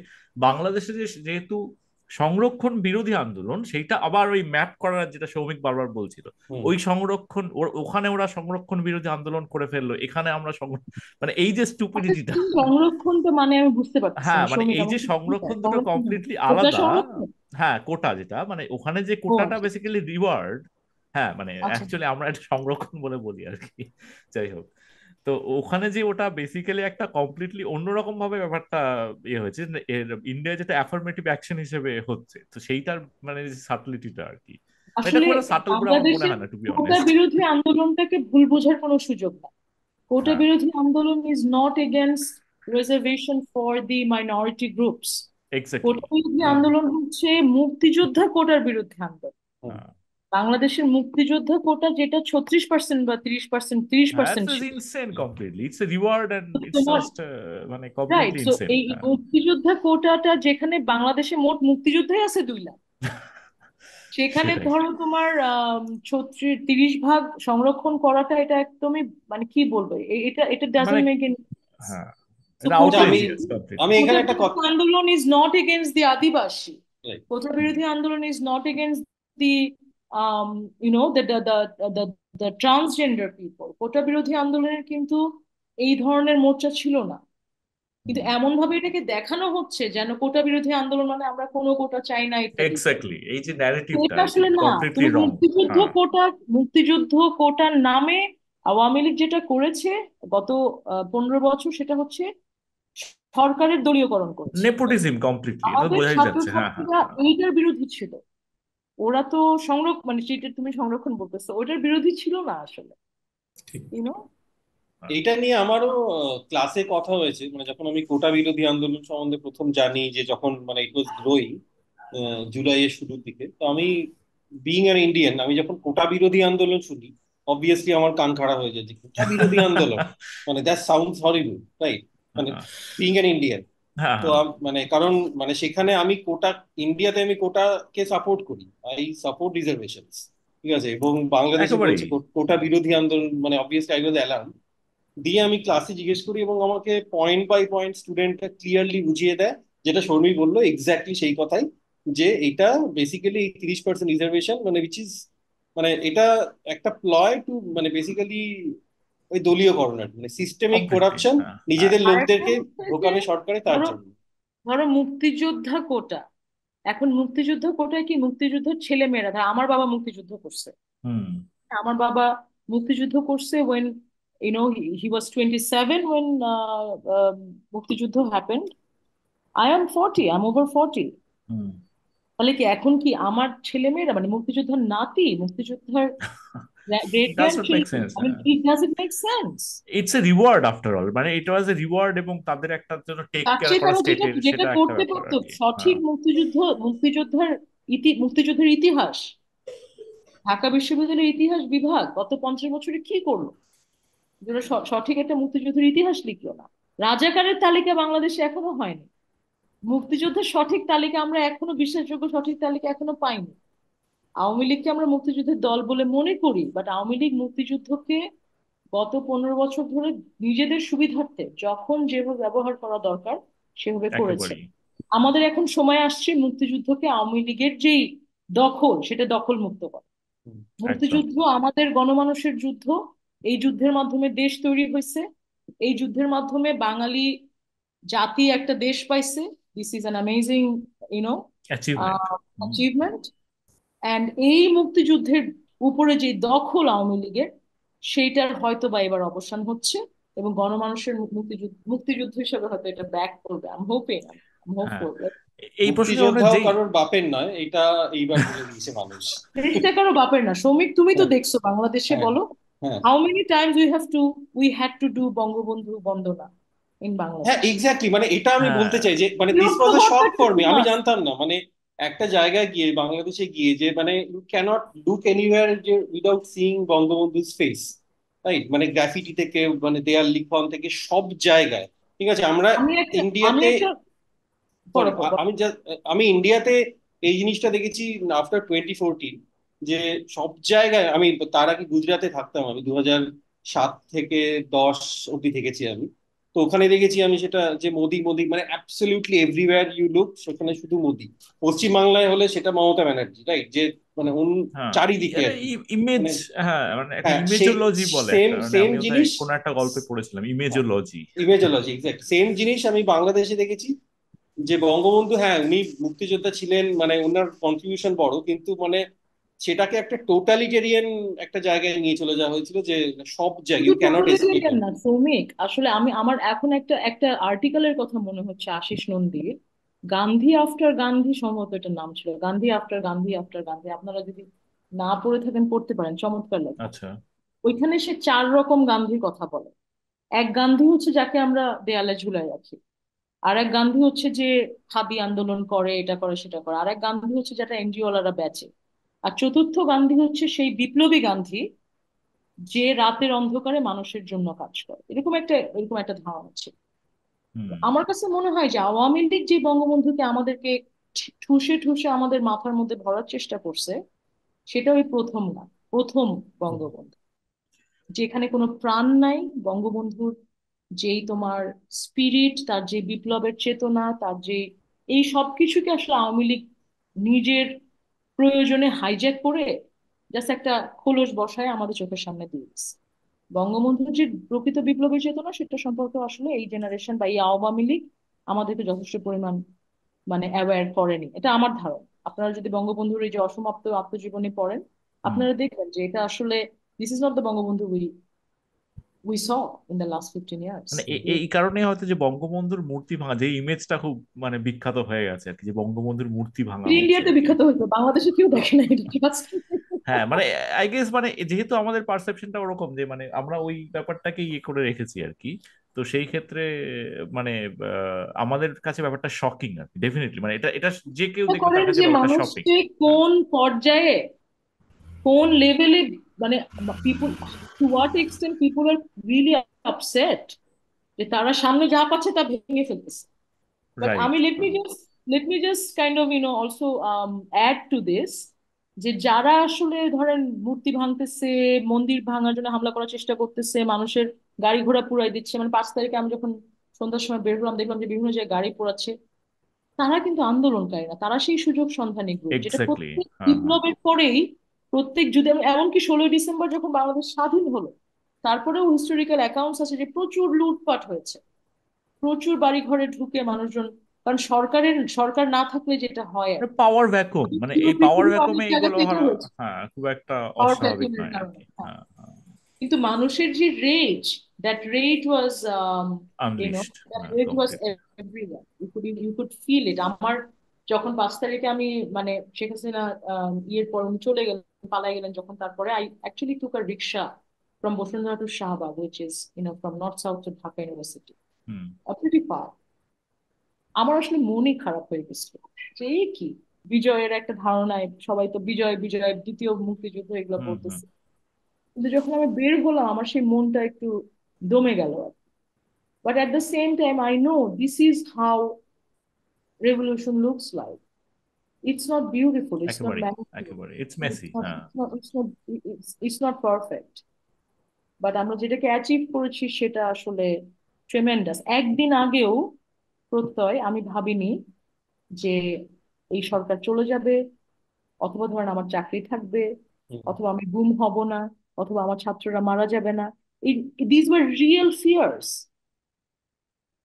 A: বাংলাদেশে যে যেহেতু সংরক্ষণ বিরোধী আন্দোলন, সেইটা আবার ওই ম্যাপ করার যেটা সৌমিক বারবার বলছিল,
C: হুম।
A: ওই সংরক্ষণ ওখানে ওরা সংরক্ষণ বিরোধী আন্দোলন করে ফেললো, এখানে আমরা মানে এই যে
B: আচ্ছা,
A: স্টুপিডিটিটা।
B: তুমি সংরক্ষণটা মানে আমি বুঝতে পারতেছি
A: হ্যাঁ
B: না
A: মানে
B: সৌমিক,
A: এই যে
B: আমাকে একটু
A: সংরক্ষণ
B: বুঝাও।
A: দুটো
B: সংরক্ষণ মানে
A: কমপ্লিটলি
B: কোটা
A: আলাদা।
B: সংরক্ষণ?
A: হ্যাঁ কোটা যেটা মানে ওখানে যে
B: ও
A: কোটাটা
B: আচ্ছা
A: বেসিক্যালি রিওয়ার্ড। হ্যাঁ মানে
B: আচ্ছা।
A: অ্যাকচুয়ালি আমরা এটা সংরক্ষণ বলে বলি আর কি। যাই হোক, তো ওখানে যে ওটা বেসিক্যালি একটা কমপ্লিটলি অন্যরকম ভাবে ব্যাপারটা ইয়ে হয়েছে, ইন্ডিয়া যেটা অ্যাফার্মেটিভ অ্যাকশন হিসেবে হচ্ছে, তো সেইটার মানে সাটলিটিটা আর কি। এটা
B: আসলে
A: খুব একটা সাটল বলে আমার মনে
B: বাংলাদেশের
A: হয় না, টু বি
B: কোটা
A: অনেস্ট।
B: বিরোধী আন্দোলনটাকে ভুল বোঝার কোনো সুযোগ নাই। কোটা
A: হ্যাঁ
B: বিরোধী আন্দোলন is not against reservation for the minority groups.
A: Exactly.
B: Quota বিরোধী
A: হ্যাঁ
B: আন্দোলন হচ্ছে মুক্তিযোদ্ধা কোটার বিরুদ্ধে আন্দোলন।
C: হুম।
A: হ্যাঁ
B: বাংলাদেশের মুক্তিযোদ্ধা কোটা যেটা 36% বা 30%, তিরিশ
A: হ্যাঁ
B: পার্সেন্ট
A: ইটস
B: ছিল।
A: Insane completely, it's a reward and it's
B: তোমার
A: জাস্ট মানে
B: রাইট,
A: কমপ্লিটলি
B: সো
A: ইনসেন।
B: এই
A: হ্যাঁ
B: মুক্তিযোদ্ধা কোটাটা যেখানে বাংলাদেশে মোট মুক্তিযোদ্ধাই আছে 2 লাখ, সেখানে
A: সেটাই।
B: ধরো তোমার 30 ভাগ সংরক্ষণ করাটা এটা একদমই মানে কি বলবো, এটা এটা
A: মানে
B: ডাজন্ট মেক এনি।
A: হ্যাঁ
B: সো
A: এটা
B: কোটা
C: আচ্ছা, আমি
A: আউটরেজিয়াস
B: বিরোধী
C: আমি
A: কমপ্লিটলি।
C: এখানে
B: কোটা
C: একটা
B: বিরোধী
C: কথা।
B: আন্দোলন is not against the Adivasi.
C: Right.
B: Quota বিরোধী আন্দোলন is not against the you know the transgender people. Quota বিরোধী আন্দোলনের কিন্তু এই ধরনের মোর্চা ছিল না। কিন্তু এমন ভাবে এটাকে দেখানো হচ্ছে যেন কোটা বিরোধী আন্দোলন মানে আমরা কোনো কোটা চাই না ইত্যাদি ইত্যাদি।
A: এক্স্যাক্টলি, এই যে
B: তো
A: ন্যারেটিভটা
B: এটা
A: ইট
B: আসলে না।
A: কমপ্লিটলি
B: তুমি
A: রং।
B: মুক্তিযুদ্ধ
A: হ্যাঁ
B: কোটা, মুক্তিযুদ্ধ কোটার নামে আওয়ামী লীগ যেটা করেছে গত 15 বছর, সেটা হচ্ছে সরকারের দলীয়করণ করেছে।
C: Right.
A: নেপোটিজম কমপ্লিটলি, এটা
B: আমাদের
A: বোঝাই যাচ্ছে। হ্যাঁ হ্যাঁ
B: ছাত্রছাত্রীরা
A: হ্যাঁ
B: এইটার বিরোধী ছিল। ওরা তো মানে যেটা তুমি সংরক্ষণ বলতেছো ওটার বিরোধী ছিল না আসলে,
D: ঠিক।
B: ইউনো।
A: হ্যাঁ।
C: এইটা নিয়ে আমারও ক্লাসে কথা হয়েছে, মানে যখন আমি কোটা বিরোধী আন্দোলন সম্বন্ধে প্রথম জানি, যে যখন মানে ইট ওয়াজ গ্রোয়িং জুলাইয়ের শুরুর দিকে, তো আমি বিইং অ্যান ইন্ডিয়ান, আমি যখন কোটা বিরোধী আন্দোলন শুনি, অবভিয়াসলি আমার কান খাড়া হয়ে যায় যে কোটা বিরোধী আন্দোলন, মানে দ্যাট সাউন্ডস হরিবল, রাইট? মানে
A: হ্যাঁ
C: বিইং অ্যান ইন্ডিয়ান।
A: হ্যাঁ
C: তো
A: হ্যাঁ,
C: মানে কারণ মানে সেখানে আমি কোটা, ইন্ডিয়াতে আমি কোটাকে সাপোর্ট করি, আই সাপোর্ট রিজার্ভেশনস, ঠিক আছে, এবং বাংলাদেশে
A: একেবারেই।
C: বলছে কোটা বিরোধী আন্দোলন, মানে অবভিয়াসলি আই ওয়াজ অ্যালার্ম। দিয়ে আমি ক্লাসে জিজ্ঞেস করি এবং আমাকে পয়েন্ট বাই পয়েন্ট স্টুডেন্টরা ক্লিয়ারলি বুঝিয়ে দেয়, যেটা শর্মী বললো এক্স্যাক্টলি সেই কথাই, যে এটা বেসিক্যালি 30% রিজার্ভেশন, মানে উইচ ইজ, মানে এটা একটা প্লয় টু, মানে বেসিক্যালি ওই দলীয়করণ আর কি, মানে সিস্টেমিক
A: কমপ্লিটলি।
C: করাপশন,
A: হ্যাঁ হ্যাঁ
C: নিজেদের
B: আরেকটা
C: লোকদেরকে
B: হচ্ছে যে
C: ঢোকাবে সরকারে তার
B: ধরো
C: জন্য।
B: ধরো মুক্তিযোদ্ধা কোটা, এখন মুক্তিযুদ্ধ কোটায় কি মুক্তিযুদ্ধের ছেলে মেয়েরা, ধর আমার বাবা মুক্তিযুদ্ধ করছে,
A: হুম।
B: আমার বাবা মুক্তিযুদ্ধ করছে when he was 27 when মুক্তিযুদ্ধ happened. I am 40, I'm over 40.
A: হুম।
B: তাহলে কি এখন কি আমার ছেলে মেয়েরা মানে মুক্তিযোদ্ধার নাতি, মুক্তিযোদ্ধার great
A: does
B: grand
A: not make
B: children,
A: sense.
B: I mean it doesn't make sense.
A: It's a reward after all, মানে এটা ওয়াজ এ রিওয়ার্ড এবং তাদের একটা জন্য টেক
B: তার
A: কেয়ার
B: চেয়ে
A: করা
B: তারা যেটা
A: স্টেটের,
B: যেটা
A: সেটা একটা
B: করতে
A: ব্যাপার আর
B: পারতো
A: কি।
B: সঠিক
A: হ্যাঁ
B: মুক্তিযোদ্ধার মুক্তিযুদ্ধের ইতিহাস, ঢাকা বিশ্ববিদ্যালয়ের ইতিহাস বিভাগ গত 50 বছরে কি করলো? যারা সঠিক একটা মুক্তিযুদ্ধের ইতিহাস লিখলো না। রাজাকারের তালিকা বাংলাদেশে এখনো হয়নি। মুক্তিযুদ্ধের সঠিক তালিকা আমরা এখনো, বিশ্বাসযোগ্য সঠিক তালিকা এখনো পাইনি। আওয়ামী লীগকে আমরা মুক্তিযুদ্ধের দল বলে মনে করি, বাট আওয়ামী লীগ মুক্তিযুদ্ধকে গত 15 বছর ধরে নিজেদের সুবিধার্থে যখন যেভাবে ব্যবহার করা দরকার সেভাবে করেছে।
A: একেবারেই।
B: আমাদের এখন সময় আসছে মুক্তিযুদ্ধকে আওয়ামী লীগের যেই দখল সেটা দখল মুক্ত করা।
C: হুম।
A: একদম।
B: মুক্তিযুদ্ধ আমাদের গণমানুষের যুদ্ধ। এই যুদ্ধের মাধ্যমে দেশ তৈরি হয়েছে। এই যুদ্ধের মাধ্যমে বাঙালি জাতি একটা দেশ পাইছে। This is an amazing you know
A: achievement.
B: Achievement. And এই মুক্তিযুদ্ধের উপরে যে দখল আওয়ামী লীগের, সেইটার হয়তো বা এবার অবসান হচ্ছে এবং গণমানুষের মুক্তিযুদ্ধ হিসেবে হয়তো এটা ব্যাক করবে। I am hoping, I am
A: হ্যাঁ
B: হোপফুল।
A: এই প্রসঙ্গে আমরা
C: মুক্তিযোদ্ধাও
A: যেই
C: কারোর বাপের নয়, এটা এইবার বলে দিয়েছে মানুষ।
B: দেশটা কারো বাপের না সৌমিক, তুমি তো
C: হ্যাঁ,
B: দেখছো বাংলাদেশে,
C: হ্যাঁ,
B: বলো
C: হ্যাঁ,
B: how many Times we had to do Bangabandhu Bandana in
C: হ্যাঁ,
B: বাংলাদেশ।
C: এক্স্যাক্টলি, মানে এটা আমি
A: হ্যাঁ
C: বলতে চাই যে মানে দিস ওয়াজ আ
B: বিরক্তকর
C: শক
B: একটা
C: ফর মি, আমি
B: ইতিহাস।
C: জানতাম না, মানে একটা জায়গায় গিয়ে, বাংলাদেশে গিয়ে, যে মানে ইউ ক্যানট লুক এনিওয়্যার যে উইদাউট সিইং বঙ্গবন্ধুর ফেস, রাইট? মানে গ্রাফিটি থেকে, মানে দেয়াল লিখন থেকে সব জায়গায়, ঠিক আছে, আমরা
B: আমি একটা আমি
C: ইন্ডিয়াতে।
B: একটা
C: সরি,
B: পরপর বলো।
C: আমি ইন্ডিয়াতে এই জিনিসটা দেখেছি আফটার 2014, যে সব জায়গায় আমি তার আগে গুজরাটে থাকতাম, আমি 2007 থেকে 10 অব্দি থেকেছি আমি। তো ওখানে দেখেছি আমি সেটা, যে মোদি মোদি মানে অ্যাবসলিউটলি এভরিওয়্যার ইউ লুক সেখানে শুধু মোদি। পশ্চিমবাংলায় হলে সেটা মমতা ব্যানার্জি, রাইট, যে মানে
A: হ্যাঁ,
C: চারিদিকে আর কি।
A: ইমেজ।
C: মানে
A: হ্যাঁ, মানে একটা
C: হ্যাঁ, সেই
A: ইমেজোলজি বলে
C: সেম
A: একটা, মানে
C: সেম
A: আমি ওটা
C: জিনিস।
A: কোনো একটা গল্পে পড়েছিলাম,
C: হ্যাঁ,
A: ইমেজোলজি।
C: ইমেজোলজি, এক্সাক্ট সেম জিনিস আমি বাংলাদেশে দেখেছি। যে বঙ্গবন্ধু, হ্যাঁ উনি মুক্তিযোদ্ধা ছিলেন, মানে ওনার কন্ট্রিবিউশন বড়, কিন্তু মানে সেটাকে একটা টোটালিটেরিয়ান একটা জায়গায় নিয়ে চলে যাওয়া হয়েছিল, যে সব জায়গায়
B: শুধু
C: ইউ ক্যানট এসকেপ।
B: টোটালিটেরিয়ান না শ্রমিক, আসলে আমার এখন একটা একটা আর্টিকেলের কথা মনে হচ্ছে আশিস নন্দীর, গান্ধী আফটার গান্ধী সম্ভবত এটার নাম ছিল, গান্ধী আফটার গান্ধী আফটার গান্ধী। আপনারা যদি না পড়ে থাকেন পড়তে পারেন, চমৎকার লেখা।
A: আচ্ছা।
B: ওইখানে সে 4 রকম গান্ধীর কথা বলে। এক গান্ধী হচ্ছে যাকে আমরা দেয়ালে ঝুলাই রাখি, আর এক গান্ধী হচ্ছে যে খাদি আন্দোলন করে, এটা করে সেটা করে, আর এক গান্ধী হচ্ছে যেটা এনজিও ওয়ালারা বেচে, আর চতুর্থ গান্ধী হচ্ছে সেই বিপ্লবী গান্ধী যে রাতের অন্ধকারে মানুষের জন্য কাজ করে। এরকম একটা ধারণা ছিল।
A: হুম।
B: আমার কাছে মনে হয় যে আওয়ামী লীগ যে বঙ্গবন্ধুকে আমাদেরকে ঠুসে ঠুসে আমাদের মাথার মধ্যে ভরার চেষ্টা করছে, সেটা ওই প্রথম না, প্রথম বঙ্গবন্ধু, যেখানে কোনো প্রাণ নাই। বঙ্গবন্ধুর যেই তোমার স্পিরিট, তার যে বিপ্লবের চেতনা, তার যে এই সব কিছুকে আসলে আওয়ামী লীগ নিজের প্রয়োজনে হাইজ্যাক করে জাস্ট একটা খোলস বসায় আমাদের চোখের সামনে দিয়ে দিচ্ছে। বঙ্গবন্ধুর যে প্রকৃত বিপ্লবী চেতনা, সেটা সম্পর্কে আসলে এই জেনারেশন বা এই আওয়ামী লীগ আমাদেরকে যথেষ্ট পরিমাণ মানে অ্যাওয়্যার করেনি, এটা আমার ধারণা। আপনারা যদি বঙ্গবন্ধুর এই যে অসমাপ্ত আত্মজীবনী পড়েন,
A: হুম।
B: আপনারা দেখবেন যে এটা আসলে this is not the Bangabandhu we saw in the last 15
A: মানে
B: years.
A: এই কারণে হয়তো যে বঙ্গবন্ধুর মূর্তি ভাঙা, যে ইমেজটা খুব মানে বিখ্যাত হয়ে গেছে আর কি, যে বঙ্গবন্ধুর মূর্তি ভাঙা হচ্ছে
B: ইন্ডিয়াতে
A: আর কি।
B: বিখ্যাত হয়েছে, বাংলাদেশে কেউ দেখে না এটা just।
A: হ্যাঁ, মানে আই গেস মানে যেহেতু আমাদের পারসেপশনটা ওরকম, যে মানে আমরা ওই ব্যাপারটাকে ইয়ে করে রেখেছি আর কি। তো সেই ক্ষেত্রে মানে আমাদের কাছে ব্যাপারটা শকিং আর কি, ডেফিনেটলি। মানে এটা এটা যে কেউ
B: চিন্তা
A: দেখলে তার
B: করেন
A: কাছে
B: যে
A: ব্যাপারটা শকিং।
B: মানুষকে কোন পর্যায়ে, কোন লেভেলে, মানে people, to what extent people are really upset যে তারা সামনে যা পাচ্ছে তা ভেঙে ফেলতেছে। But
A: right.
B: আমি let me just kind of also add to this, যে যারা আসলে ধরেন মূর্তি ভাঙতেছে, মন্দির ভাঙার জন্য হামলা করার চেষ্টা করতেছে, মানুষের গাড়ি ঘোড়া পুড়াই দিচ্ছে, মানে 5 তারিখে আমি যখন সন্ধ্যার সময় বের হলাম দেখলাম যে বিভিন্ন জায়গায় গাড়ি পোড়াচ্ছে, তারা কিন্তু আন্দোলনকারী না, তারা সেই সুযোগ সন্ধানী গ্রুপ যেটা
A: এক্স্যাক্টলি।
B: প্রত্যেক
A: হ্যাঁ, হ্যাঁ।
B: বিপ্লবের পরেই, প্রত্যেক যুদ্ধে, এমনকি 16ই ডিসেম্বর যখন বাংলাদেশ স্বাধীন হলো, তারপরেও হিস্টোরিক্যাল অ্যাকাউন্টস আছে যে প্রচুর লুটপাট হয়েছে, প্রচুর বাড়ি ঘরে ঢুকে মানুষজন, কারণ সরকার না থাকলে যেটা হয় আর কি,
A: পাওয়ার ভ্যাকুয়াম, মানে এই পাওয়ার
B: পৃথিবীর অনেক
A: ভ্যাকুয়ামে
B: জায়গা
A: এইগুলো
B: থেকেও হয়েছে
A: হ্যাঁ, খুব একটা
B: পাওয়ার
A: অস্বাভাবিক
B: ভ্যাকুয়ামের
A: নয় আর
B: কারণে।
A: কি।
B: হ্যাঁ,
A: হ্যাঁ, হ্যাঁ।
B: কিন্তু মানুষের যে rage, that rage was
A: unleashed.
B: That
A: হ্যাঁ,
B: rage was
A: complete.
B: Everywhere, you could feel it. আমার যখন 5 তারিখে আমি মানে শেখ হাসিনা ইয়ের পর উনি চলে গেলেন, পালাই গেলেন যখন, তারপরে I actually took a rickshaw from Bashundhara to Shahbag, which is from north south to Dhaka University,
A: hmm,
B: pretty far। আমার আসলে মনই খারাপ হয়ে গেছিল যে এ কি, বিজয়ের একটা ধারণায় সবাই তো বিজয় বিজয়, দ্বিতীয় মুক্তিযুদ্ধ এগুলো
A: হুম, হুম।
B: বলতেছে, কিন্তু যখন আমি বের হলাম আমার সেই মনটা একটু দমে গেল। But at the same time I know this is how revolution looks like. It's not beautiful, it's not
A: একেবারেই,
B: manicured,
A: একেবারে ইটস মেসি। হ্যাঁ।
B: it's not perfect, বাট আমরা যেটাকে অ্যাচিভ করেছি সেটা আসলে ট্রেমেন্ডাস। একদিন আগেও প্রত্যয় আমি ভাবিনি যে এই সরকার চলে যাবে, অথবা ধরেন আমার চাকরি থাকবে,
C: হুম,
B: অথবা আমি গুম হব না, অথবা আমার ছাত্ররা মারা যাবে না। This were real fierce.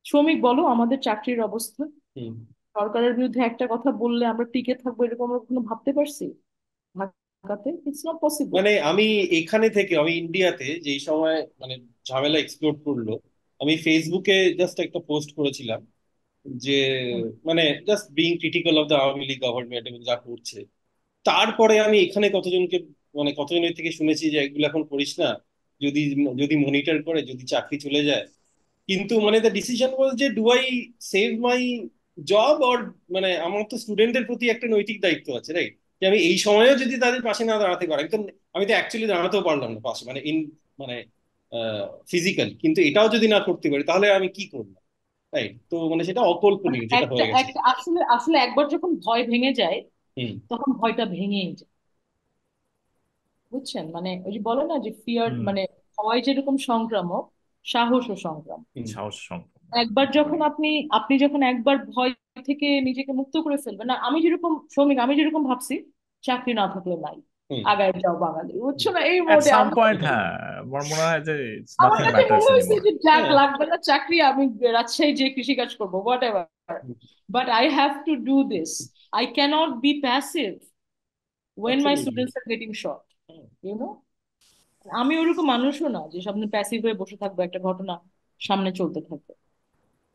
B: শ্রমিক বলো, আমাদের চাকরির অবস্থা,
C: হুম।
B: সরকারের বিরুদ্ধে একটা কথা বললে আমরা টিকে থাকবো এরকম আমরা কখনো ভাবতে পারছি ঢাকাতে? It's not possible.
C: মানে আমি এখানে থেকে, আমি ইন্ডিয়াতে যেই সময় মানে ঝামেলা এক্সপ্লোড করলো, আমি ফেসবুকে জাস্ট একটা পোস্ট করেছিলাম যে মানে just being critical of the Awami League government এবং যা করছে। তারপরে আমি এখানে কতজনকে, মানে কতজনের থেকে শুনেছি যে এগুলো এখন করিস না, যদি যদি মনিটর করে, যদি চাকরি চলে যায়। কিন্তু মানে দ্য ডিসিশন ওয়াজ যে do I save my job or, মানে আমার তো স্টুডেন্টদের প্রতি একটা নৈতিক দায়িত্ব আছে, রাইট, যে আমি এই সময়েও যদি তাদের পাশে না দাঁড়াতে পারি, আমি তো অ্যাকচুয়ালি দাঁড়াতেও পারলাম না পাশে, মানে মানে ফিজিক্যালি, কিন্তু এটাও যদি না করতে পারি তাহলে আমি কি করবো? রাইট, তো মানে সেটা অকল্পনীয় যেটা
B: একটা
C: হয়ে গেছে।
B: একটা আসলে আসলে একবার যখন ভয় ভেঙে যায়
C: হুম
B: তখন ভয়টা ভেঙেই যায়, বুঝছেন? মানে ওই যে বলে না যে ফিয়ার,
A: হুম।
B: মানে ভয় যেরকম সংক্রামক, সাহসও সংক্রামক।
C: হুম।
A: সাহস সম্পন্ন।
B: একবার যখন
A: একেবারে।
B: আপনি আপনি যখন একবার ভয় থেকে নিজেকে মুক্ত করে ফেলবেন না, আমি যেরকম শ্রমিক, আমি যেরকম ভাবছি চাকরি না থাকলে নাই,
C: হুম।
B: আগায় যাও বাঙালি, বুঝছো
C: হুম।
B: না, এই
A: এট
B: মোডে
A: সাম
B: আমি।
A: পয়েন্ট, হ্যাঁ, আমার মনে হয় যে
B: আমার
A: নাথিং
B: কাছে মনে
A: ম্যাটার্স
B: হয়েছে
A: এনিমোর।
B: যে যাক
C: হ্যাঁ।
B: লাগবে না চাকরি, আমি রাজশাহী যে কৃষিকাজ করবো, whatever, but I have to do this, I can't be passive when my
C: absolutely.
B: students are getting shot, you know. আমি ওরকম মানুষও না যে সামনে প্যাসিভ হয়ে বসে থাকবো, একটা ঘটনা সামনে চলতে থাকবে।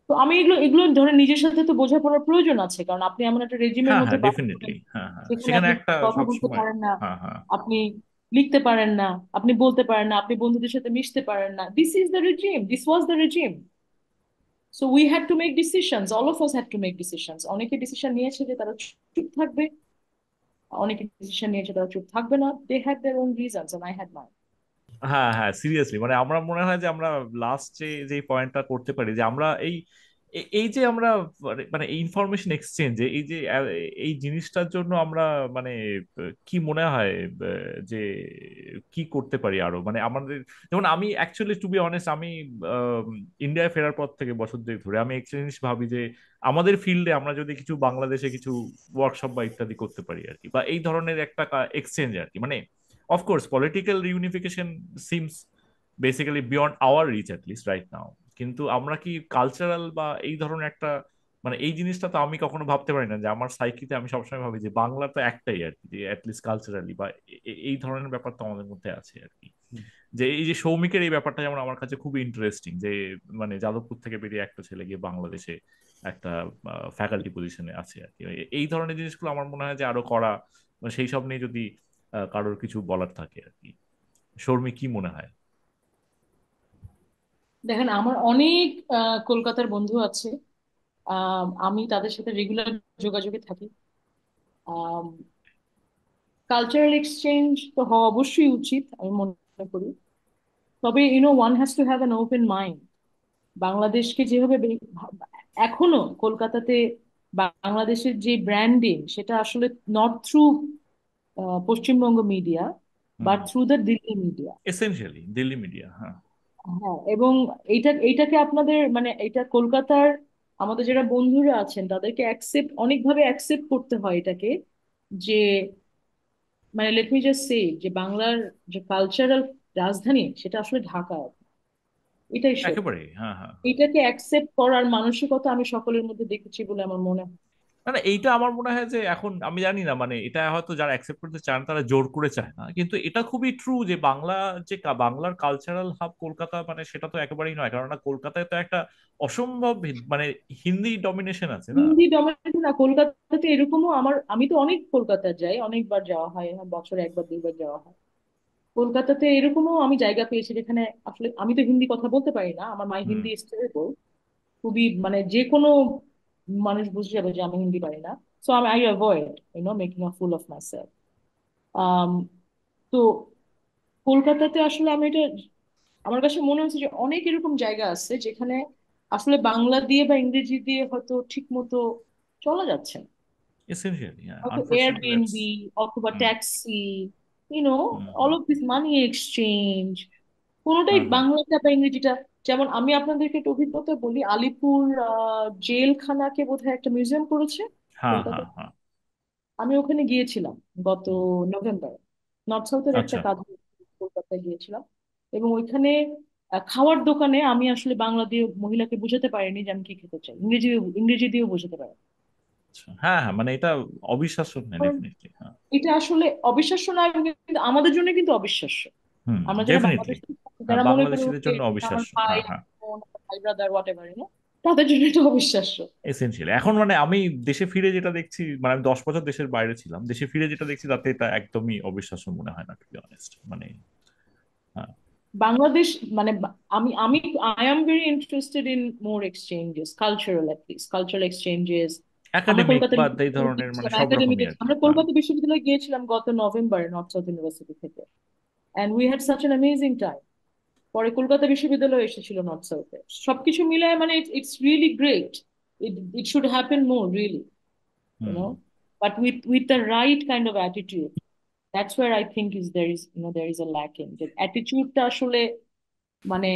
B: তো আমি এগুলো এগুলো ধরে নিজের সাথে তো বোঝাপড়ার প্রয়োজন আছে, কারণ আপনি এমন একটা রেজিমের
A: হ্যাঁ
B: মধ্যে
A: হ্যাঁ,
B: বাস করেন
A: ডেফিনেটলি, হ্যাঁ হ্যাঁ,
B: যেখানে
A: সেখানে
B: আপনি
A: একটা
B: কথা বলতে
A: সবসময়।
B: পারেন না,
A: হ্যাঁ হ্যাঁ।
B: আপনি লিখতে পারেন না, আপনি বলতে পারেন না, আপনি বন্ধুদের সাথে মিশতে পারেন না। This is the regime, this was the regime. So we had to make decisions, all of us had to make decisions. অনেকে ডিসিশন নিয়েছে যে তারা চুপ থাকবে, অনেকে ডিসিশন নিয়েছে তারা চুপ থাকবে না। They had their own reasons and I had mine.
A: হ্যাঁ হ্যাঁ, সিরিয়াসলি, মানে আমরা মনে হয় যে আমরা লাস্ট যে পয়েন্টটা করতে পারি যে আমরা এই যে আমরা মানে এই ইনফরমেশন এক্সচেঞ্জে এই যে এই জিনিসটার জন্য আমরা মানে কি মনে হয় যে কি করতে পারি আরো, মানে আমাদের, যেমন আমি অ্যাকচুয়ালি টু বি অনেস্ট, আমি ইন্ডিয়ায় ফেরার পর থেকে বছর দুয়েক ধরে আমি একটা জিনিস ভাবি যে আমাদের ফিল্ডে আমরা যদি কিছু বাংলাদেশে কিছু ওয়ার্কশপ বা ইত্যাদি করতে পারি আর কি, বা এই ধরনের একটা এক্সচেঞ্জ আর কি, মানে of course political reunification seems basically beyond our reach at least right now, কিন্তু আমরা কি কালচারাল বা এই ধরনের একটা, মানে এই জিনিসটা তো আমি কখনো ভাবতে পারি না যে আমার সাইকিতে আমি সবসময় ভাবি যে বাংলা তো একটাই আর কি, যে অ্যাটলিস্ট কালচারালি বা এই ধরনের ব্যাপার তো আমাদের মধ্যে আছে আর কি। যে এই যে সৌমিকের এই ব্যাপারটা যেমন আমার কাছে খুবই ইন্টারেস্টিং, যে মানে যাদবপুর থেকে বেরিয়ে একটা ছেলে গিয়ে বাংলাদেশে একটা ফ্যাকাল্টি পজিশনে আছে আর কি, এই ধরনের জিনিসগুলো আমার মনে হয় যে আরো করা, সেই সব নিয়ে যদি কারোর কিছু বলার থাকে আর কি। শর্মি, কি মনে হয়?
B: দেখেন, আমার অনেক কলকাতার বন্ধু আছে, আমি তাদের সাথে রেগুলার যোগাযোগে থাকি। কালচারাল এক্সচেঞ্জ তো হওয়া অবশ্যই উচিত আমি মনে করি, তবে one has to have an open mind. বাংলাদেশকে যেভাবে এখনো কলকাতাতে বাংলাদেশের যে ব্র্যান্ডিং, সেটা আসলে not through Paschimbanga media
A: hmm.
B: But through the Delhi media.
A: Essentially Delhi media, হ্যাঁ।
B: হ্যাঁ, এবং এইটাকে আপনাদের মানে এটা কলকাতার আমাদের যারা বন্ধুরা আছেন তাদেরকে অনেকভাবে অ্যাকসেপ্ট করতে হয় এটাকে, যে মানে লেট মি জাস্ট সে যে বাংলার যে কালচারাল রাজধানী সেটা আসলে ঢাকা, এটাই সত্য।
A: একেবারেই, হ্যাঁ হ্যাঁ।
B: এটাকে অ্যাকসেপ্ট করার মানসিকতা আমি সকলের মধ্যে দেখেছি বলে আমার মনে হয়।
A: মানে এইটা আমার মনে হয় যে এখন আমি জানি না, মানে এটা হয়তো যারা অ্যাকসেপ্ট করতে চান তারা জোর করে চায় না, কিন্তু এটা খুবই ট্রু যে বাংলা, যে বাংলার কালচারাল হাব কলকাতা, মানে সেটা তো একেবারেই নয়, কারণ কলকাতায় তো একটা অসম্ভব মানে হিন্দি ডমিনেশন আছে না।
B: হিন্দি ডমিনেন্ট না কলকাতাতে, এরকমও আমি তো অনেক কলকাতা যাই, অনেকবার যাওয়া হয়, বছরে একবার দুইবার যাওয়া হয়। কলকাতাতে এরকমও আমি জায়গা পেয়েছি যেখানে আসলে আমি তো হিন্দি কথা বলতে পারি না, আমার মাই
A: হুম।
B: হিন্দি ইজ টেরিবল, খুবই মানে যে কোনো মানুষ বুঝে যাবে যে আমি হিন্দি পারি না। So I avoid making a full of my self. তো কলকাতাতে আসলে আমার কাছে মনে হচ্ছে যে অনেক এরকম জায়গা আছে যেখানে আসলে বাংলা দিয়ে বা ইংরেজি দিয়ে হয়তো ঠিক মতো চলা যাচ্ছে না।
A: এসেনশিয়ালি, হ্যাঁ,
B: হয়তো
A: আনফরচুনেটলি দ্যাটস।
B: এয়ারবিএনবি অথবা
A: hmm
B: taxi, you know
A: hmm
B: all
A: hmm.
B: Of this money exchange, কোনোটাই
A: হ্যাঁ হ্যাঁ
B: বাংলাটা বা ইংরেজিটা। যেমন আমি আপনাদেরকে একটা অভিজ্ঞতা বলি, আলিপুর জেলখানাকে বোধহয় একটা মিউজিয়াম করেছে
A: হ্যাঁ হ্যাঁ
B: কলকাতায়।
A: হ্যাঁ।
B: আমি ওখানে গিয়েছিলাম গত
A: হুম।
B: নভেম্বর, নর্থ সাউথের একটা
A: আচ্ছা।
B: কাজে কলকাতায় গিয়েছিলাম। এবং ওইখানে খাওয়ার দোকানে আমি আসলে বাংলা দিয়ে মহিলাকে বুঝাতে পারিনি যে আমি কি খেতে চাই, ইংরেজি দিয়েও বুঝাতে পারি।
A: আচ্ছা, হ্যাঁ হ্যাঁ, মানে এটা অবিশ্বাস্য, না ডেফিনেটলি, হ্যাঁ।
B: এটা আসলে অবিশ্বাস্য না, কিন্তু আমাদের জন্য কিন্তু অবিশ্বাস্য।
A: হুম।
B: আমরা যারা
A: ডেফিনেটলি।
B: বাংলাদেশে থাকি,
A: হ্যাঁ,
B: যারা মনে করি
A: বাংলাদেশিদের
B: ওকে
A: জন্য
B: আমার
A: অবিশ্বাস্য,
B: ভাই,
A: হ্যাঁ হ্যাঁ।
B: বোন, ভাই ব্রাদার হোয়াট এভার, তাদের জন্য এটা অবিশ্বাস্য।
A: এসেনশিয়ালি এখন মানে আমি দেশে ফিরে যেটা দেখছি, মানে আমি 10 বছর দেশের বাইরে ছিলাম, দেশে ফিরে যেটা দেখছি তাতে এটা একদমই অবিশ্বাস্য মনে হয় না, টু বি অনেস্ট, মানে হ্যাঁ।
B: বাংলাদেশ মানে আমি আমি I am very interested in more exchanges, cultural at least cultural exchanges. আমরা
A: একাডেমিক
B: কলকাতা
A: বা এই
B: বিশ্ববিদ্যালয়ে
A: ধরনের, মানে
B: গিয়েছিলাম,
A: সব রকমই
B: একাডেমিক,
A: আর কি,
B: আমরা
A: হ্যাঁ।
B: কলকাতা বিশ্ববিদ্যালয়ে গিয়েছিলাম গত নভেম্বরে নর্থ সাউথ ইউনিভার্সিটি থেকে, and we had such an amazing time. পরে কলকাতা বিশ্ববিদ্যালয় এসেছিল নর্থ সাউথে। সবকিছু মিলায় মানে it's really great. It should happen more really, you
A: hmm.
B: know, but with the right kind of attitude. That's where I think is there is, there is a lacking, যে অ্যাটিটিউডটা আসলে মানে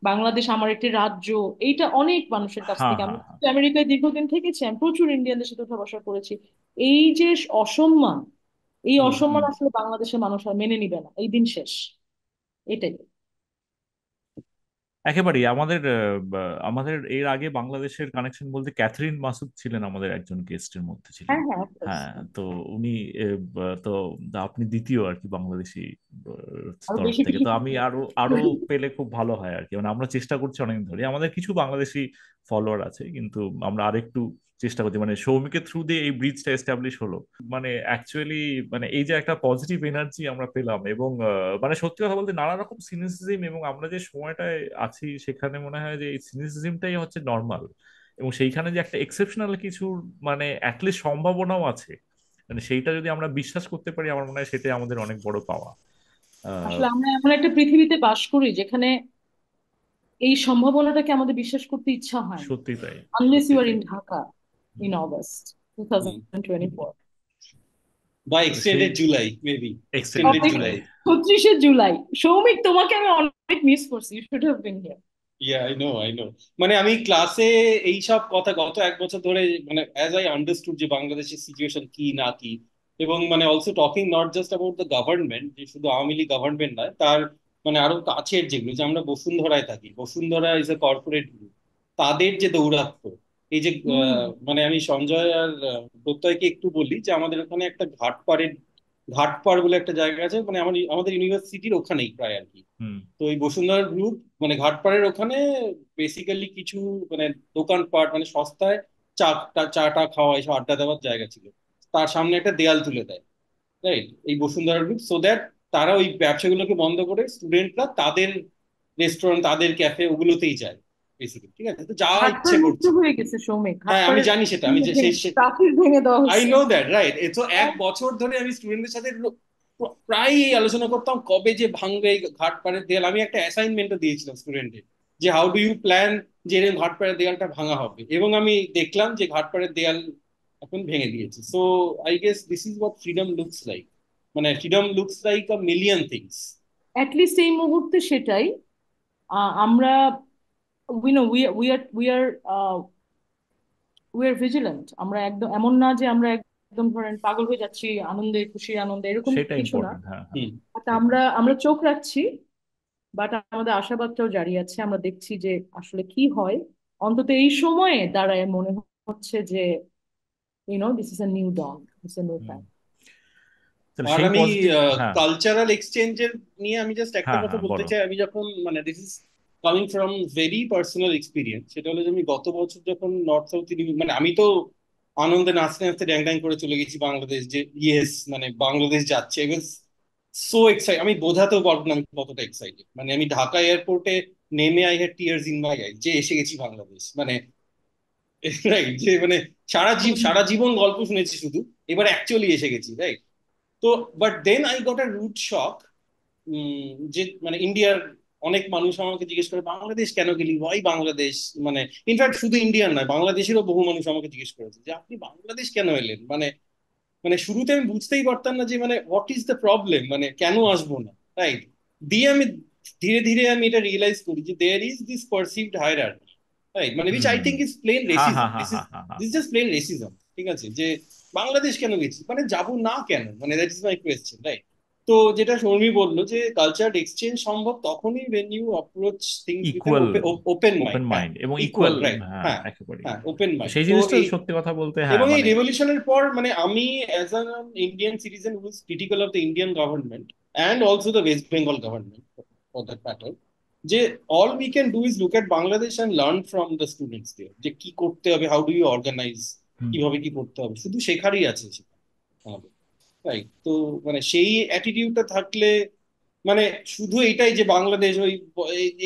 B: বাংলাদেশ আমার একটি রাজ্য, এইটা অনেক মানুষের কাছ
A: হ্যাঁ
B: থেকে, আমি
A: হ্যাঁ হ্যাঁ।
B: আমেরিকায় দীর্ঘদিন থেকেছি, আমি প্রচুর ইন্ডিয়ানদের সাথে উঠা বসা করেছি। এই যে অসম্মান, এই
C: হুম।
B: অসম্মান
A: হুম।
B: আসলে বাংলাদেশের মানুষ আর মেনে নিবে না, এই দিন শেষ, এটাই।
A: একেবারেই আমাদের আমাদের এর আগে বাংলাদেশের কানেকশন বলতে ক্যাথরিন মাসুদ ছিলেন আমাদের একজন গেস্টের মধ্যে ছিলেন।
B: হ্যাঁ হ্যাঁ, of course,
A: হ্যাঁ,
B: হ্যাঁ।
A: তো উনি তো আপনি দ্বিতীয় আর কি বাংলাদেশি
B: আরো
A: তরফ
B: বেশি
A: থেকে।
B: বেশি
A: তো আমি আরো আরো পেলে খুব ভালো হয় আর কি, মানে আমরা চেষ্টা করছি অনেকদিন ধরে, আমাদের কিছু বাংলাদেশি ফলোয়ার আছে, কিন্তু আমরা আরেকটু চেষ্টা করছি, মানে সৌমিকের থ্রু দিয়ে এই ব্রিজটা এস্টাবলিশ হলো। মানে অ্যাকচুয়ালি মানে এই যে একটা পজিটিভ এনার্জি আমরা পেলাম, এবং মানে সত্যি কথা বলতে নানা রকম সিনিসিজম, এবং আমরা যে সময়টায় আছি সেখানে মনে হয় যে এই সিনিসিজমটাই হচ্ছে নর্মাল, এবং সেইখানে যে একটা এক্সেপশনাল কিছু মানে অ্যাটলিস্ট সম্ভাবনাও আছে, মানে সেইটা যদি আমরা বিশ্বাস করতে পারি আমার মনে হয় সেটাই আমাদের অনেক বড় পাওয়া। আহ
B: আসলে আমরা এমন একটা পৃথিবীতে বাস করি যেখানে এই সম্ভাবনাটাকে আমাদের বিশ্বাস করতে ইচ্ছা হয় না,
A: সত্যি তাই,
B: আনলেস
A: সত্যি
B: ইউ আর
A: তাই।
B: In Dhaka
A: hmm.
B: In August
C: hmm.
B: 2024।
C: বা
A: তো সেই
C: extended July, maybe
A: extended
C: extended
B: অনেক,
A: জুলাই।
C: জুলাই।
B: 31শে জুলাই। সৌমিক, তোমাকে আমি অনেক মিস করছি, you should have been here.
C: Yeah, I know. মানে আমি ক্লাসে এইসব কথা গত এক বছর ধরে, মানে অ্যাজ আই আন্ডারস্টুড যে বাংলাদেশের সিচুয়েশন কি না কি, এবং মানে also talking not just about the government, যে শুধু আওয়ামী লীগ গভর্নমেন্ট নয়, তার মানে আরো কাছের যেগুলো, যে আমরা বসুন্ধরায় থাকি, Bashundhara is a corporate group, তাদের যে দৌরাত্ম্য, এই যে
B: হুম।
C: মানে আমি সঞ্জয় আর প্রত্যয়কে একটু বলি যে আমাদের ওখানে একটা ঘাটপাড় বলে একটা জায়গা আছে, মানে আমাদের ইউনিভার্সিটির ওখানেই প্রায় আর কি।
A: হুম।
C: তো এই বসুন্ধরা গ্রুপ মানে ঘাটপাড়ের ওখানে বেসিক্যালি কিছু মানে দোকানপাট, মানে সস্তায় চাটা খাওয়া, এসব আড্ডা দেওয়ার জায়গা ছিল। তার সামনে একটা দেয়াল তুলে দেয়, রাইট, এই বসুন্ধরা গ্রুপ, সো দ্যাট তারা ওই ব্যবসাগুলোকে বন্ধ করে স্টুডেন্টরা তাদের রেস্টুরেন্ট, তাদের ক্যাফে, ওগুলোতেই যায় বেসিক্যালি। ঠিক আছে, তো যা ইচ্ছে
B: ঘাটপাড় মুক্ত
C: করছে।
B: হয়ে গেছে সৌমিক,
C: হ্যাঁ, আমি
B: ঘাটপাড়ের
C: জানি সেটা, আমি
B: প্রাচীর ভেঙে দেওয়া
C: আই
B: হয়েছে।
C: Know that, right. এ তো এক বছর ধরে আমি স্টুডেন্টদের সাথে প্রায় এই আলোচনা করতাম কবে যে ভাঙবে এই ঘাটপাড়ের দেয়াল। আমি একটা অ্যাসাইনমেন্টও দিয়েছিলাম স্টুডেন্টের, যে হাউ ডু ইউ প্ল্যান যে এরকম ঘাটপাড়ের দেয়ালটা ভাঙা হবে, এবং আমি দেখলাম যে ঘাটপাড়ের দেয়াল এখন ভেঙে দিয়েছে। So I guess this is what freedom looks like, মানে freedom looks like a million things.
B: At least এই মুহূর্তে সেটাই। আমরা উই আর ভিজিলেন্ট। আমরা একদম এমন না যে আমরা একদম ধরেন পাগল হয়ে যাচ্ছি আনন্দে, খুশি আনন্দে, এরকম
A: সেটা
B: কিছু না।
A: ইম্পর্টেন্ট, হ্যাঁ হ্যাঁ।
C: হুম।
B: বাট
A: সেটা।
B: আমরা আমরা চোখ রাখছি, বাট আমাদের আশাবাদটাও জারি আছে। আমরা দেখছি যে আসলে কি হয়। অন্তত এই সময়ে দাঁড়ায় মনে হচ্ছে যে this is a new dawn, this is a new
A: hmm.
B: Time.
A: তাহলে
C: আর
A: সেই
C: আমি
A: পজিটিভ। হ্যাঁ
C: কালচারাল এক্সচেঞ্জের নিয়ে আমি জাস্ট একটা
A: হ্যাঁ
C: কথা
A: হ্যাঁ,
C: বলতে
A: বলো।
C: চাই। আমি যখন মানে this is coming from very personal experience, সেটা হলো যে আমি গত বছর যখন নর্থ সাউথ, মানে আমি তো আনন্দে নাচতে নাচতে ড্যাং ড্যাং করে চলে গেছি বাংলাদেশ, যে ইয়েস মানে বাংলাদেশ যাচ্ছে। আই ওয়াজ সো এক্সাইটেড, আমি বোঝাতেও পারবো না আমি কতটা এক্সাইটেড। মানে আমি ঢাকা এয়ারপোর্টে নেমে I had tears in my I, যে এসে গেছি বাংলাদেশ, মানে রাইট, যে মানে সারা জীবন গল্প শুনেছি শুধু, এবার অ্যাকচুয়ালি এসে গেছি, রাইট। তো but then I got a root shock, যে মানে ইন্ডিয়ার অনেক মানুষ আমাকে জিজ্ঞেস করে বাংলাদেশ কেন গেলি, ওয়াই বাংলাদেশ। মানে ইনফ্যাক্ট শুধু ইন্ডিয়ান নয়, বাংলাদেশেরও বহু মানুষ আমাকে জিজ্ঞেস করেছে যে আপনি বাংলাদেশ কেন এলেন। মানে মানে শুরুতে আমি বুঝতেই পারতাম না যে মানে হোয়াট ইজ দ্য প্রবলেম, মানে কেন আসবো না, রাইট। দিয়ে আমি ধীরে ধীরে আমি এটা রিয়েলাইজ করি যে there is this perceived hierarchy, right, মানে which I
A: hmm.
C: Think is plain
A: হ্যাঁ
C: রেসিজম।
A: হ্যাঁ হ্যাঁ হ্যাঁ হ্যাঁ হ্যাঁ।
C: This just plain racism. ঠিক আছে, যে বাংলাদেশ কেন গেছি, মানে যাবো না কেন, মানে that is my question, right. তো যেটা শর্মী বললো যে কালচার এক্সচেঞ্জ সম্ভব তখনই when you approach things with an
A: equal,
C: open
A: open
C: mind, হ্যাঁ,
A: মাইন্ড এবং
C: ইকুয়াল,
A: ইকুয়াল।
C: রাইট,
A: হ্যাঁ
C: হ্যাঁ,
A: একেবারেই।
C: হ্যাঁ, ওপেন
A: তো
C: মাইন্ড।
A: সেই
C: তো
A: জিনিসটা
C: এই
A: সত্যি কথা বলতে, হ্যাঁ
C: এবং এই
A: মানে।
C: রেভলিউশনের পর মানে আমি as an Indian citizen who is critical of the Indian government and also the West Bengal government for that matter, যে all we can do is look at Bangladesh and learn from the students there, যে কি করতে হবে, how do you organise,
A: hmm.
C: কিভাবে কি করতে হবে, শুধু শেখারই আছে সেখানে আমাদের, রাইট। তো মানে সেই অ্যাটিটিউডটা থাকলে, মানে শুধু এটাই যে বাংলাদেশ ওই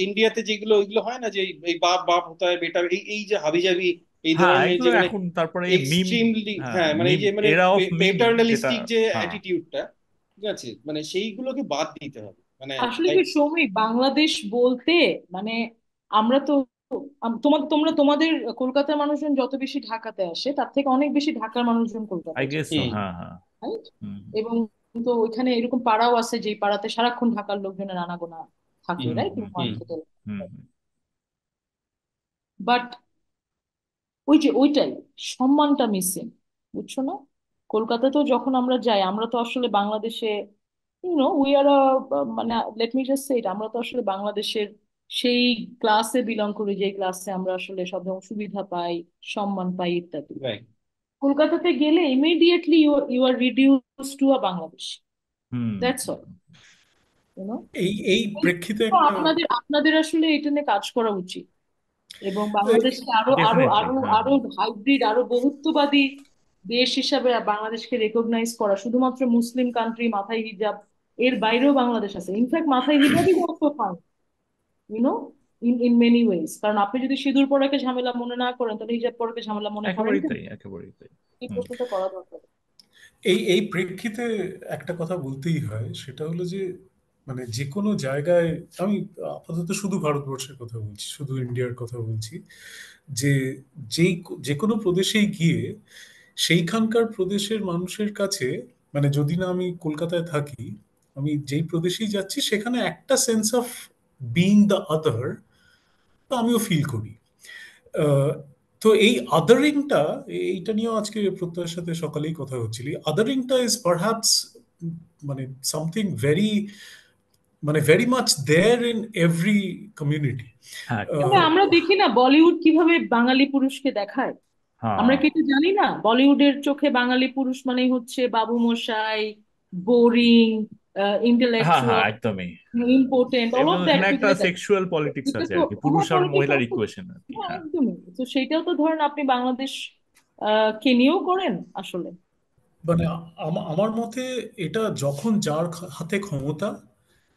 C: ইন্ডিয়াতে যেগুলো ওইগুলো হয় না, যে এই বাপ বাপ হতে হয় বেটা, এই যে হাবিজাবি, এই
A: হ্যাঁ
C: ধরনের
A: এগুলো
C: যে মানে
A: এখন তারপরে এই মিম।
C: এক্সট্রিমলি,
A: হ্যাঁ,
C: হ্যাঁ, মানে এই
A: মিম,
C: যে মানে
A: এরা অফ মিম, যেটা।
C: পেটার্নালিস্টিক যে
A: হ্যাঁ।
C: অ্যাটিটিউডটা, ঠিক আছে, মানে সেইগুলোকে বাদ দিতে হবে। মানে
B: আসলে
C: তাই
B: কি সৌমি, বাংলাদেশ বলতে মানে আমরা তো তোমাদের কলকাতার মানুষজন যত বেশি ঢাকাতে আসে তার থেকে অনেক বেশি ঢাকার মানুষজন
A: আই
B: কলকাতায় যায়,
A: গেস সো,
C: হুম
A: হ্যাঁ হ্যাঁ।
B: রাইট?
A: হুম
B: এবং তো ওইখানে এরকম পাড়াও আছে যেই পাড়াতে সারাক্ষণ ঢাকার লোকজনের আনাগোনা থাকে,
C: হুম
B: রাইট?
A: হুম
C: হুম
B: মার্কেটে।
A: হুম হুম।
B: বাট ওই যে ওইটাই সম্মানটা মিসিং, বুঝছো না? কলকাতাতেও যখন আমরা যাই আমরা তো আসলে বাংলাদেশে উই আর মানে লেট মি জাস্ট সে ইট, আমরা তো আসলে বাংলাদেশের সেই ক্লাসে বিলং করি যে ক্লাসে আমরা আসলে সব রকম সুবিধা পাই, সম্মান পাই ইত্যাদি।
C: রাইট
B: কলকাতাতে গেলে immediately you are reduce to a Bangladesh,
A: hmm
B: that's
A: hmm.
B: All, you know.
D: এই প্রেক্ষিতে
B: তো
D: একটা
B: আপনাদের আপনাদের আসলে এটা নিয়ে কাজ করা উচিত এবং বাংলাদেশকে আরো আরো
A: ডেফিনেটলি,
B: আরো
A: হ্যাঁ
B: আরো
A: হ্যাঁ।
B: হাইব্রিড, আরো বহুত্ববাদী দেশ হিসাবে বাংলাদেশকে রেকগনাইজ করা। শুধুমাত্র মুসলিম কান্ট্রি মাথায় হিজাব, এর বাইরেও বাংলাদেশ আছে। ইনফ্যাক্ট মাথায় hijab is also fine, you know, in many ways. কারণ আপনি যদি সিঁদুর পরাকে ঝামেলা মনে না করেন তাহলে হিজাব পরাকে ঝামেলা মনে করেন
A: একেবারেই
B: কেন?
A: তাই, একেবারেই তাই।
B: এই
A: হুম
B: প্রশ্নটা করা দরকার।
D: এই প্রেক্ষিতে একটা কথা বলতেই হয়, সেটা হলো যে মানে যে কোনো জায়গায়, আমি আপাতত শুধু ভারতবর্ষের কথা বলছি, শুধু ইন্ডিয়ার কথা বলছি, যে যে কোনো প্রদেশেই গিয়ে সেইখানকার প্রদেশের মানুষের কাছে, মানে যদি না আমি কলকাতায় থাকি, আমি যেই প্রদেশেই যাচ্ছি সেখানে একটা sense of being the other তো আমিও ফিল করি। আহ, তো এই আদারিংটা, এইটা নিয়েও আজকে প্রত্যয়ের সাথে সকালেই কথা হচ্ছিল, আদারিংটা ইজ পারহ্যাপস মানে সামথিং ভেরি, মানে very much there in every community.
A: হ্যাঁ
B: তবে আমরা দেখি না বলিউড কিভাবে বাঙালি পুরুষকে দেখায়? আমরা
A: হ্যাঁ
B: কি এটা জানি না? বলিউডের চোখে বাঙালি পুরুষ মানেই হচ্ছে বাবু মশাই, বোরিং,
A: হ্যাঁ হ্যাঁ,
B: ইন্টেলেকচুয়াল,
A: একদমই।
B: ইম্পোর্টেন্ট, অল
A: এবং
B: অফ দ্যাট
A: এখানে একটা
B: এগুলো দেখায়।
A: সেক্সুয়াল পলিটিক্স
B: এটা
A: আছে
B: তো
A: আর কি, পুরুষ আর
B: পলিটিক্স
A: মহিলার
B: আছে।
A: ইকুয়েশন আর কি,
B: হ্যাঁ,
A: হ্যাঁ।
B: একদমই। তো সেইটাও তো ধরেন আপনি বাংলাদেশ কে নিয়েও করেন আসলে।
D: মানে আমার মতে এটা যখন যার হাতে ক্ষমতা,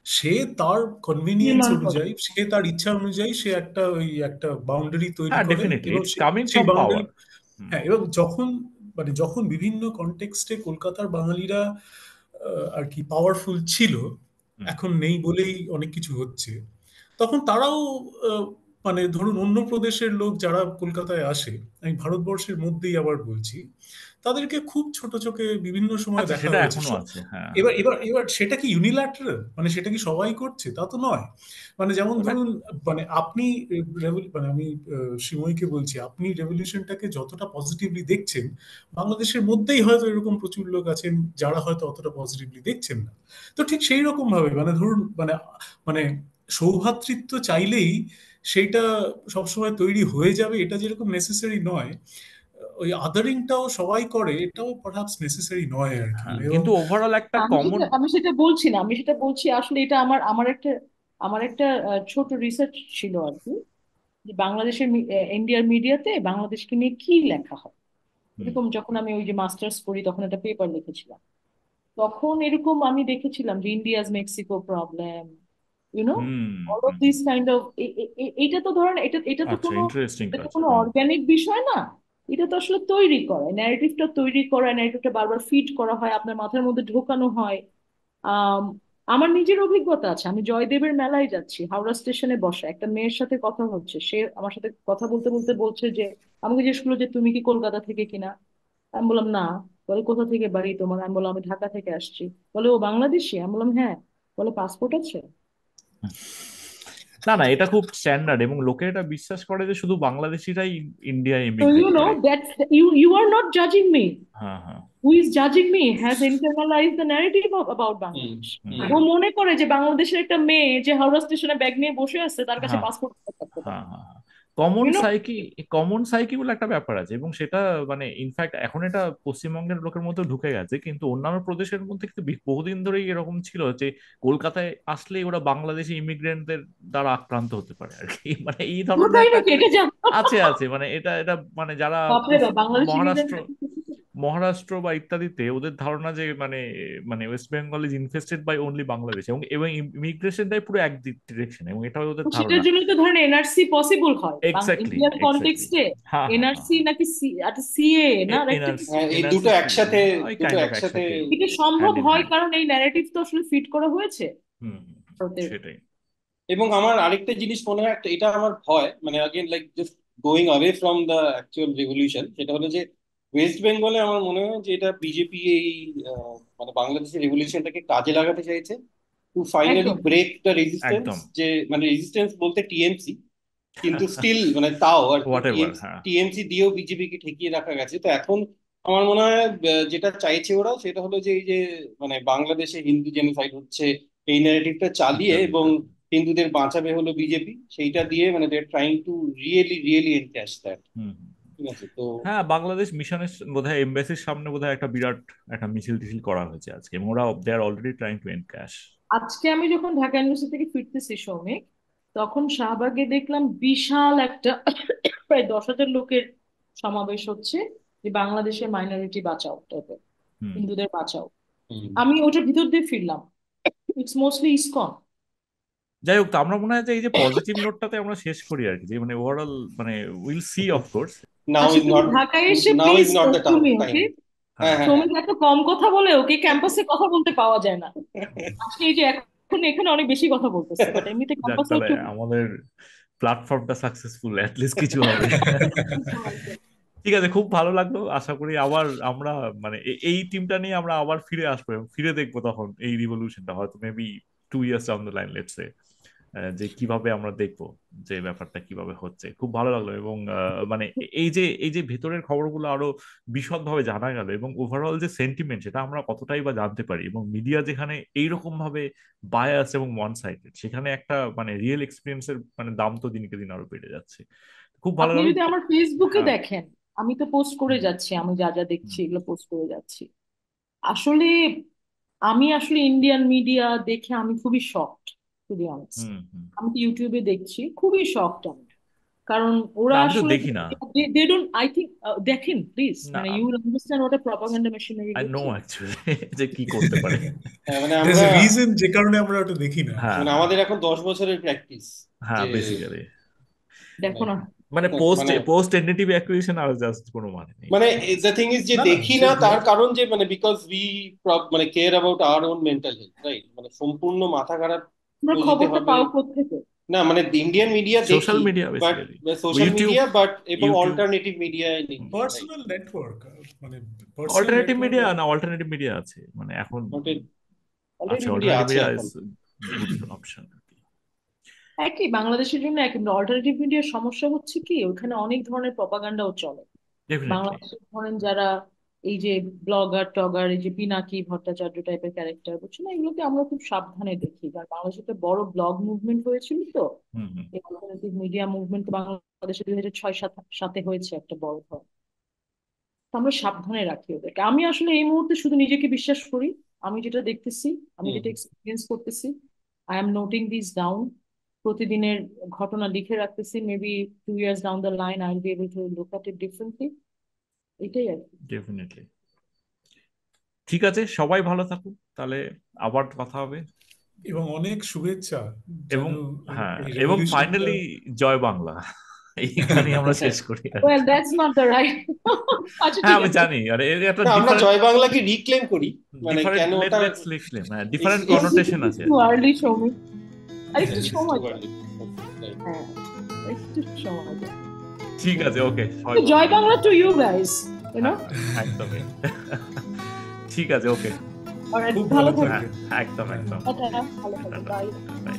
D: সে তার কনভিনিয়েন্স
B: নির্মাণ করে।
D: অনুযায়ী, সে তার ইচ্ছা অনুযায়ী সে একটা বাউন্ডারি তৈরি
A: হ্যাঁ
D: করে,
A: ডেফিনেটলি,
D: এবং
A: ইটস কামিং
D: সেই
A: ফ্রম
D: বাউন্ডারি,
A: পাওয়ার। হুম
D: হ্যাঁ, এবং যখন বিভিন্ন কনটেক্সটে কলকাতার বাঙালিরা আর কি পাওয়ারফুল ছিল,
A: হুম
D: এখন নেই বলেই অনেক কিছু হচ্ছে, তখন তারাও আহ, মানে ধরুন অন্য প্রদেশের লোক যারা কলকাতায় আসে, আমি ভারতবর্ষের মধ্যেই আবার বলছি, তাদেরকে খুব ছোট চোখে বিভিন্ন সময়
A: আচ্ছা,
D: দেখা
A: সেটা
D: হয়েছে।
A: এখনো আছে, হ্যাঁ
D: এবার
A: হ্যাঁ।
D: এবার এবার সেটা কি ইউনিল্যাটারাল, মানে সেটা কি সবাই করছে তা তো নয়। মানে যেমন
A: ওটা
D: ধরুন, মানে আপনি মানে আমি সিময়কে বলছি, আপনি রেভলিউশনটাকে যতটা পজিটিভলি দেখছেন, বাংলাদেশের মধ্যেই হয়তো এরকম প্রচুর লোক আছেন যারা হয়তো অতটা পজিটিভলি দেখছেন না। তো ঠিক সেই রকম ভাবে মানে ধরুন, মানে সৌভ্রাতৃত্ব চাইলেই সেইটা সবসময় তৈরি হয়ে যাবে এটা যেরকম নেসেসারি নয়, ওই আদারিংটাও সবাই করে এটাও পারহাপস নেসেসারি নয় আর কি।
A: হ্যাঁ,
D: এবং
A: কিন্তু ওভারঅল একটা কমন।
B: আমি সেটা বলছি না, আমি সেটা বলছি আসলে এটা আমার একটা ছোট রিসার্চ ছিল আর কি, যে বাংলাদেশের ইন্ডিয়ার মিডিয়াতে বাংলাদেশকে নিয়ে কি লেখা হয়।
A: হুম
B: এরকম যখন আমি ওই যে মাস্টার্স করি তখন একটা পেপার লিখেছিলাম, তখন এরকম আমি দেখেছিলাম যে India's Mexico problem, you know,
A: hmm
B: all of
A: hmm
B: this
A: hmm.
B: Kind of. এইটা তো ধরেন এটা এটা তো
A: আচ্ছা,
B: কোনো,
A: ইন্টারেস্টিং
B: এটা তো
A: কাজ,
B: কোনো
A: হুম।
B: অর্গানিক বিষয় না। এটা তো আসলে তৈরি করা, ন্যারেটিভটা তৈরি করা, ন্যারেটিভটা বারবার ফিড করা হয়, আপনার মাথার মধ্যে ঢোকানো হয়। আম, আমার নিজের অভিজ্ঞতা আছে। আমি জয়দেবের মেলায় যাচ্ছি, হাওড়া স্টেশনে বসা একটা মেয়ের সাথে কথা হচ্ছে, সে আমার সাথে কথা বলতে বলতে বলছে যে, আমাকে জিজ্ঞেস করলো যে তুমি কি কলকাতা থেকে কিনা। আমি বললাম না। বলে কোথা থেকে বাড়ি তোমার? আমি বললাম আমি ঢাকা থেকে আসছি। বলে ও বাংলাদেশি? আমি বললাম হ্যাঁ। বলে পাসপোর্ট আছে?
A: না না, এটা খুব স্ট্যান্ডার্ড এবং লোকে এটা বিশ্বাস করে যে শুধু বাংলাদেশিরাই ইন্ডিয়ায়
B: তো
A: ইমিগ্রেট
B: ইউ নো
A: করে।
B: দ্যাট ইউ আর নট জাজিং মি।
A: হ্যাঁ হ্যাঁ।
B: হু ইজ জাজিং me has internalise the narrative about
C: hmm
B: Bangladesh.
A: Hmm
C: hmm
B: ও মনে করে যে বাংলাদেশের একটা মেয়ে যে হাওড়া স্টেশনে ব্যাগ নিয়ে বসে আছে তার কাছে
A: হ্যাঁ
B: পাসপোর্ট থাকতে পারে,
A: হ্যাঁ হ্যাঁ। Common
B: you know.
A: Psyche, common psyche বলে একটা ব্যাপার আছে এবং সেটা মানে ইনফ্যাক্ট এখন এটা পশ্চিমবঙ্গের লোকের মধ্যে ঢুকে গেছে, কিন্তু অন্যান্য প্রদেশের মধ্যে কিন্তু বহুদিন ধরেই এরকম ছিল যে কলকাতায় আসলে ওরা বাংলাদেশি ইমিগ্রেন্টদের দ্বারা আক্রান্ত হতে পারে আর কি। মানে এই ধরনের
B: তাই
A: একটা
B: নাকি? এটা জানো?
A: আছে আছে, মানে এটা এটা মানে যারা
B: বাপরে বাপ, বাংলাদেশি
A: মহারাষ্ট্র,
B: ইমিগ্রেন্ট।
A: মহারাষ্ট্র বা ইত্যাদিতে ওদের ধারণা যে মানে মানে West Bengal is infested by only Bangladesh, এবং এবং ইমিগ্রেশনটাই পুরো এক ডিরেকশন, এবং এটা ওদের
B: সেটার
A: ধারণা।
B: জন্য তো ধরেন এনআরসি পসিবল হয়
A: এক্স্যাক্টলি
B: ইন্ডিয়ান
A: এক্স্যাক্টলি।
B: কনটেক্সটে।
A: হ্যাঁ হ্যাঁ হ্যাঁ।
B: এনআরসি নাকি একটা সিএ না, আর একটা কি,
A: এনআরসি,
C: হ্যাঁ, এই
A: এনআরসি
C: দুটো
A: সি,
C: একসাথে,
A: ওই
C: দুটো
A: কাইন্ড অফ
C: একসাথে
A: একসাথে,
B: এটা সম্ভব
A: হ্যান্ড ইন
B: হয়
A: হ্যান্ড।
B: কারণ এই ন্যারেটিভ তো আসলে ফিট করা হয়েছে।
A: হুম
B: ভারতের।
A: সেটাই।
C: এবং আমার আরেকটা জিনিস মনে হয়, এটা আমার ভয়, মানে again like just going away from the actual revolution, সেটা হলো যে ওয়েস্ট বেঙ্গলে আমার মনে হয় যে এটা বিজেপি এই মানে বাংলাদেশের রেভলিউশনটাকে কাজে লাগাতে চাইছে টু ফাইনালি
B: একদম।
C: ব্রেক দ্য রেজিস্ট্যান্স,
A: একদম।
C: যে মানে রেজিস্ট্যান্স বলতে টিএমসি, কিন্তু স্টিল মানে তাও আর কি
A: হোয়াট এভার। হ্যাঁ,
C: টিএমসি দিয়েও বিজেপিকে ঠেকিয়ে রাখা গেছে। তো এখন আমার মনে হয় যেটা চাইছে ওরা সেটা হলো যে এই যে মানে বাংলাদেশে হিন্দু জেনোসাইড হচ্ছে এই ন্যারেটিভটা চালিয়ে
A: ইত্যাদি
C: এবং
A: ইত্যাদি।
C: হিন্দুদের বাঁচাবে হলো বিজেপি, সেইটা দিয়ে মানে they are trying to really really encash that.
A: Hmm.
C: ঠিক আছে তো।
A: হ্যাঁ, বাংলাদেশ মিশনের বোধহয় এমবাসির সামনে বোধহয় একটা বিরাট একটা মিছিল টিছিল করা হয়েছে আজকে, এবং ওরা দে আর অলরেডি ট্রাইং টু এনক্যাশ।
B: আজকে আমি যখন ঢাকা ইউনিভার্সিটি থেকে ফিরতেছি সৌমিক, তখন শাহবাগে দেখলাম বিশাল একটা প্রায় 10,000 লোকের সমাবেশ হচ্ছে, যে বাংলাদেশের মাইনরিটি বাঁচাও টাইপের,
A: হুম।
B: হিন্দুদের বাঁচাও।
C: হুম।
B: আমি ওটার ভিতর দিয়ে ফিরলাম, ইটস মোস্টলি ইসকন।
A: যাই হোক, তো আমরা মনে হয় যে এই যে পজিটিভ নোটটাতে আমরা শেষ করি আর কি, যে মানে ওভারঅল মানে উইল সি অফ কোর্স।
C: নাও
B: আচ্ছা
C: ইজ
B: তুমি
C: নট,
B: ঢাকায় এসে
C: নাও
B: প্লিজ
C: ইজ নট দ্য
B: তুমি
C: টাইম।
B: ওকে,
C: হ্যাঁ
A: হ্যাঁ,
C: হ্যাঁ হ্যাঁ।
B: সৌমিক এত কম কথা বলে ওকে ক্যাম্পাসে কথা বলতে পাওয়া যায় না। আজকে এই যে এখন এখানে অনেক বেশি কথা বলতেছে, বাট এমনিতে
A: যাক
B: ক্যাম্পাসে
A: তাহলে
B: একটু
A: আমাদের প্ল্যাটফর্মটা সাকসেসফুল, অ্যাটলিস্ট কিছু হবে। ঠিক আছে, খুব ভালো লাগলো। আশা করি আবার আমরা মানে এই টিমটা নিয়ে আমরা আবার ফিরে আসবো এবং ফিরে দেখবো তখন এই রিভলিউশনটা, হয়তো maybe 2 years down the line, let's say, যে কিভাবে আমরা দেখবো যে ব্যাপারটা কিভাবে হচ্ছে। খুব ভালো লাগলো, এবং মানে এই যে ভেতরের খবরগুলো আরো বিশদভাবে জানা গেল, এবং ওভারঅল যে সেন্টিমেন্ট সেটা আমরা কতটাই বা জানতে পারি, এবং মিডিয়া যেখানে এইরকম ভাবে বায়াস এবং ওয়ান সাইডেড, সেখানে একটা মানে রিয়েল এক্সপিরিয়েন্সের মানে দাম তো দিনকে দিন আরো বেড়ে যাচ্ছে। খুব ভালো
B: আপনি
A: লাগলো।
B: যদি আমার ফেসবুকে
A: হ্যাঁ।
B: দেখেন, আমি তো পোস্ট করে
A: হুম।
B: যাচ্ছি, আমি যা যা দেখছি
A: হুম।
B: এগুলো পোস্ট করে যাচ্ছি। আসলে আমি আসলে ইন্ডিয়ান মিডিয়া দেখে আমি খুবই শকড, টু বি অনেস্ট।
A: হুম। হুম।
B: আমি তো ইউটিউবে দেখছি, খুবই শকড আমি। কারণ
A: না,
B: ওরা
A: আমি তো
B: আসলে
A: দেখি না।
B: দে ডোন্ট আই থিঙ্ক, দেখেন প্লিজ,
A: না,
B: মানে you will understand what a propaganda machinery
A: I know
B: looks like.
A: Actually যে কি করতে পারে।
C: হ্যাঁ, মানে
D: There's
C: আমরা
D: a reason যে কারণে আমরা ওটা দেখি না।
A: হ্যাঁ,
C: মানে আমাদের এখন 10 বছরের প্র্যাকটিস
A: হ্যাঁ,
C: যে
A: বেসিক্যালি
B: দেখো
C: মানে
B: না।
A: মানে পোস্ট
C: মানে
A: পোস্ট এনডিটিভি অ্যাকুইজিশন আর জাস্ট কোনো মানে নেই।
C: মানে দ্য থিং ইজ যে
D: না না
C: দেখি
D: সে
C: না তার কারণ যে মানে বিকজ উই মানে care about our own mental health, right? মানে সম্পূর্ণ মাথা খারাপ
B: তোমরা
C: হয়ে যেতে
B: খবরটা
C: হবে
B: পাও কোত্থেকে?
C: না, মানে ইন্ডিয়ান মিডিয়া
A: সোশ্যাল
C: দেখি,
A: media
C: but
A: basically,
C: social
A: YouTube,
C: media but এবং
A: YouTube.
C: Alternative media in India, right?
D: Personal network, মানে পার্সোনাল
A: অল্টারনেটিভ
D: নেটওয়ার্ক।
A: মিডিয়া না, অল্টারনেটিভ মিডিয়া আছে মানে এখন আছে,
C: অল্টারনেটিভ মিডিয়া
A: অল্টারনেটিভ
C: আছে
A: মিডিয়া
C: এখন।
A: Is good option.
B: একই বাংলাদেশের জন্য এক, কিন্তু অল্টারনেটিভ মিডিয়ার সমস্যা হচ্ছে কি, ওখানে অনেক ধরনের প্রপাগান্ডাও চলে।
A: ডেফিনেটলি।
B: বাংলাদেশে ধরেন যারা এই যে ব্লগার টগার, এই যে পিনাকি ভট্টাচার্য টাইপের ক্যারেক্টার, বুঝছো না, এগুলোকে আমরা খুব সাবধানে দেখি, কারণ বাংলাদেশে একটা বড় ব্লগ মুভমেন্ট হয়েছিল তো।
A: হুম। হুম।
B: এই অল্টারনেটিভ মিডিয়া মুভমেন্ট বাংলাদেশে 2006-07 হয়েছে একটা বড় ধরনের। তো আমরা সাবধানে রাখি ওদেরকে। আমি আসলে এই মুহূর্তে শুধু নিজেকে বিশ্বাস করি, আমি যেটা দেখতেছি, আমি
C: হুম।
B: যেটা এক্সপিরিয়েন্স করতেছি, I am noting this down, প্রতিদিনের ঘটনা লিখে রাখতেছি। Maybe 2 years down the line I will be able to look at it differently. এটাই আর কি।
A: ডেফিনেটলি। ঠিক আছে, সবাই ভালো থাকুন তাহলে, আবার কথা হবে।
D: এবং অনেক শুভেচ্ছা
A: এবং
D: যেন
A: হ্যাঁ,
D: এই
A: এবং
D: রেভলিউশনটা।
A: ফাইনালি জয় বাংলা, এইখানে আমরা শেষ করি আর
B: ওয়েল
A: কি।
B: That's not the right. আচ্ছা
A: হ্যাঁ,
B: ঠিক
A: আমি
B: আছে।
A: জানি, আরে এর একটা
C: না, আমরা
A: ডিফারেন্ট
C: জয় বাংলাকে রিক্লেম করি, মানে
A: ডিফারেন্ট
C: কেন ওটা
A: লেটস লিখলেন, হ্যাঁ,
C: ইটস
A: ডিফারেন্ট
C: ইটস
A: কনোটেশন আছে আর
B: টু
A: কি।
B: আর্লি সৌমিক, আর একটু
D: হ্যাঁ,
B: সময়
C: টু
B: দাও।
C: আর্লি।
B: হ্যাঁ, একটু সময় দাও।
A: ঠিক আছে, ওকে, সবাই
B: তো
A: ভালো
B: জয়
A: থাকুন।
B: Bangla to you guys, you know.
A: হ্যাঁ, একদমই। ঠিক আছে, ওকে।
B: অলরাইট,
D: খুব
B: ভালো
D: ভালো
B: থাকো।
A: হ্যাঁ,
D: থাকবেন।
A: একদম
D: হ্যাঁ।
A: একদম।
B: টাটা, ভালো থাকো, বাই।
A: বাই।